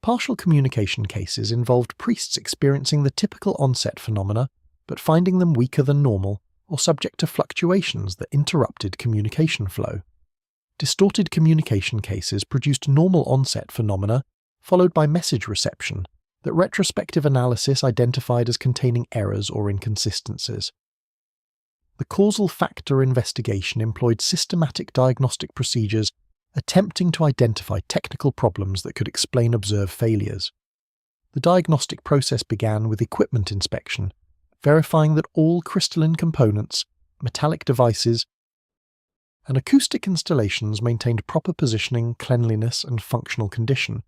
Partial communication cases involved priests experiencing the typical onset phenomena, but finding them weaker than normal or subject to fluctuations that interrupted communication flow. Distorted communication cases produced normal onset phenomena, followed by message reception, that retrospective analysis identified as containing errors or inconsistencies. The causal factor investigation employed systematic diagnostic procedures attempting to identify technical problems that could explain observed failures. The diagnostic process began with equipment inspection, verifying that all crystalline components, metallic devices, and acoustic installations maintained proper positioning, cleanliness, and functional condition.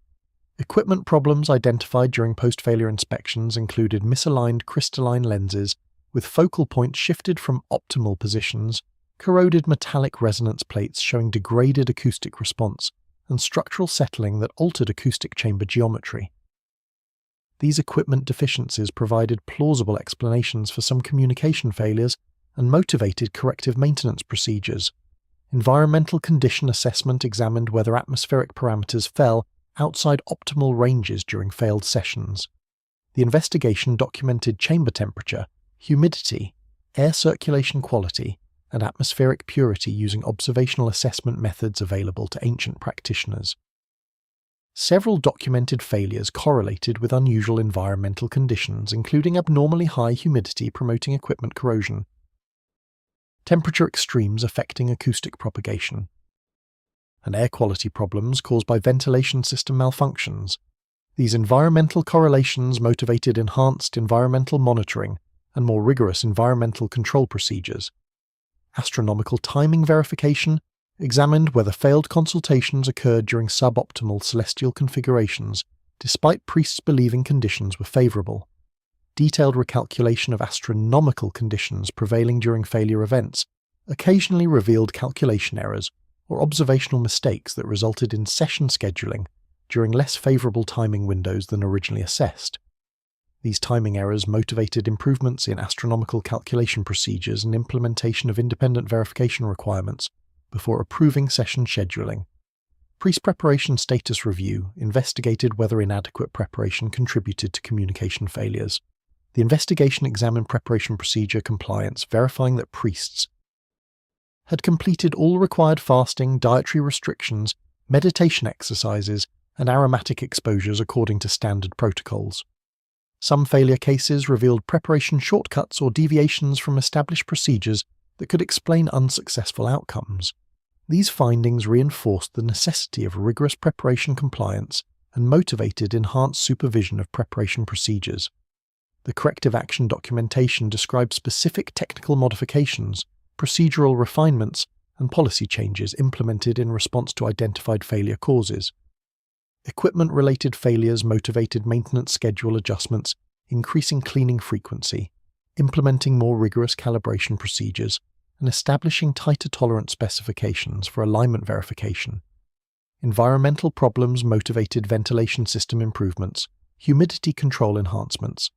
Equipment problems identified during post-failure inspections included misaligned crystalline lenses with focal points shifted from optimal positions, corroded metallic resonance plates showing degraded acoustic response, and structural settling that altered acoustic chamber geometry. These equipment deficiencies provided plausible explanations for some communication failures and motivated corrective maintenance procedures. Environmental condition assessment examined whether atmospheric parameters fell outside optimal ranges during failed sessions. The investigation documented chamber temperature, humidity, air circulation quality, and atmospheric purity using observational assessment methods available to ancient practitioners. Several documented failures correlated with unusual environmental conditions, including abnormally high humidity promoting equipment corrosion, temperature extremes affecting acoustic propagation, and air quality problems caused by ventilation system malfunctions. These environmental correlations motivated enhanced environmental monitoring and more rigorous environmental control procedures. Astronomical timing verification examined whether failed consultations occurred during suboptimal celestial configurations, despite priests believing conditions were favourable. Detailed recalculation of astronomical conditions prevailing during failure events occasionally revealed calculation errors or observational mistakes that resulted in session scheduling during less favourable timing windows than originally assessed. These timing errors motivated improvements in astronomical calculation procedures and implementation of independent verification requirements before approving session scheduling. Priest preparation status review investigated whether inadequate preparation contributed to communication failures. The investigation examined preparation procedure compliance, verifying that priests had completed all required fasting, dietary restrictions, meditation exercises, and aromatic exposures according to standard protocols. Some failure cases revealed preparation shortcuts or deviations from established procedures that could explain unsuccessful outcomes. These findings reinforced the necessity of rigorous preparation compliance and motivated enhanced supervision of preparation procedures. The corrective action documentation described specific technical modifications, procedural refinements, and policy changes implemented in response to identified failure causes. Equipment-related failures motivated maintenance schedule adjustments, increasing cleaning frequency, implementing more rigorous calibration procedures, and establishing tighter tolerance specifications for alignment verification. Environmental problems motivated ventilation system improvements, humidity control enhancements,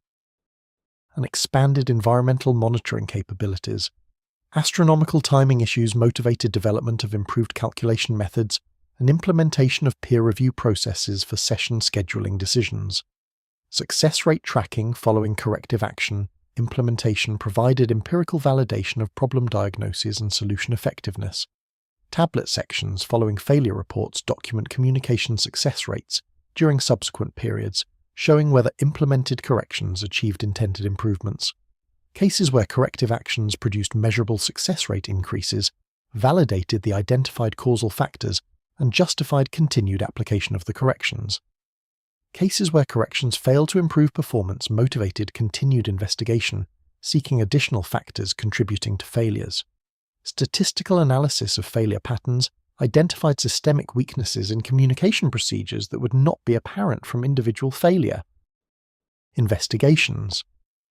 and expanded environmental monitoring capabilities. Astronomical timing issues motivated development of improved calculation methods and implementation of peer review processes for session scheduling decisions. Success rate tracking following corrective action implementation provided empirical validation of problem diagnosis and solution effectiveness. Tablet sections following failure reports document communication success rates during subsequent periods, showing whether implemented corrections achieved intended improvements. Cases where corrective actions produced measurable success rate increases validated the identified causal factors and justified continued application of the corrections. Cases where corrections failed to improve performance motivated continued investigation, seeking additional factors contributing to failures. Statistical analysis of failure patterns identified systemic weaknesses in communication procedures that would not be apparent from individual failure. Investigations.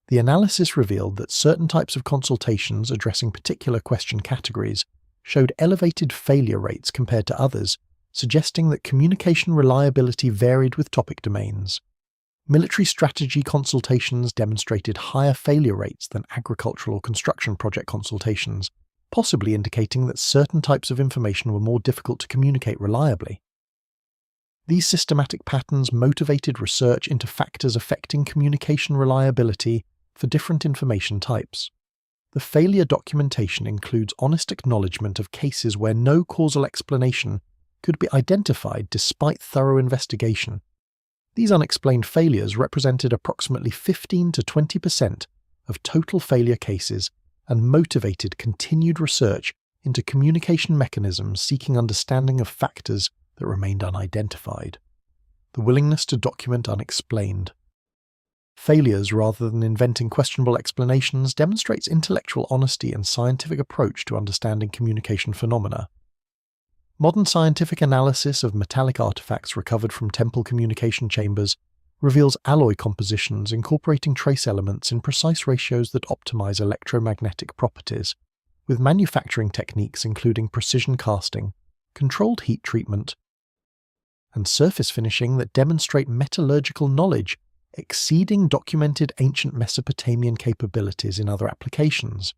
The analysis revealed that certain types of consultations addressing particular question categories showed elevated failure rates compared to others, suggesting that communication reliability varied with topic domains. Military strategy consultations demonstrated higher failure rates than agricultural or construction project consultations, possibly indicating that certain types of information were more difficult to communicate reliably. These systematic patterns motivated research into factors affecting communication reliability for different information types. The failure documentation includes honest acknowledgement of cases where no causal explanation could be identified despite thorough investigation. These unexplained failures represented approximately 15 to 20% of total failure cases and motivated continued research into communication mechanisms seeking understanding of factors that remained unidentified. The willingness to document unexplained failures rather than inventing questionable explanations demonstrates intellectual honesty and scientific approach to understanding communication phenomena. Modern scientific analysis of metallic artifacts recovered from temple communication chambers reveals alloy compositions incorporating trace elements in precise ratios that optimize electromagnetic properties, with manufacturing techniques including precision casting, controlled heat treatment, and surface finishing that demonstrate metallurgical knowledge exceeding documented ancient Mesopotamian capabilities in other applications.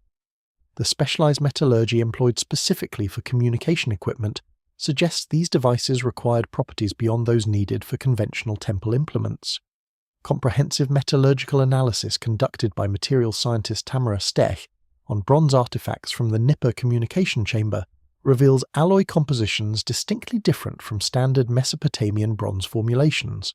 The specialized metallurgy employed specifically for communication equipment suggests these devices required properties beyond those needed for conventional temple implements. Comprehensive metallurgical analysis conducted by materials scientist Tamara Stech on bronze artifacts from the Nippur communication chamber reveals alloy compositions distinctly different from standard Mesopotamian bronze formulations.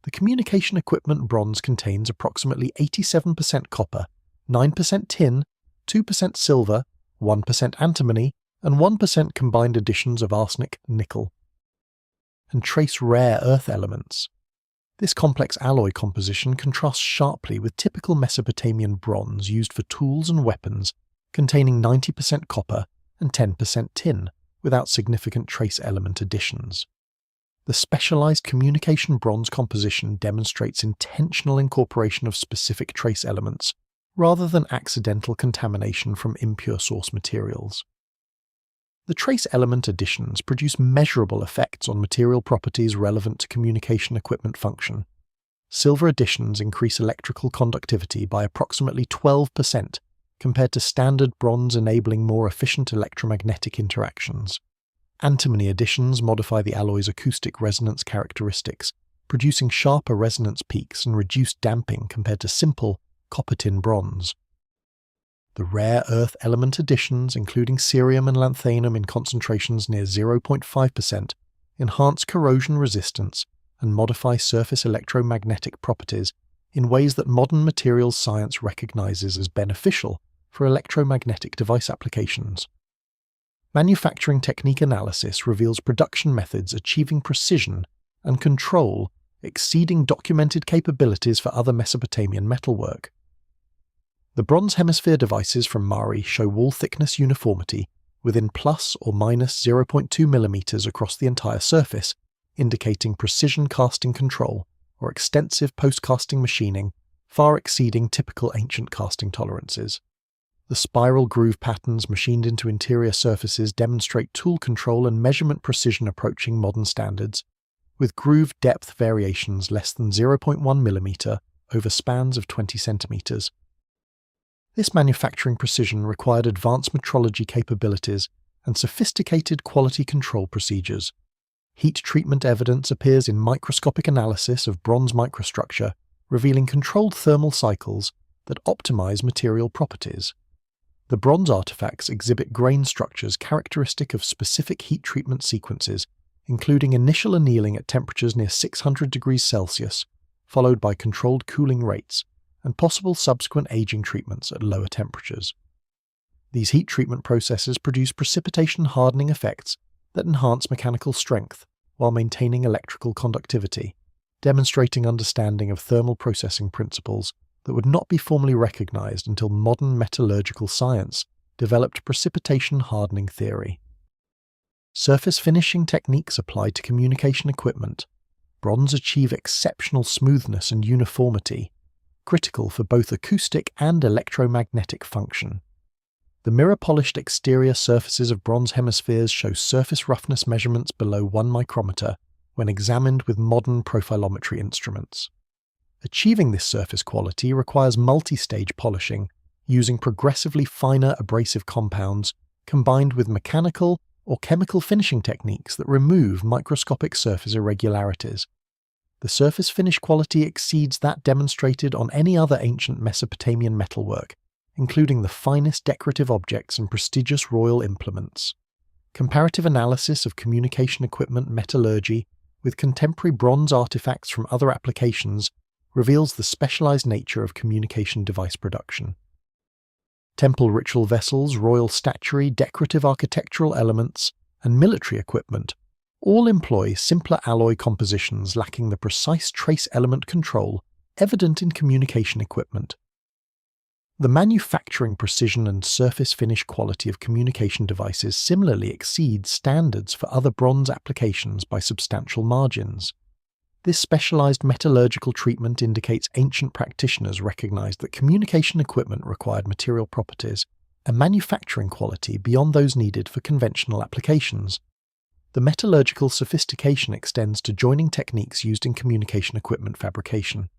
The communication equipment bronze contains approximately 87% copper, 9% tin, 2% silver, 1% antimony, and 1% combined additions of arsenic, nickel, and trace rare earth elements. This complex alloy composition contrasts sharply with typical Mesopotamian bronze used for tools and weapons, containing 90% copper and 10% tin, without significant trace element additions. The specialized communication bronze composition demonstrates intentional incorporation of specific trace elements, rather than accidental contamination from impure source materials. The trace element additions produce measurable effects on material properties relevant to communication equipment function. Silver additions increase electrical conductivity by approximately 12%, compared to standard bronze, enabling more efficient electromagnetic interactions. Antimony additions modify the alloy's acoustic resonance characteristics, producing sharper resonance peaks and reduced damping compared to simple copper-tin bronze. The rare earth element additions, including cerium and lanthanum in concentrations near 0.5%, enhance corrosion resistance and modify surface electromagnetic properties in ways that modern materials science recognizes as beneficial for electromagnetic device applications. Manufacturing technique analysis reveals production methods achieving precision and control exceeding documented capabilities for other Mesopotamian metalwork. The bronze hemisphere devices from Mari show wall thickness uniformity within plus or minus 0.2 mm across the entire surface, indicating precision casting control or extensive post-casting machining far exceeding typical ancient casting tolerances. The spiral groove patterns machined into interior surfaces demonstrate tool control and measurement precision approaching modern standards, with groove depth variations less than 0.1 mm over spans of 20 cm. This manufacturing precision required advanced metrology capabilities and sophisticated quality control procedures. Heat treatment evidence appears in microscopic analysis of bronze microstructure, revealing controlled thermal cycles that optimize material properties. The bronze artifacts exhibit grain structures characteristic of specific heat treatment sequences, including initial annealing at temperatures near 600 degrees Celsius, followed by controlled cooling rates, and possible subsequent aging treatments at lower temperatures. These heat treatment processes produce precipitation hardening effects that enhance mechanical strength while maintaining electrical conductivity, demonstrating understanding of thermal processing principles that would not be formally recognized until modern metallurgical science developed precipitation hardening theory. Surface finishing techniques applied to communication equipment. Bronze achieve exceptional smoothness and uniformity, critical for both acoustic and electromagnetic function. The mirror-polished exterior surfaces of bronze hemispheres show surface roughness measurements below 1 micrometer when examined with modern profilometry instruments. Achieving this surface quality requires multi-stage polishing, using progressively finer abrasive compounds combined with mechanical or chemical finishing techniques that remove microscopic surface irregularities. The surface finish quality exceeds that demonstrated on any other ancient Mesopotamian metalwork, including the finest decorative objects and prestigious royal implements. Comparative analysis of communication equipment metallurgy with contemporary bronze artifacts from other applications reveals the specialized nature of communication device production. Temple ritual vessels, royal statuary, decorative architectural elements, and military equipment all employ simpler alloy compositions lacking the precise trace element control evident in communication equipment. The manufacturing precision and surface finish quality of communication devices similarly exceeds standards for other bronze applications by substantial margins. This specialized metallurgical treatment indicates ancient practitioners recognized that communication equipment required material properties and manufacturing quality beyond those needed for conventional applications. The metallurgical sophistication extends to joining techniques used in communication equipment fabrication.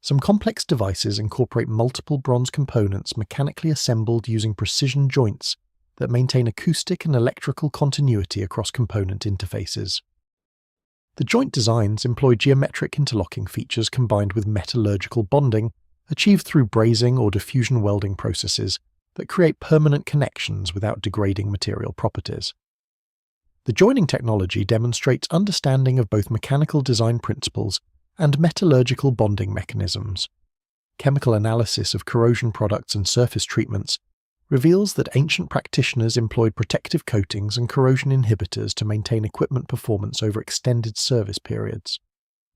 Some complex devices incorporate multiple bronze components mechanically assembled using precision joints that maintain acoustic and electrical continuity across component interfaces. The joint designs employ geometric interlocking features combined with metallurgical bonding, achieved through brazing or diffusion welding processes that create permanent connections without degrading material properties. The joining technology demonstrates understanding of both mechanical design principles and metallurgical bonding mechanisms. Chemical analysis of corrosion products and surface treatments reveals that ancient practitioners employed protective coatings and corrosion inhibitors to maintain equipment performance over extended service periods.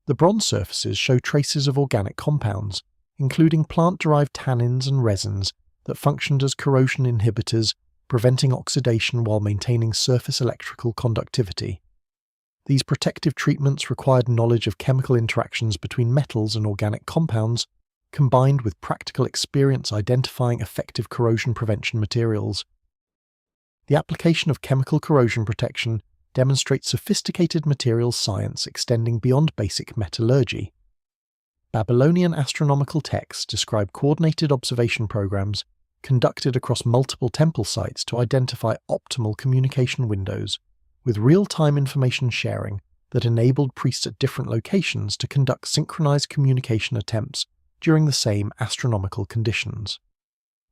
The bronze surfaces show traces of organic compounds, including plant-derived tannins and resins that functioned as corrosion inhibitors, preventing oxidation while maintaining surface electrical conductivity. These protective treatments required knowledge of chemical interactions between metals and organic compounds, combined with practical experience identifying effective corrosion prevention materials. The application of chemical corrosion protection demonstrates sophisticated materials science extending beyond basic metallurgy. Babylonian astronomical texts describe coordinated observation programs conducted across multiple temple sites to identify optimal communication windows, with real-time information sharing that enabled priests at different locations to conduct synchronized communication attempts during the same astronomical conditions.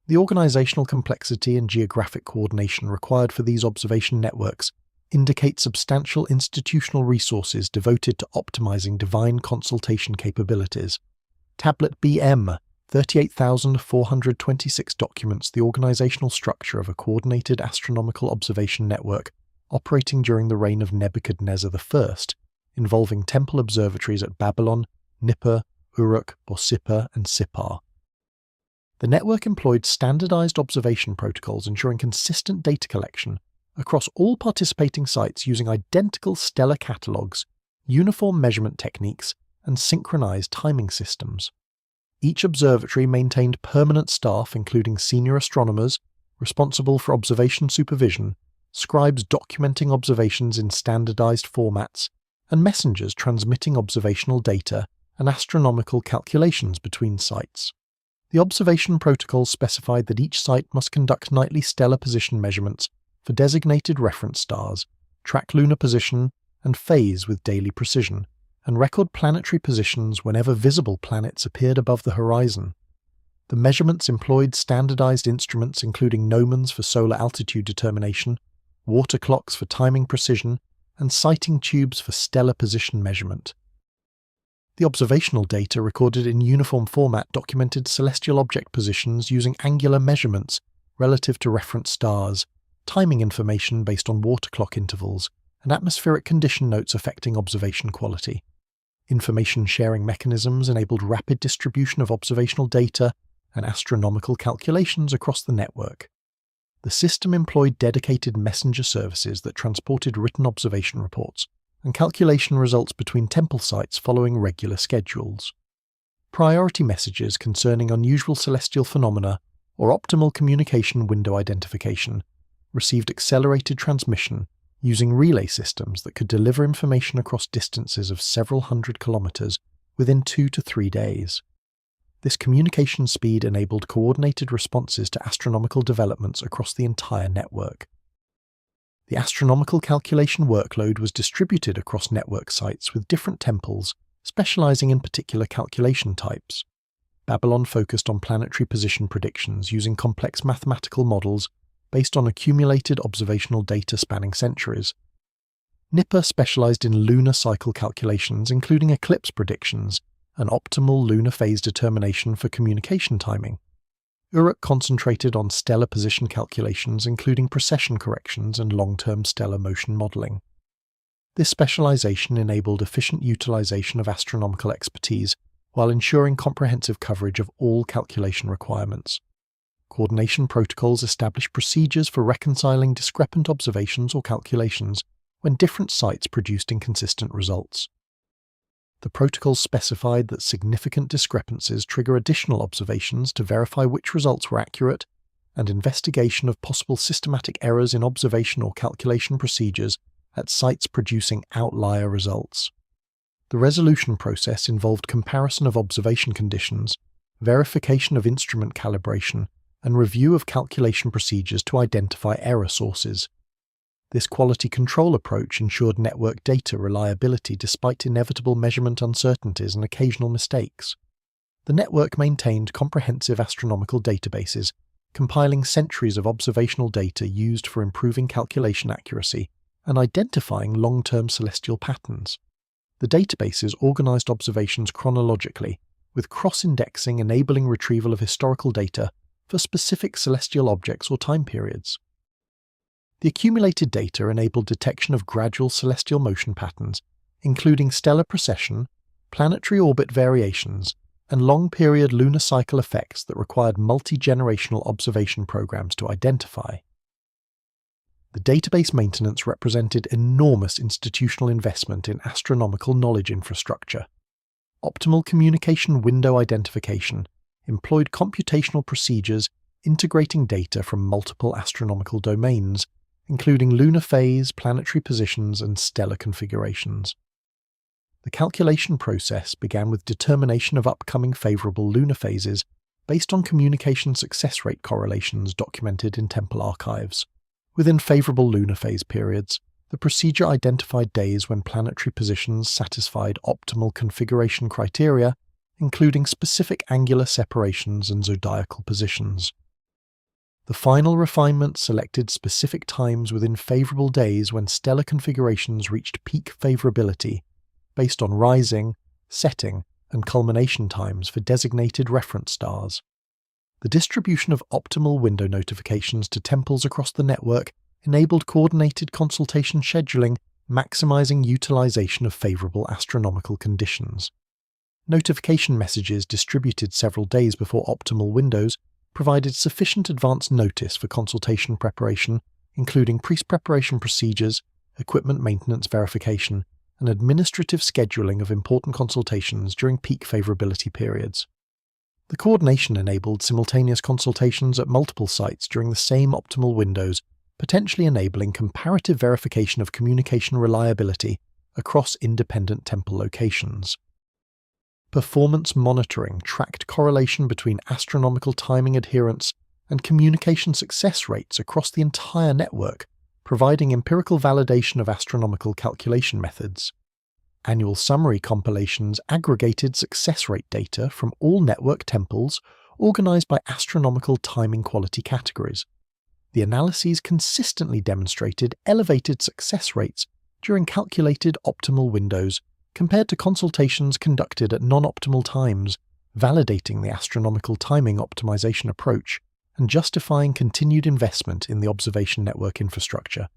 The organizational complexity and geographic coordination required for these observation networks indicate substantial institutional resources devoted to optimizing divine consultation capabilities. Tablet BM 38,426 documents the organizational structure of a coordinated astronomical observation network operating during the reign of Nebuchadnezzar I, involving temple observatories at Babylon, Nippur, Uruk, Borsippa, and Sippar. The network employed standardized observation protocols ensuring consistent data collection across all participating sites using identical stellar catalogues, uniform measurement techniques, and synchronized timing systems. Each observatory maintained permanent staff including senior astronomers responsible for observation supervision, scribes documenting observations in standardized formats, and messengers transmitting observational data and astronomical calculations between sites. The observation protocols specified that each site must conduct nightly stellar position measurements for designated reference stars, track lunar position and phase with daily precision, and record planetary positions whenever visible planets appeared above the horizon. The measurements employed standardized instruments including gnomons for solar altitude determination, water clocks for timing precision, and sighting tubes for stellar position measurement. The observational data recorded in uniform format documented celestial object positions using angular measurements relative to reference stars, timing information based on water clock intervals, and atmospheric condition notes affecting observation quality. Information sharing mechanisms enabled rapid distribution of observational data and astronomical calculations across the network. The system employed dedicated messenger services that transported written observation reports and calculation results between temple sites following regular schedules. Priority messages concerning unusual celestial phenomena or optimal communication window identification received accelerated transmission using relay systems that could deliver information across distances of several hundred kilometers within 2 to 3 days. This communication speed enabled coordinated responses to astronomical developments across the entire network. The astronomical calculation workload was distributed across network sites with different temples specializing in particular calculation types. Babylon focused on planetary position predictions using complex mathematical models based on accumulated observational data spanning centuries. Nippur specialized in lunar cycle calculations including eclipse predictions and optimal lunar phase determination for communication timing. Uruk concentrated on stellar position calculations including precession corrections and long-term stellar motion modeling. This specialization enabled efficient utilization of astronomical expertise while ensuring comprehensive coverage of all calculation requirements. Coordination protocols established procedures for reconciling discrepant observations or calculations when different sites produced inconsistent results. The protocols specified that significant discrepancies trigger additional observations to verify which results were accurate, and investigation of possible systematic errors in observation or calculation procedures at sites producing outlier results. The resolution process involved comparison of observation conditions, verification of instrument calibration, and review of calculation procedures to identify error sources. This quality control approach ensured network data reliability despite inevitable measurement uncertainties and occasional mistakes. The network maintained comprehensive astronomical databases, compiling centuries of observational data used for improving calculation accuracy and identifying long-term celestial patterns. The databases organized observations chronologically, with cross-indexing enabling retrieval of historical data for specific celestial objects or time periods. The accumulated data enabled detection of gradual celestial motion patterns, including stellar precession, planetary orbit variations, and long-period lunar cycle effects that required multi-generational observation programs to identify. The database maintenance represented enormous institutional investment in astronomical knowledge infrastructure. Optimal communication window identification employed computational procedures integrating data from multiple astronomical domains, including lunar phase, planetary positions, and stellar configurations. The calculation process began with determination of upcoming favorable lunar phases based on communication success rate correlations documented in temple archives. Within favorable lunar phase periods, the procedure identified days when planetary positions satisfied optimal configuration criteria, including specific angular separations and zodiacal positions. The final refinement selected specific times within favorable days when stellar configurations reached peak favorability, based on rising, setting, and culmination times for designated reference stars. The distribution of optimal window notifications to temples across the network enabled coordinated consultation scheduling, maximizing utilization of favorable astronomical conditions. Notification messages distributed several days before optimal windows provided sufficient advance notice for consultation preparation, including pre-preparation procedures, equipment maintenance verification, and administrative scheduling of important consultations during peak favorability periods. The coordination enabled simultaneous consultations at multiple sites during the same optimal windows, potentially enabling comparative verification of communication reliability across independent temple locations. Performance monitoring tracked correlation between astronomical timing adherence and communication success rates across the entire network, providing empirical validation of astronomical calculation methods. Annual summary compilations aggregated success rate data from all network temples organized by astronomical timing quality categories. The analyses consistently demonstrated elevated success rates during calculated optimal windows compared to consultations conducted at non-optimal times, validating the astronomical timing optimization approach and justifying continued investment in the observation network infrastructure.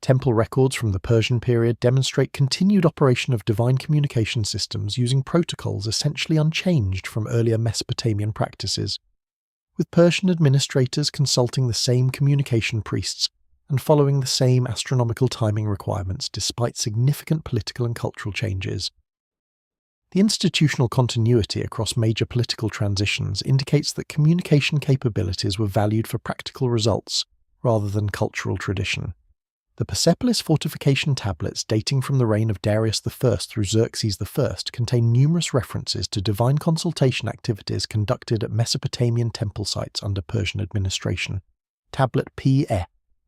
Temple records from the Persian period demonstrate continued operation of divine communication systems using protocols essentially unchanged from earlier Mesopotamian practices, with Persian administrators consulting the same communication priests and following the same astronomical timing requirements despite significant political and cultural changes. The institutional continuity across major political transitions indicates that communication capabilities were valued for practical results rather than cultural tradition. The Persepolis fortification tablets dating from the reign of Darius I through Xerxes I contain numerous references to divine consultation activities conducted at Mesopotamian temple sites under Persian administration. Tablet P.E.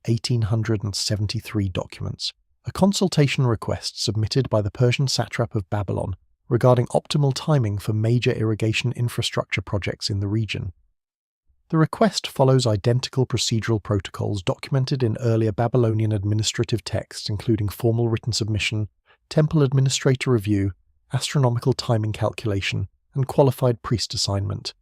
1873 documents a consultation request submitted by the Persian satrap of Babylon regarding optimal timing for major irrigation infrastructure projects in the region. The request follows identical procedural protocols documented in earlier Babylonian administrative texts, including formal written submission, temple administrator review, astronomical timing calculation, and qualified priest assignment.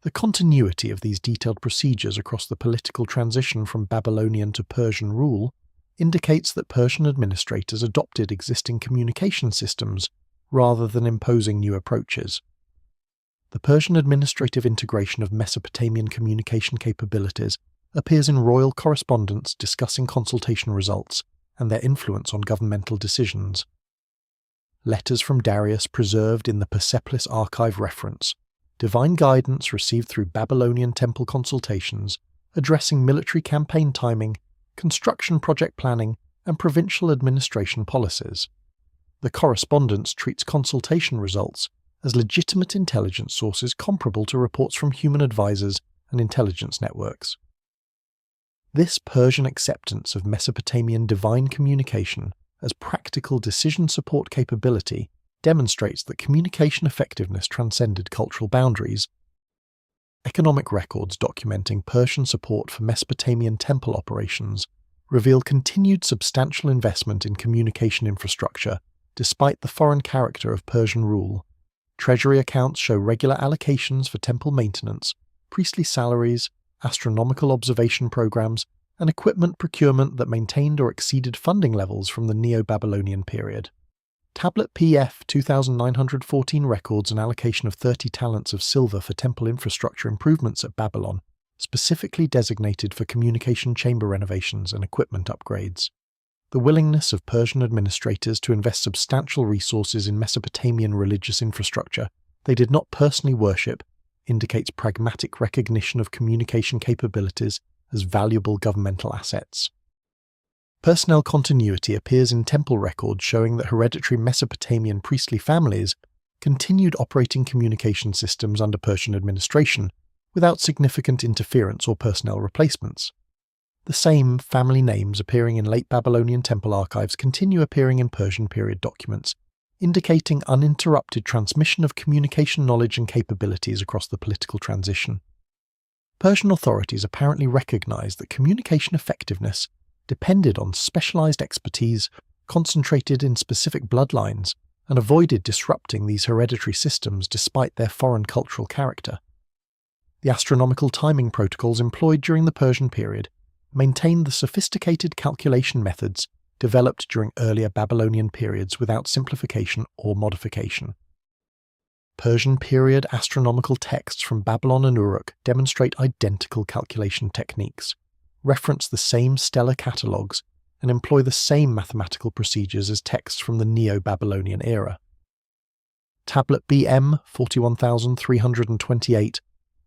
The continuity of these detailed procedures across the political transition from Babylonian to Persian rule indicates that Persian administrators adopted existing communication systems rather than imposing new approaches. The Persian administrative integration of Mesopotamian communication capabilities appears in royal correspondence discussing consultation results and their influence on governmental decisions. Letters from Darius preserved in the Persepolis archive reference divine guidance received through Babylonian temple consultations addressing military campaign timing, construction project planning, and provincial administration policies. The correspondence treats consultation results as legitimate intelligence sources comparable to reports from human advisors and intelligence networks. This Persian acceptance of Mesopotamian divine communication as practical decision support capability demonstrates that communication effectiveness transcended cultural boundaries. Economic records documenting Persian support for Mesopotamian temple operations reveal continued substantial investment in communication infrastructure despite the foreign character of Persian rule. Treasury accounts show regular allocations for temple maintenance, priestly salaries, astronomical observation programs, and equipment procurement that maintained or exceeded funding levels from the Neo-Babylonian period. Tablet PF 2914 records an allocation of 30 talents of silver for temple infrastructure improvements at Babylon, specifically designated for communication chamber renovations and equipment upgrades. The willingness of Persian administrators to invest substantial resources in Mesopotamian religious infrastructure they did not personally worship indicates pragmatic recognition of communication capabilities as valuable governmental assets. Personnel continuity appears in temple records showing that hereditary Mesopotamian priestly families continued operating communication systems under Persian administration without significant interference or personnel replacements. The same family names appearing in late Babylonian temple archives continue appearing in Persian period documents, indicating uninterrupted transmission of communication knowledge and capabilities across the political transition. Persian authorities apparently recognized that communication effectiveness depended on specialized expertise concentrated in specific bloodlines and avoided disrupting these hereditary systems despite their foreign cultural character. The astronomical timing protocols employed during the Persian period maintained the sophisticated calculation methods developed during earlier Babylonian periods without simplification or modification. Persian period astronomical texts from Babylon and Uruk demonstrate identical calculation techniques, reference the same stellar catalogues, and employ the same mathematical procedures as texts from the Neo-Babylonian era. Tablet BM 41328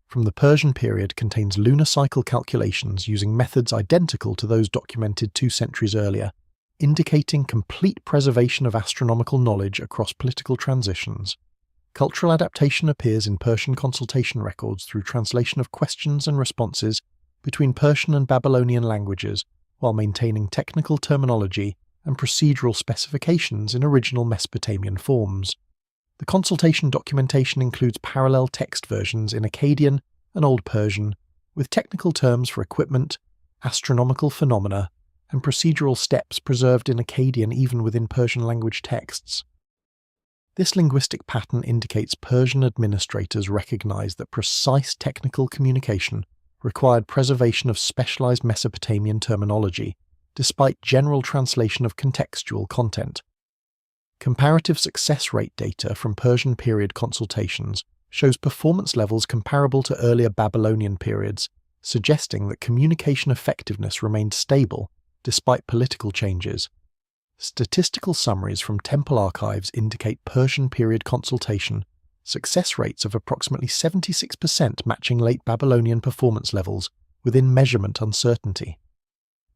from the Persian period contains lunar cycle calculations using methods identical to those documented 2 centuries earlier, indicating complete preservation of astronomical knowledge across political transitions. Cultural adaptation appears in Persian consultation records through translation of questions and responses between Persian and Babylonian languages while maintaining technical terminology and procedural specifications in original Mesopotamian forms. The consultation documentation includes parallel text versions in Akkadian and Old Persian, with technical terms for equipment, astronomical phenomena, and procedural steps preserved in Akkadian even within Persian language texts. This linguistic pattern indicates Persian administrators recognized that precise technical communication required preservation of specialized Mesopotamian terminology, despite general translation of contextual content. Comparative success rate data from Persian period consultations shows performance levels comparable to earlier Babylonian periods, suggesting that communication effectiveness remained stable despite political changes. Statistical summaries from temple archives indicate Persian period consultation success rates of approximately 76% matching late Babylonian performance levels within measurement uncertainty.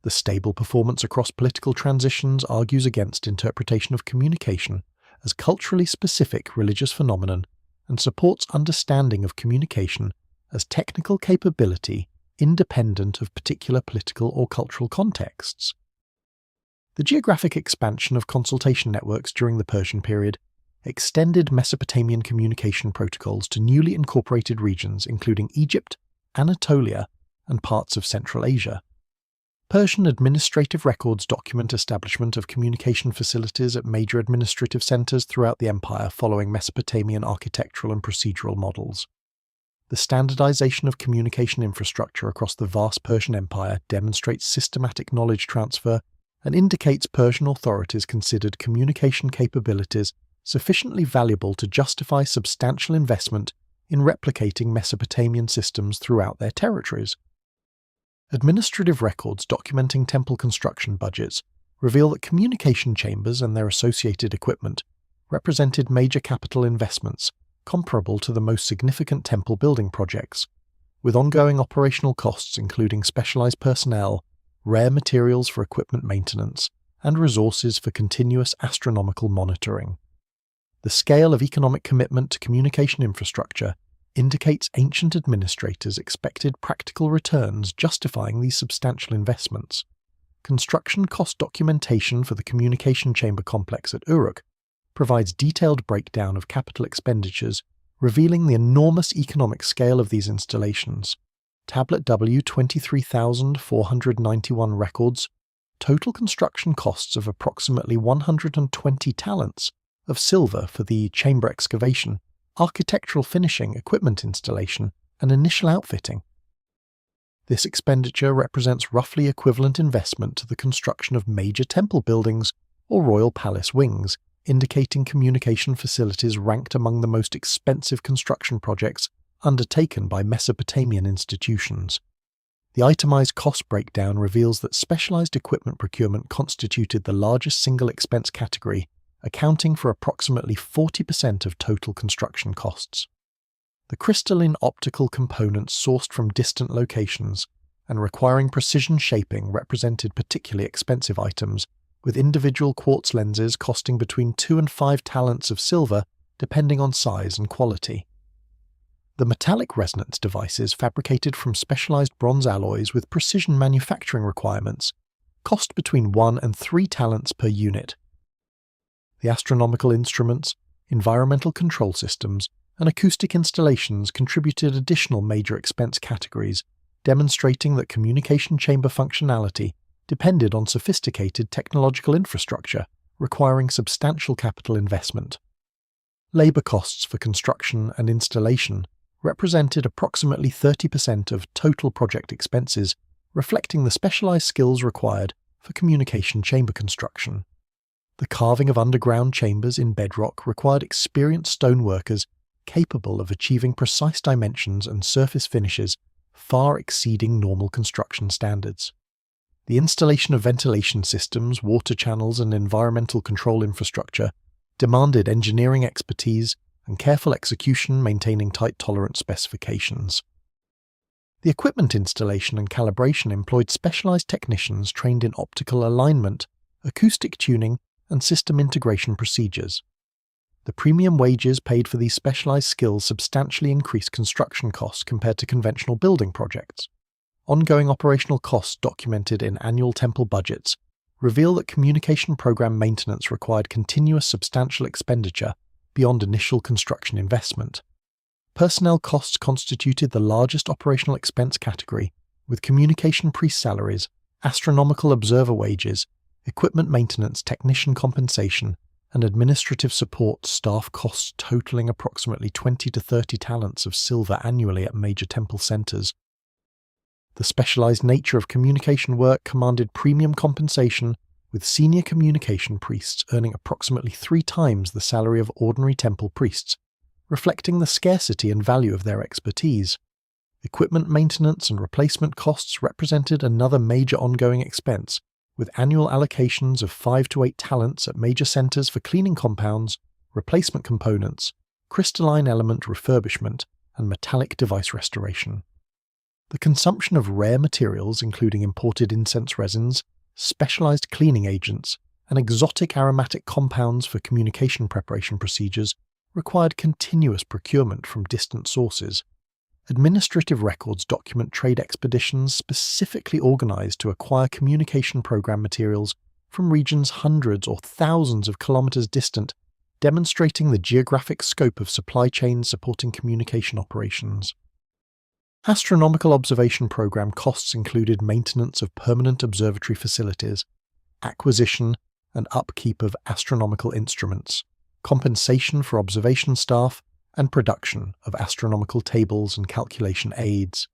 The stable performance across political transitions argues against interpretation of communication as culturally specific religious phenomenon and supports understanding of communication as technical capability independent of particular political or cultural contexts. The geographic expansion of consultation networks during the Persian period extended Mesopotamian communication protocols to newly incorporated regions including Egypt, Anatolia, and parts of Central Asia. Persian administrative records document establishment of communication facilities at major administrative centers throughout the empire following Mesopotamian architectural and procedural models. The standardization of communication infrastructure across the vast Persian Empire demonstrates systematic knowledge transfer and indicates Persian authorities considered communication capabilities sufficiently valuable to justify substantial investment in replicating Mesopotamian systems throughout their territories. Administrative records documenting temple construction budgets reveal that communication chambers and their associated equipment represented major capital investments comparable to the most significant temple building projects, with ongoing operational costs including specialized personnel, rare materials for equipment maintenance, and resources for continuous astronomical monitoring. The scale of economic commitment to communication infrastructure indicates ancient administrators expected practical returns justifying these substantial investments. Construction cost documentation for the communication chamber complex at Uruk provides detailed breakdown of capital expenditures, revealing the enormous economic scale of these installations. Tablet W 23,491 records total construction costs of approximately 120 talents of silver for the chamber excavation, architectural finishing, equipment installation, and initial outfitting. This expenditure represents roughly equivalent investment to the construction of major temple buildings or royal palace wings, indicating communication facilities ranked among the most expensive construction projects undertaken by Mesopotamian institutions. The itemized cost breakdown reveals that specialized equipment procurement constituted the largest single expense category, accounting for approximately 40% of total construction costs. The crystalline optical components sourced from distant locations and requiring precision shaping represented particularly expensive items, with individual quartz lenses costing between 2 and 5 talents of silver depending on size and quality. The metallic resonance devices fabricated from specialized bronze alloys with precision manufacturing requirements cost between 1 and 3 talents per unit. The astronomical instruments, environmental control systems, and acoustic installations contributed additional major expense categories, demonstrating that communication chamber functionality depended on sophisticated technological infrastructure requiring substantial capital investment. Labor costs for construction and installation represented approximately 30% of total project expenses, reflecting the specialized skills required for communication chamber construction. The carving of underground chambers in bedrock required experienced stoneworkers capable of achieving precise dimensions and surface finishes far exceeding normal construction standards. The installation of ventilation systems, water channels, and environmental control infrastructure demanded engineering expertise and careful execution, maintaining tight tolerance specifications. The equipment installation and calibration employed specialized technicians trained in optical alignment, acoustic tuning, and system integration procedures. The premium wages paid for these specialized skills substantially increased construction costs compared to conventional building projects. Ongoing operational costs documented in annual temple budgets reveal that communication program maintenance required continuous substantial expenditure beyond initial construction investment. Personnel costs constituted the largest operational expense category, with communication priest salaries, astronomical observer wages, equipment maintenance, technician compensation, and administrative support staff costs totaling approximately 20 to 30 talents of silver annually at major temple centers. The specialized nature of communication work commanded premium compensation, with senior communication priests earning approximately 3 times the salary of ordinary temple priests, reflecting the scarcity and value of their expertise. Equipment maintenance and replacement costs represented another major ongoing expense, with annual allocations of 5 to 8 talents at major centers for cleaning compounds, replacement components, crystalline element refurbishment, and metallic device restoration. The consumption of rare materials, including imported incense resins, specialized cleaning agents, and exotic aromatic compounds for communication preparation procedures, required continuous procurement from distant sources. Administrative records document trade expeditions specifically organized to acquire communication program materials from regions hundreds or thousands of kilometers distant, demonstrating the geographic scope of supply chains supporting communication operations. Astronomical observation program costs included maintenance of permanent observatory facilities, acquisition and upkeep of astronomical instruments, compensation for observation staff, and production of astronomical tables and calculation aids.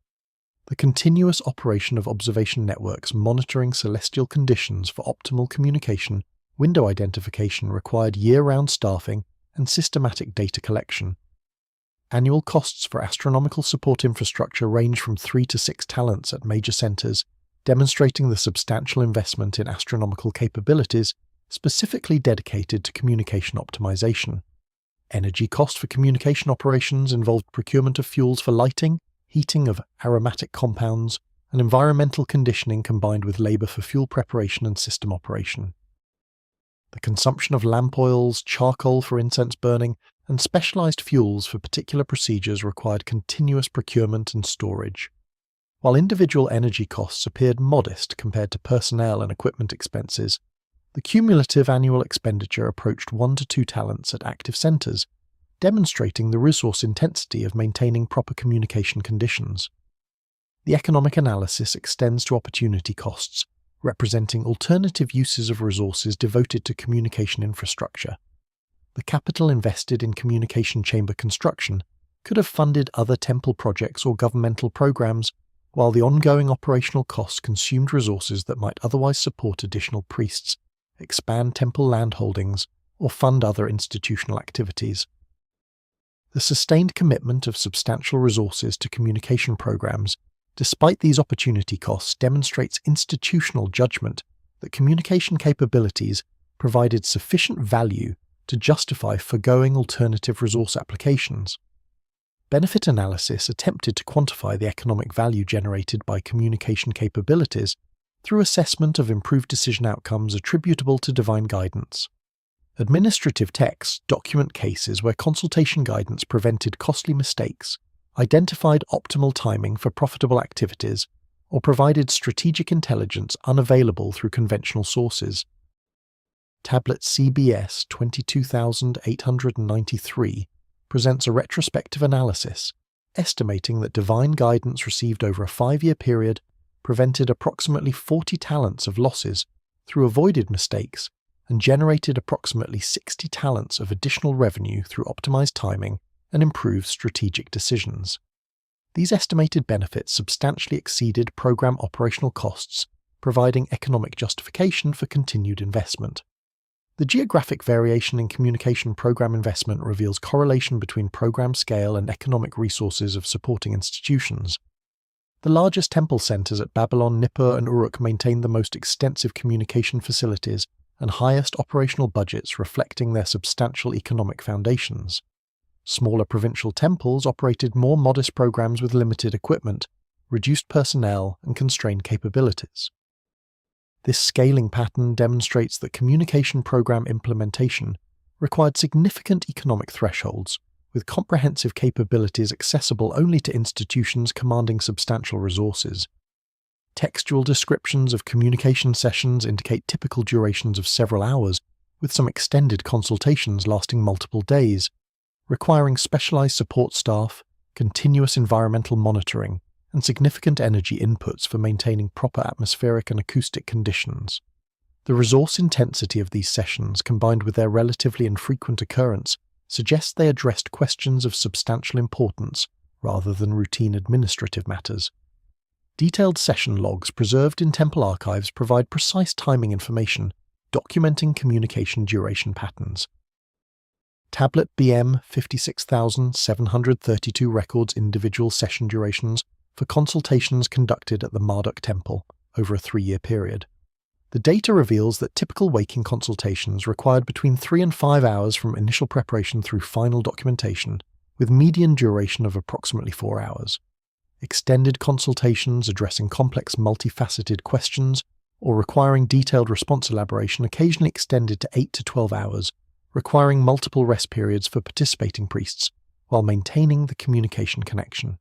The continuous operation of observation networks monitoring celestial conditions for optimal communication, window identification required year-round staffing and systematic data collection. Annual costs for astronomical support infrastructure range from 3 to 6 talents at major centers, demonstrating the substantial investment in astronomical capabilities specifically dedicated to communication optimization. Energy costs for communication operations involved procurement of fuels for lighting, heating of aromatic compounds, and environmental conditioning combined with labor for fuel preparation and system operation. The consumption of lamp oils, charcoal for incense burning, and specialized fuels for particular procedures required continuous procurement and storage. While individual energy costs appeared modest compared to personnel and equipment expenses, the cumulative annual expenditure approached 1 to 2 talents at active centers, demonstrating the resource intensity of maintaining proper communication conditions. The economic analysis extends to opportunity costs, representing alternative uses of resources devoted to communication infrastructure. The capital invested in communication chamber construction could have funded other temple projects or governmental programs, while the ongoing operational costs consumed resources that might otherwise support additional priests, expand temple land holdings, or fund other institutional activities. The sustained commitment of substantial resources to communication programs, despite these opportunity costs, demonstrates institutional judgment that communication capabilities provided sufficient value to justify foregoing alternative resource applications. Benefit analysis attempted to quantify the economic value generated by communication capabilities through assessment of improved decision outcomes attributable to divine guidance. Administrative texts document cases where consultation guidance prevented costly mistakes, identified optimal timing for profitable activities, or provided strategic intelligence unavailable through conventional sources. Tablet CBS 22893 presents a retrospective analysis, estimating that divine guidance received over a 5-year period prevented approximately 40 talents of losses through avoided mistakes and generated approximately 60 talents of additional revenue through optimized timing and improved strategic decisions. These estimated benefits substantially exceeded program operational costs, providing economic justification for continued investment. The geographic variation in communication program investment reveals correlation between program scale and economic resources of supporting institutions. The largest temple centers at Babylon, Nippur, and Uruk maintained the most extensive communication facilities and highest operational budgets, reflecting their substantial economic foundations. Smaller provincial temples operated more modest programs with limited equipment, reduced personnel, and constrained capabilities. This scaling pattern demonstrates that communication program implementation required significant economic thresholds, with comprehensive capabilities accessible only to institutions commanding substantial resources. Textual descriptions of communication sessions indicate typical durations of several hours, with some extended consultations lasting multiple days, requiring specialized support staff, continuous environmental monitoring, and significant energy inputs for maintaining proper atmospheric and acoustic conditions. The resource intensity of these sessions, combined with their relatively infrequent occurrence, suggests they addressed questions of substantial importance rather than routine administrative matters. Detailed session logs preserved in temple archives provide precise timing information, documenting communication duration patterns. Tablet BM 56732 records individual session durations for consultations conducted at the Marduk Temple over a 3-year period. The data reveals that typical waking consultations required between 3 and 5 hours from initial preparation through final documentation, with median duration of approximately 4 hours. Extended consultations addressing complex multifaceted questions or requiring detailed response elaboration occasionally extended to 8 to 12 hours, requiring multiple rest periods for participating priests while maintaining the communication connection.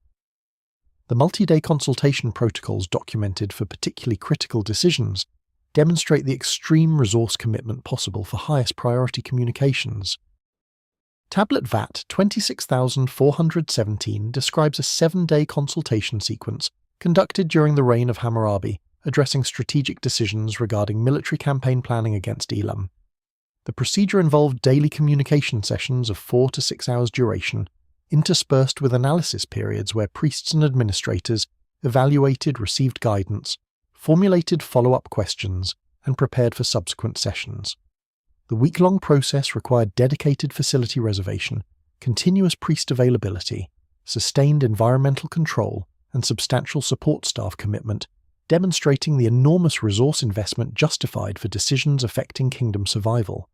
The multi-day consultation protocols documented for particularly critical decisions demonstrate the extreme resource commitment possible for highest priority communications. Tablet VAT 26417 describes a 7-day consultation sequence conducted during the reign of Hammurabi, addressing strategic decisions regarding military campaign planning against Elam. The procedure involved daily communication sessions of 4 to 6 hours duration, interspersed with analysis periods where priests and administrators evaluated received guidance, formulated follow-up questions, and prepared for subsequent sessions. The week-long process required dedicated facility reservation, continuous priest availability, sustained environmental control, and substantial support staff commitment, demonstrating the enormous resource investment justified for decisions affecting kingdom survival.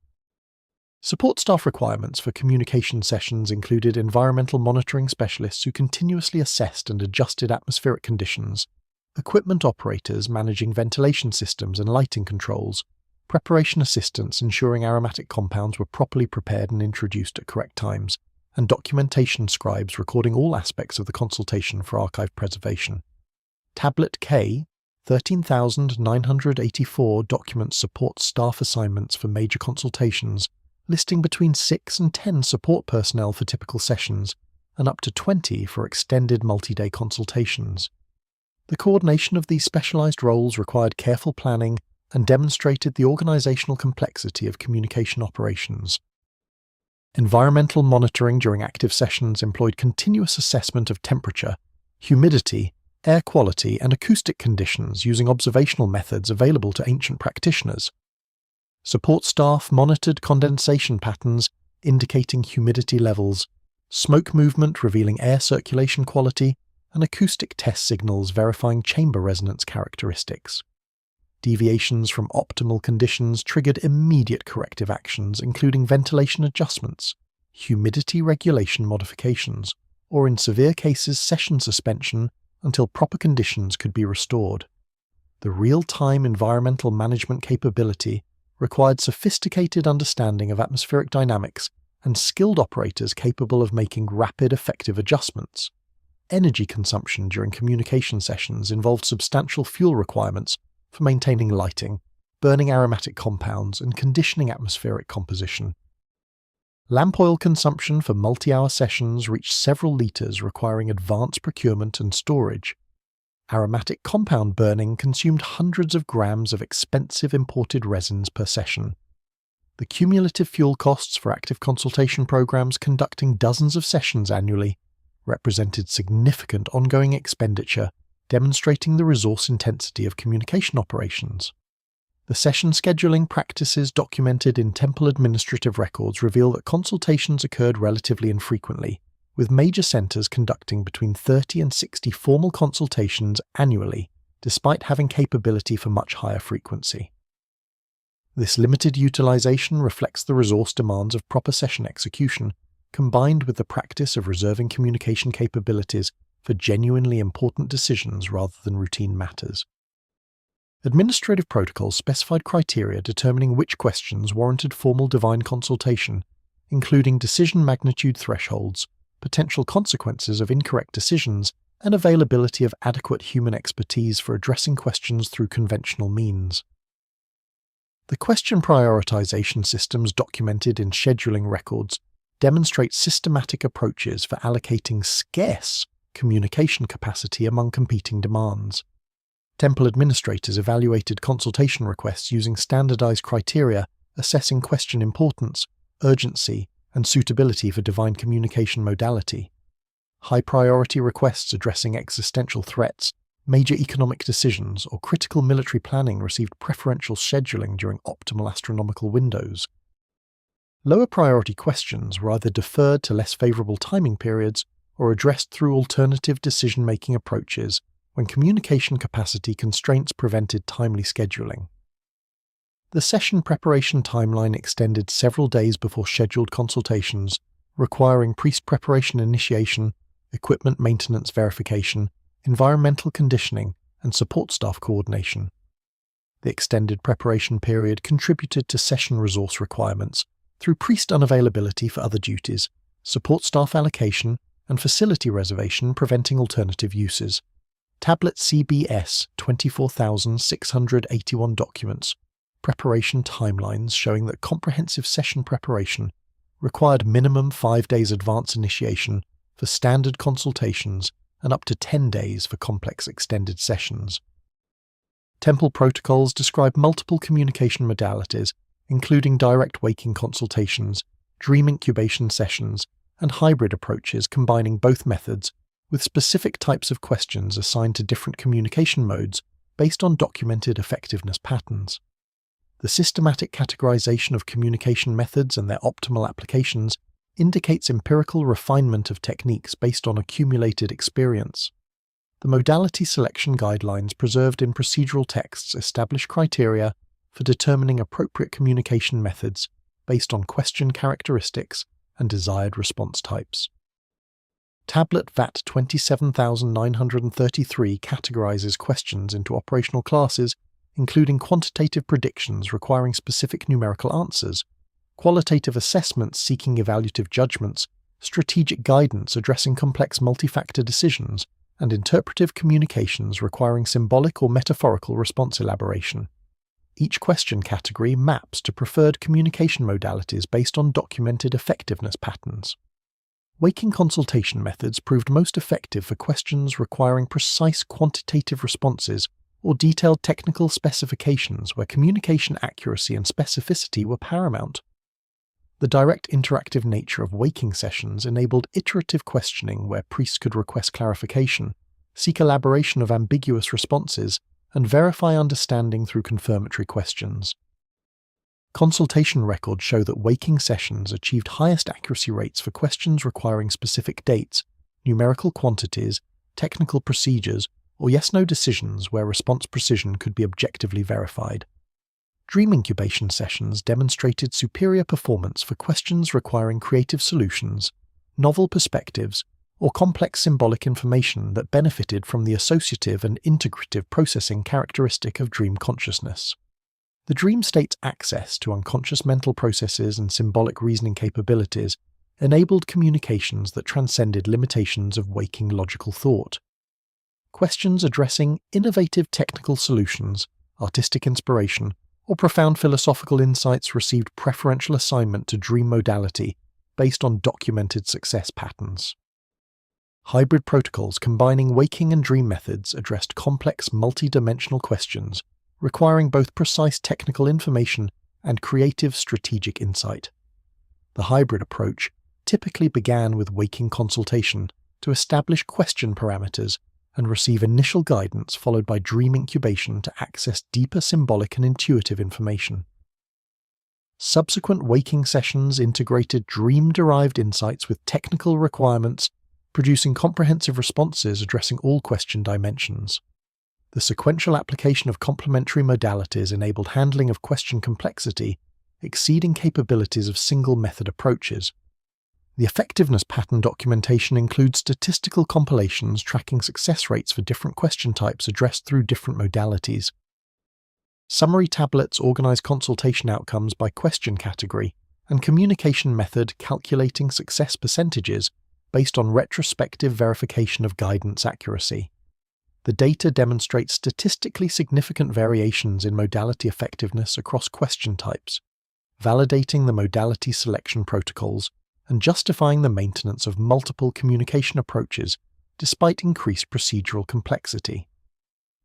Support staff requirements for communication sessions included environmental monitoring specialists who continuously assessed and adjusted atmospheric conditions, equipment operators managing ventilation systems and lighting controls, preparation assistants ensuring aromatic compounds were properly prepared and introduced at correct times, and documentation scribes recording all aspects of the consultation for archive preservation. Tablet K, 13,984 documents support staff assignments for major consultations, listing between 6 and 10 support personnel for typical sessions, and up to 20 for extended multi-day consultations. The coordination of these specialized roles required careful planning and demonstrated the organizational complexity of communication operations. Environmental monitoring during active sessions employed continuous assessment of temperature, humidity, air quality, and acoustic conditions using observational methods available to ancient practitioners. Support staff monitored condensation patterns indicating humidity levels, smoke movement revealing air circulation quality, and acoustic test signals verifying chamber resonance characteristics. Deviations from optimal conditions triggered immediate corrective actions, including ventilation adjustments, humidity regulation modifications, or in severe cases session suspension until proper conditions could be restored. The real-time environmental management capability required sophisticated understanding of atmospheric dynamics and skilled operators capable of making rapid, effective adjustments. Energy consumption during communication sessions involved substantial fuel requirements for maintaining lighting, burning aromatic compounds, and conditioning atmospheric composition. Lamp oil consumption for multi-hour sessions reached several litres, requiring advanced procurement and storage. Aromatic compound burning consumed hundreds of grams of expensive imported resins per session. The cumulative fuel costs for active consultation programs conducting dozens of sessions annually represented significant ongoing expenditure, demonstrating the resource intensity of communication operations. The session scheduling practices documented in temple administrative records reveal that consultations occurred relatively infrequently, with major centers conducting between 30 and 60 formal consultations annually, despite having capability for much higher frequency. This limited utilization reflects the resource demands of proper session execution, combined with the practice of reserving communication capabilities for genuinely important decisions rather than routine matters. Administrative protocols specified criteria determining which questions warranted formal divine consultation, including decision magnitude thresholds, potential consequences of incorrect decisions, and availability of adequate human expertise for addressing questions through conventional means. The question prioritization systems documented in scheduling records demonstrate systematic approaches for allocating scarce communication capacity among competing demands. Temple administrators evaluated consultation requests using standardized criteria assessing question importance, urgency, and suitability for divine communication modality. High-priority requests addressing existential threats, major economic decisions, or critical military planning received preferential scheduling during optimal astronomical windows. Lower-priority questions were either deferred to less favorable timing periods or addressed through alternative decision-making approaches when communication capacity constraints prevented timely scheduling. The session preparation timeline extended several days before scheduled consultations, requiring priest preparation initiation, equipment maintenance verification, environmental conditioning, and support staff coordination. The extended preparation period contributed to session resource requirements through priest unavailability for other duties, support staff allocation, and facility reservation preventing alternative uses. Tablet CBS 24,681 documents, preparation timelines showing that comprehensive session preparation required minimum 5 days advance initiation for standard consultations and up to 10 days for complex extended sessions. Temple protocols describe multiple communication modalities, including direct waking consultations, dream incubation sessions, and hybrid approaches combining both methods, with specific types of questions assigned to different communication modes based on documented effectiveness patterns. The systematic categorization of communication methods and their optimal applications indicates empirical refinement of techniques based on accumulated experience. The modality selection guidelines preserved in procedural texts establish criteria for determining appropriate communication methods based on question characteristics and desired response types. Tablet VAT 27933 categorizes questions into operational classes including quantitative predictions requiring specific numerical answers, qualitative assessments seeking evaluative judgments, strategic guidance addressing complex multi-factor decisions, and interpretive communications requiring symbolic or metaphorical response elaboration. Each question category maps to preferred communication modalities based on documented effectiveness patterns. Waking consultation methods proved most effective for questions requiring precise quantitative responses or detailed technical specifications where communication accuracy and specificity were paramount. The direct interactive nature of waking sessions enabled iterative questioning where priests could request clarification, seek elaboration of ambiguous responses, and verify understanding through confirmatory questions. Consultation records show that waking sessions achieved highest accuracy rates for questions requiring specific dates, numerical quantities, technical procedures, or yes-no decisions where response precision could be objectively verified. Dream incubation sessions demonstrated superior performance for questions requiring creative solutions, novel perspectives, or complex symbolic information that benefited from the associative and integrative processing characteristic of dream consciousness. The dream state's access to unconscious mental processes and symbolic reasoning capabilities enabled communications that transcended limitations of waking logical thought. Questions addressing innovative technical solutions, artistic inspiration, or profound philosophical insights received preferential assignment to dream modality based on documented success patterns. Hybrid protocols combining waking and dream methods addressed complex multi-dimensional questions requiring both precise technical information and creative strategic insight. The hybrid approach typically began with waking consultation to establish question parameters and receive initial guidance followed by dream incubation to access deeper symbolic and intuitive information. Subsequent waking sessions integrated dream-derived insights with technical requirements, producing comprehensive responses addressing all question dimensions. The sequential application of complementary modalities enabled handling of question complexity, exceeding capabilities of single-method approaches. The effectiveness pattern documentation includes statistical compilations tracking success rates for different question types addressed through different modalities. Summary tablets organize consultation outcomes by question category, and communication method calculating success percentages based on retrospective verification of guidance accuracy. The data demonstrates statistically significant variations in modality effectiveness across question types, validating the modality selection protocols and justifying the maintenance of multiple communication approaches despite increased procedural complexity.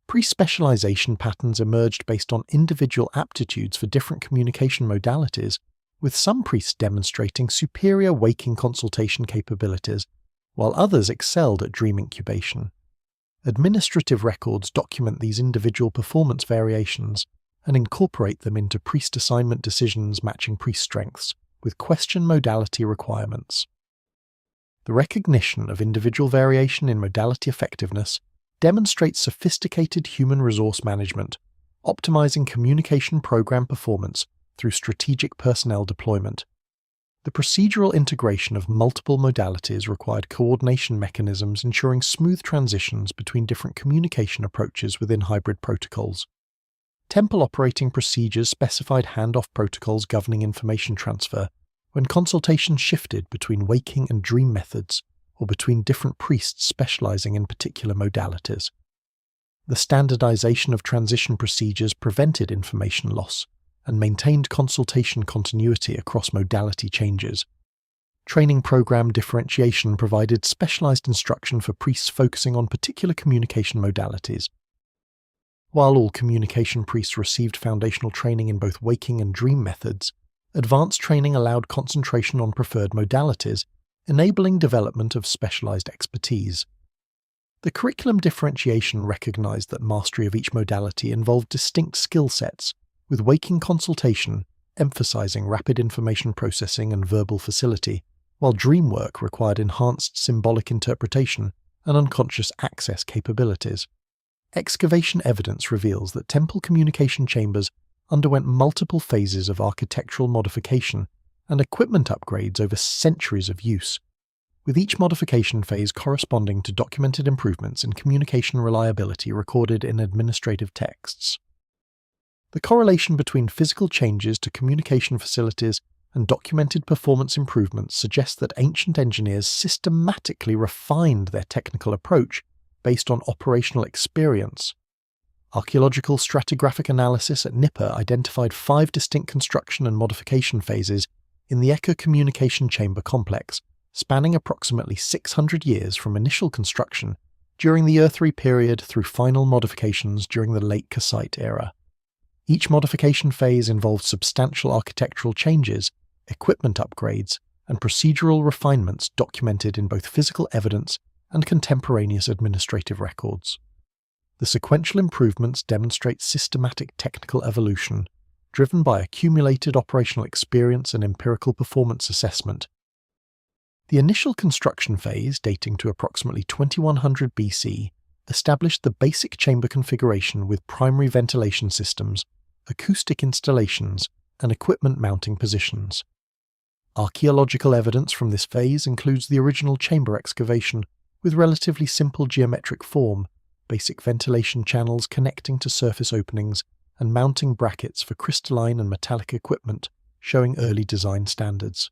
Pre-specialization patterns emerged based on individual aptitudes for different communication modalities, with some priests demonstrating superior waking consultation capabilities, while others excelled at dream incubation. Administrative records document these individual performance variations and incorporate them into priest assignment decisions matching priest strengths with question modality requirements. The recognition of individual variation in modality effectiveness demonstrates sophisticated human resource management, optimizing communication program performance through strategic personnel deployment. The procedural integration of multiple modalities required coordination mechanisms ensuring smooth transitions between different communication approaches within hybrid protocols. Temple operating procedures specified handoff protocols governing information transfer when consultation shifted between waking and dream methods or between different priests specializing in particular modalities. The standardization of transition procedures prevented information loss and maintained consultation continuity across modality changes. Training program differentiation provided specialized instruction for priests focusing on particular communication modalities. While all communication priests received foundational training in both waking and dream methods, advanced training allowed concentration on preferred modalities, enabling development of specialized expertise. The curriculum differentiation recognized that mastery of each modality involved distinct skill sets, with waking consultation emphasizing rapid information processing and verbal facility, while dream work required enhanced symbolic interpretation and unconscious access capabilities. Excavation evidence reveals that temple communication chambers underwent multiple phases of architectural modification and equipment upgrades over centuries of use, with each modification phase corresponding to documented improvements in communication reliability recorded in administrative texts. The correlation between physical changes to communication facilities and documented performance improvements suggests that ancient engineers systematically refined their technical approach based on operational experience. Archaeological stratigraphic analysis at Nippur identified 5 distinct construction and modification phases in the Echo communication chamber complex, spanning approximately 600 years from initial construction during the Earthly period through final modifications during the late Kassite era. Each modification phase involved substantial architectural changes, equipment upgrades, and procedural refinements documented in both physical evidence and contemporaneous administrative records. The sequential improvements demonstrate systematic technical evolution, driven by accumulated operational experience and empirical performance assessment. The initial construction phase, dating to approximately 2100 BC, established the basic chamber configuration with primary ventilation systems, acoustic installations, and equipment mounting positions. Archaeological evidence from this phase includes the original chamber excavation with relatively simple geometric form, basic ventilation channels connecting to surface openings, and mounting brackets for crystalline and metallic equipment, showing early design standards.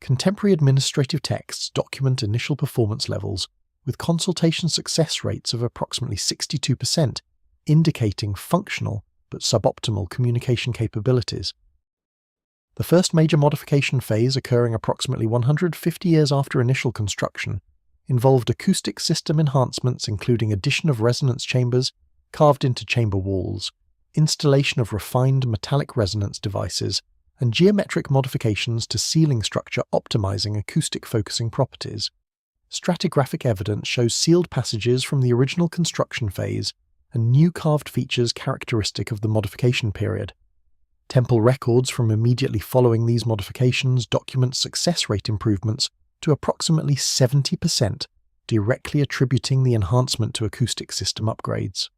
Contemporary administrative texts document initial performance levels, with consultation success rates of approximately 62%, indicating functional but suboptimal communication capabilities. The first major modification phase, occurring approximately 150 years after initial construction, involved acoustic system enhancements including addition of resonance chambers carved into chamber walls, installation of refined metallic resonance devices, and geometric modifications to ceiling structure optimizing acoustic focusing properties. Stratigraphic evidence shows sealed passages from the original construction phase and new carved features characteristic of the modification period. Temple records from immediately following these modifications document success rate improvements to approximately 70%, directly attributing the enhancement to acoustic system upgrades.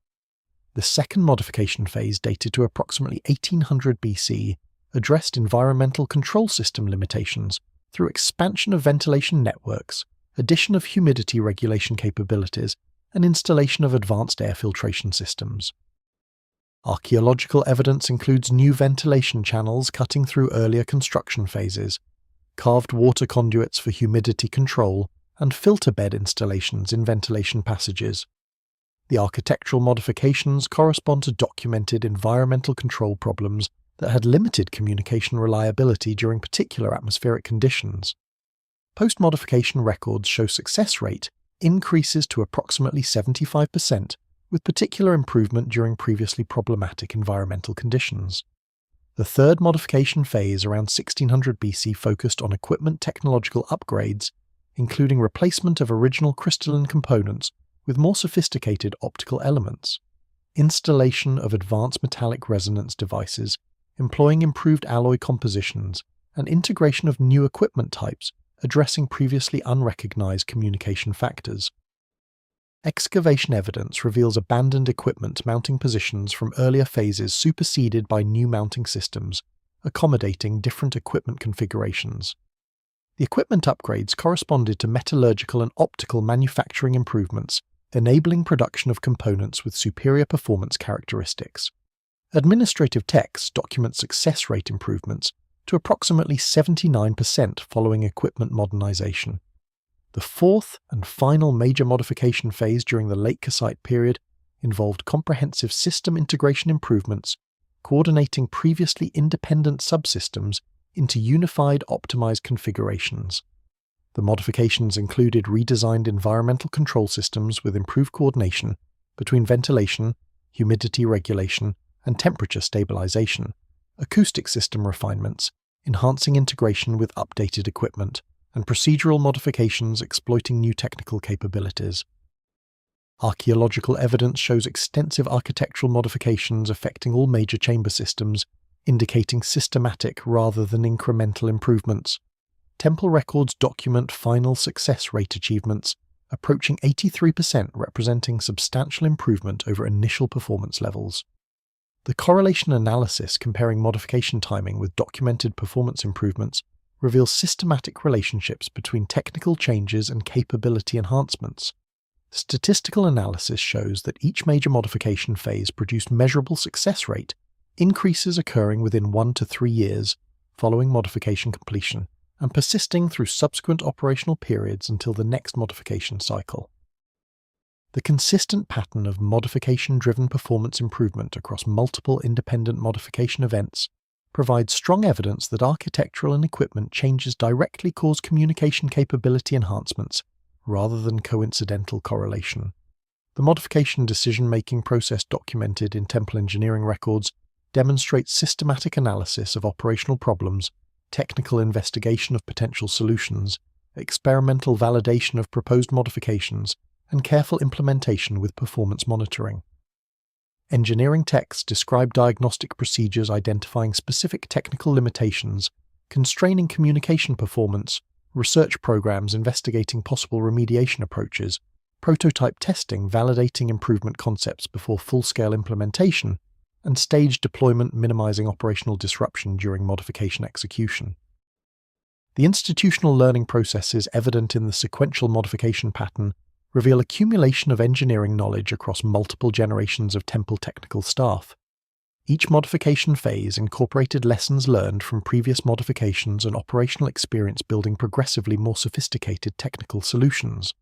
The second modification phase, dated to approximately 1800 BC, addressed environmental control system limitations through expansion of ventilation networks, addition of humidity regulation capabilities, and installation of advanced air filtration systems. Archaeological evidence includes new ventilation channels cutting through earlier construction phases, carved water conduits for humidity control, and filter bed installations in ventilation passages. The architectural modifications correspond to documented environmental control problems that had limited communication reliability during particular atmospheric conditions. Post-modification records show success rate increases to approximately 75%, with particular improvement during previously problematic environmental conditions. The third modification phase, around 1600 BC, focused on equipment technological upgrades, including replacement of original crystalline components with more sophisticated optical elements, installation of advanced metallic resonance devices, employing improved alloy compositions, and integration of new equipment types addressing previously unrecognized communication factors. Excavation evidence reveals abandoned equipment mounting positions from earlier phases superseded by new mounting systems, accommodating different equipment configurations. The equipment upgrades corresponded to metallurgical and optical manufacturing improvements, enabling production of components with superior performance characteristics. Administrative texts document success rate improvements to approximately 79% following equipment modernization. The fourth and final major modification phase during the late Kassite period involved comprehensive system integration improvements, coordinating previously independent subsystems into unified optimized configurations. The modifications included redesigned environmental control systems with improved coordination between ventilation, humidity regulation, and temperature stabilization, acoustic system refinements, enhancing integration with updated equipment, and procedural modifications exploiting new technical capabilities. Archaeological evidence shows extensive architectural modifications affecting all major chamber systems, indicating systematic rather than incremental improvements. Temple records document final success rate achievements, approaching 83%, representing substantial improvement over initial performance levels. The correlation analysis comparing modification timing with documented performance improvements reveals systematic relationships between technical changes and capability enhancements. Statistical analysis shows that each major modification phase produced measurable success rate increases occurring within 1 to 3 years following modification completion and persisting through subsequent operational periods until the next modification cycle. The consistent pattern of modification-driven performance improvement across multiple independent modification events provides strong evidence that architectural and equipment changes directly cause communication capability enhancements rather than coincidental correlation. The modification decision-making process documented in temple engineering records demonstrates systematic analysis of operational problems, technical investigation of potential solutions, experimental validation of proposed modifications, and careful implementation with performance monitoring. Engineering texts describe diagnostic procedures identifying specific technical limitations, constraining communication performance, research programs investigating possible remediation approaches, prototype testing validating improvement concepts before full-scale implementation, and staged deployment minimizing operational disruption during modification execution. The institutional learning processes evident in the sequential modification pattern reveal accumulation of engineering knowledge across multiple generations of temple technical staff. Each modification phase incorporated lessons learned from previous modifications and operational experience building progressively more sophisticated technical solutions.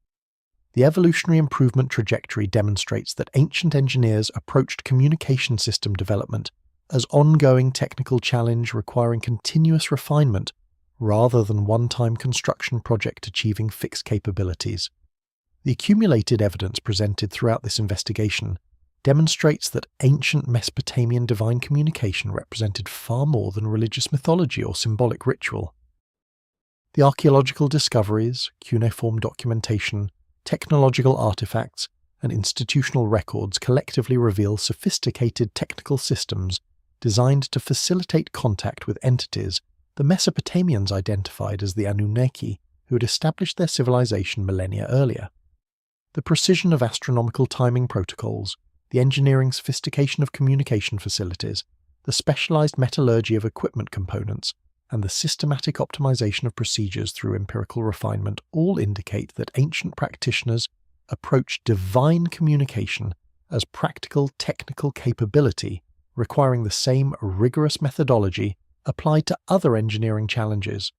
The evolutionary improvement trajectory demonstrates that ancient engineers approached communication system development as ongoing technical challenge requiring continuous refinement rather than one-time construction project achieving fixed capabilities. The accumulated evidence presented throughout this investigation demonstrates that ancient Mesopotamian divine communication represented far more than religious mythology or symbolic ritual. The archaeological discoveries, cuneiform documentation, technological artifacts, and institutional records collectively reveal sophisticated technical systems designed to facilitate contact with entities the Mesopotamians identified as the Anunnaki, who had established their civilization millennia earlier. The precision of astronomical timing protocols, the engineering sophistication of communication facilities, the specialized metallurgy of equipment components, and the systematic optimization of procedures through empirical refinement all indicate that ancient practitioners approached divine communication as practical technical capability, requiring the same rigorous methodology applied to other engineering challenges.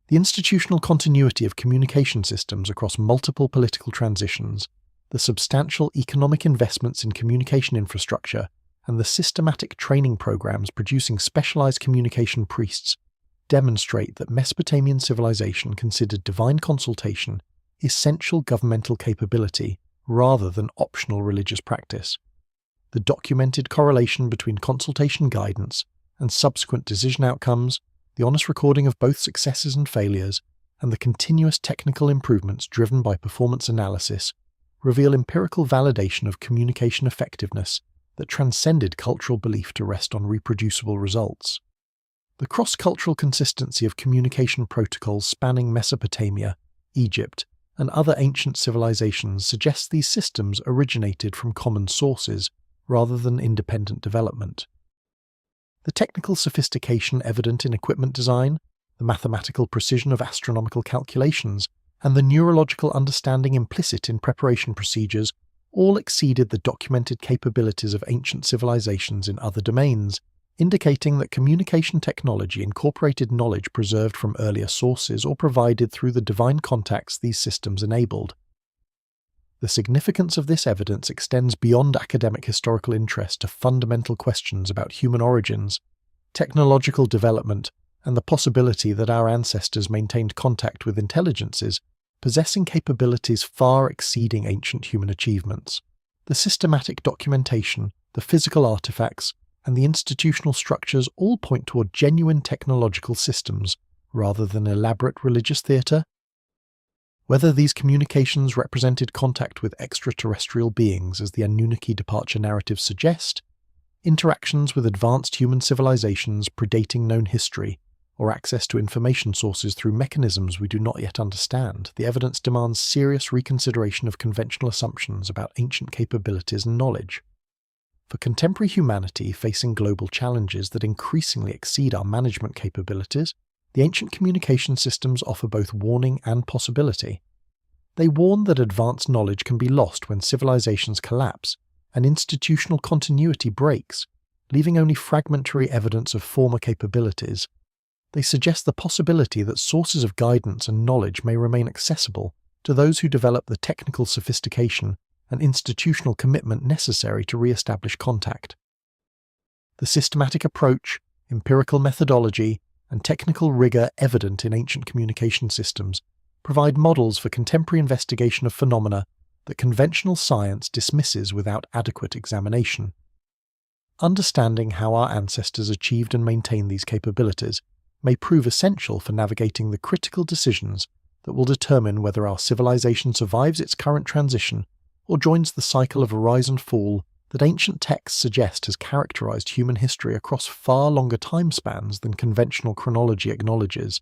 The institutional continuity of communication systems across multiple political transitions, the substantial economic investments in communication infrastructure, and the systematic training programs producing specialized communication priests demonstrate that Mesopotamian civilization considered divine consultation essential governmental capability rather than optional religious practice. The documented correlation between consultation guidance and subsequent decision outcomes, the honest recording of both successes and failures, and the continuous technical improvements driven by performance analysis reveal empirical validation of communication effectiveness that transcended cultural belief to rest on reproducible results. The cross-cultural consistency of communication protocols spanning Mesopotamia, Egypt, and other ancient civilizations suggests these systems originated from common sources rather than independent development. The technical sophistication evident in equipment design, the mathematical precision of astronomical calculations, and the neurological understanding implicit in preparation procedures all exceeded the documented capabilities of ancient civilizations in other domains, indicating that communication technology incorporated knowledge preserved from earlier sources or provided through the divine contacts these systems enabled. The significance of this evidence extends beyond academic historical interest to fundamental questions about human origins, technological development, and the possibility that our ancestors maintained contact with intelligences possessing capabilities far exceeding ancient human achievements. The systematic documentation, the physical artifacts, and the institutional structures all point toward genuine technological systems rather than elaborate religious theatre. Whether these communications represented contact with extraterrestrial beings as the Anunnaki departure narratives suggest, interactions with advanced human civilizations predating known history, or access to information sources through mechanisms we do not yet understand, the evidence demands serious reconsideration of conventional assumptions about ancient capabilities and knowledge. For contemporary humanity facing global challenges that increasingly exceed our management capabilities, the ancient communication systems offer both warning and possibility. They warn that advanced knowledge can be lost when civilizations collapse and institutional continuity breaks, leaving only fragmentary evidence of former capabilities. They suggest the possibility that sources of guidance and knowledge may remain accessible to those who develop the technical sophistication and institutional commitment necessary to re-establish contact. The systematic approach, empirical methodology, and technical rigor evident in ancient communication systems provide models for contemporary investigation of phenomena that conventional science dismisses without adequate examination. Understanding how our ancestors achieved and maintained these capabilities may prove essential for navigating the critical decisions that will determine whether our civilization survives its current transition or joins the cycle of rise and fall that ancient texts suggest has characterized human history across far longer time spans than conventional chronology acknowledges.